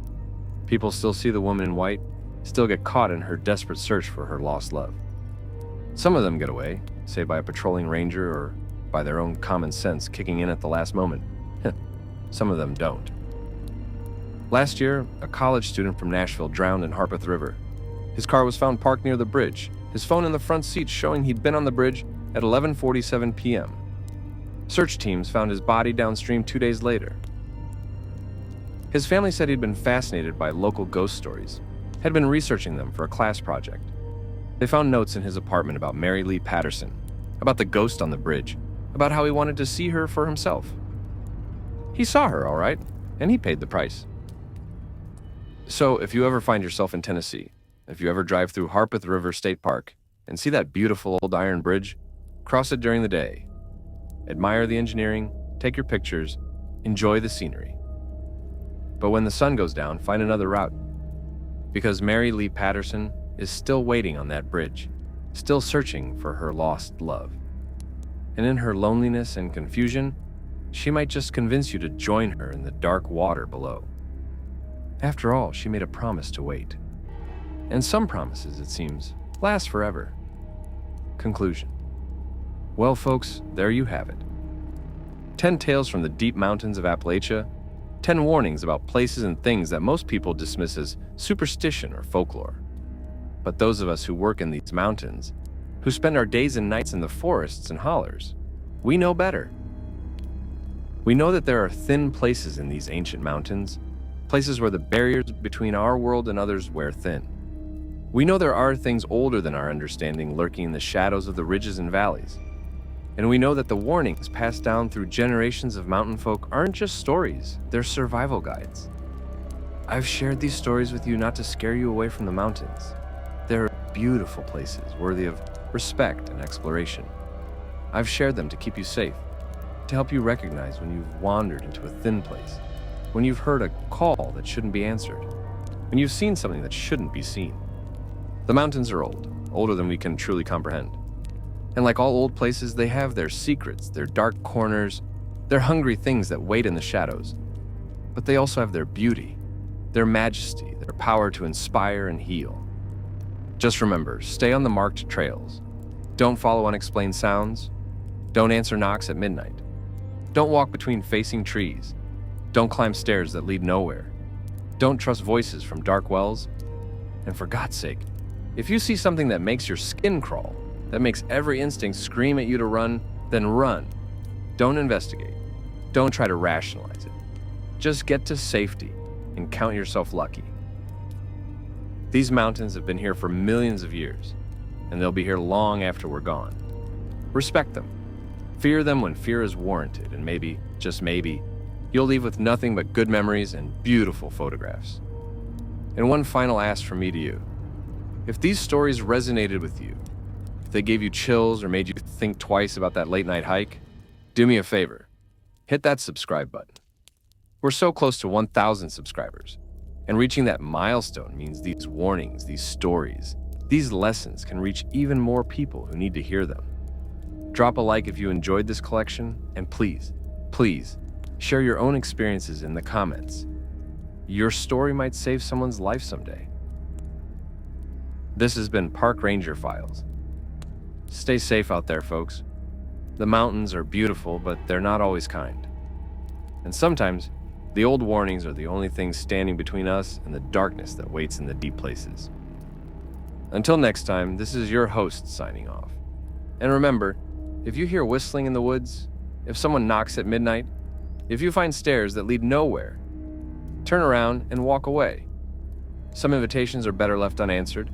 People still see the woman in white, still get caught in her desperate search for her lost love. Some of them get away, say by a patrolling ranger or by their own common sense kicking in at the last moment. Some of them don't. Last year, a college student from Nashville drowned in Harpeth River. His car was found parked near the bridge, his phone in the front seat showing he'd been on the bridge at 11:47 p.m. Search teams found his body downstream 2 days later. His family said he'd been fascinated by local ghost stories, had been researching them for a class project. They found notes in his apartment about Mary Lee Patterson, about the ghost on the bridge, about how he wanted to see her for himself. He saw her, all right, and he paid the price. So if you ever find yourself in Tennessee, if you ever drive through Harpeth River State Park and see that beautiful old iron bridge, cross it during the day. Admire the engineering, take your pictures, enjoy the scenery. But when the sun goes down, find another route. Because Mary Lee Patterson is still waiting on that bridge, still searching for her lost love. And in her loneliness and confusion, she might just convince you to join her in the dark water below. After all, she made a promise to wait. And some promises, it seems, last forever. Conclusion. Well, folks, there you have it. 10 tales from the deep mountains of Appalachia, 10 warnings about places and things that most people dismiss as superstition or folklore. But those of us who work in these mountains, who spend our days and nights in the forests and hollers, we know better. We know that there are thin places in these ancient mountains, places where the barriers between our world and others wear thin. We know there are things older than our understanding lurking in the shadows of the ridges and valleys. And we know that the warnings passed down through generations of mountain folk aren't just stories, they're survival guides. I've shared these stories with you not to scare you away from the mountains. They're beautiful places worthy of respect and exploration. I've shared them to keep you safe, to help you recognize when you've wandered into a thin place, when you've heard a call that shouldn't be answered, when you've seen something that shouldn't be seen. The mountains are old, older than we can truly comprehend. And like all old places, they have their secrets, their dark corners, their hungry things that wait in the shadows. But they also have their beauty, their majesty, their power to inspire and heal. Just remember, stay on the marked trails. Don't follow unexplained sounds. Don't answer knocks at midnight. Don't walk between facing trees. Don't climb stairs that lead nowhere. Don't trust voices from dark wells. And for God's sake, if you see something that makes your skin crawl, that makes every instinct scream at you to run, then run. Don't investigate. Don't try to rationalize it. Just get to safety and count yourself lucky. These mountains have been here for millions of years, and they'll be here long after we're gone. Respect them. Fear them when fear is warranted, and maybe, just maybe, you'll leave with nothing but good memories and beautiful photographs. And one final ask from me to you. If these stories resonated with you, if they gave you chills or made you think twice about that late night hike, do me a favor. Hit that subscribe button. We're so close to 1,000 subscribers, and reaching that milestone means these warnings, these stories, these lessons can reach even more people who need to hear them. Drop a like if you enjoyed this collection, and please, please, share your own experiences in the comments. Your story might save someone's life someday. This has been Park Ranger Files. Stay safe out there, folks. The mountains are beautiful, but they're not always kind. And sometimes, the old warnings are the only things standing between us and the darkness that waits in the deep places. Until next time, this is your host signing off. And remember, if you hear whistling in the woods, if someone knocks at midnight, if you find stairs that lead nowhere, turn around and walk away. Some invitations are better left unanswered,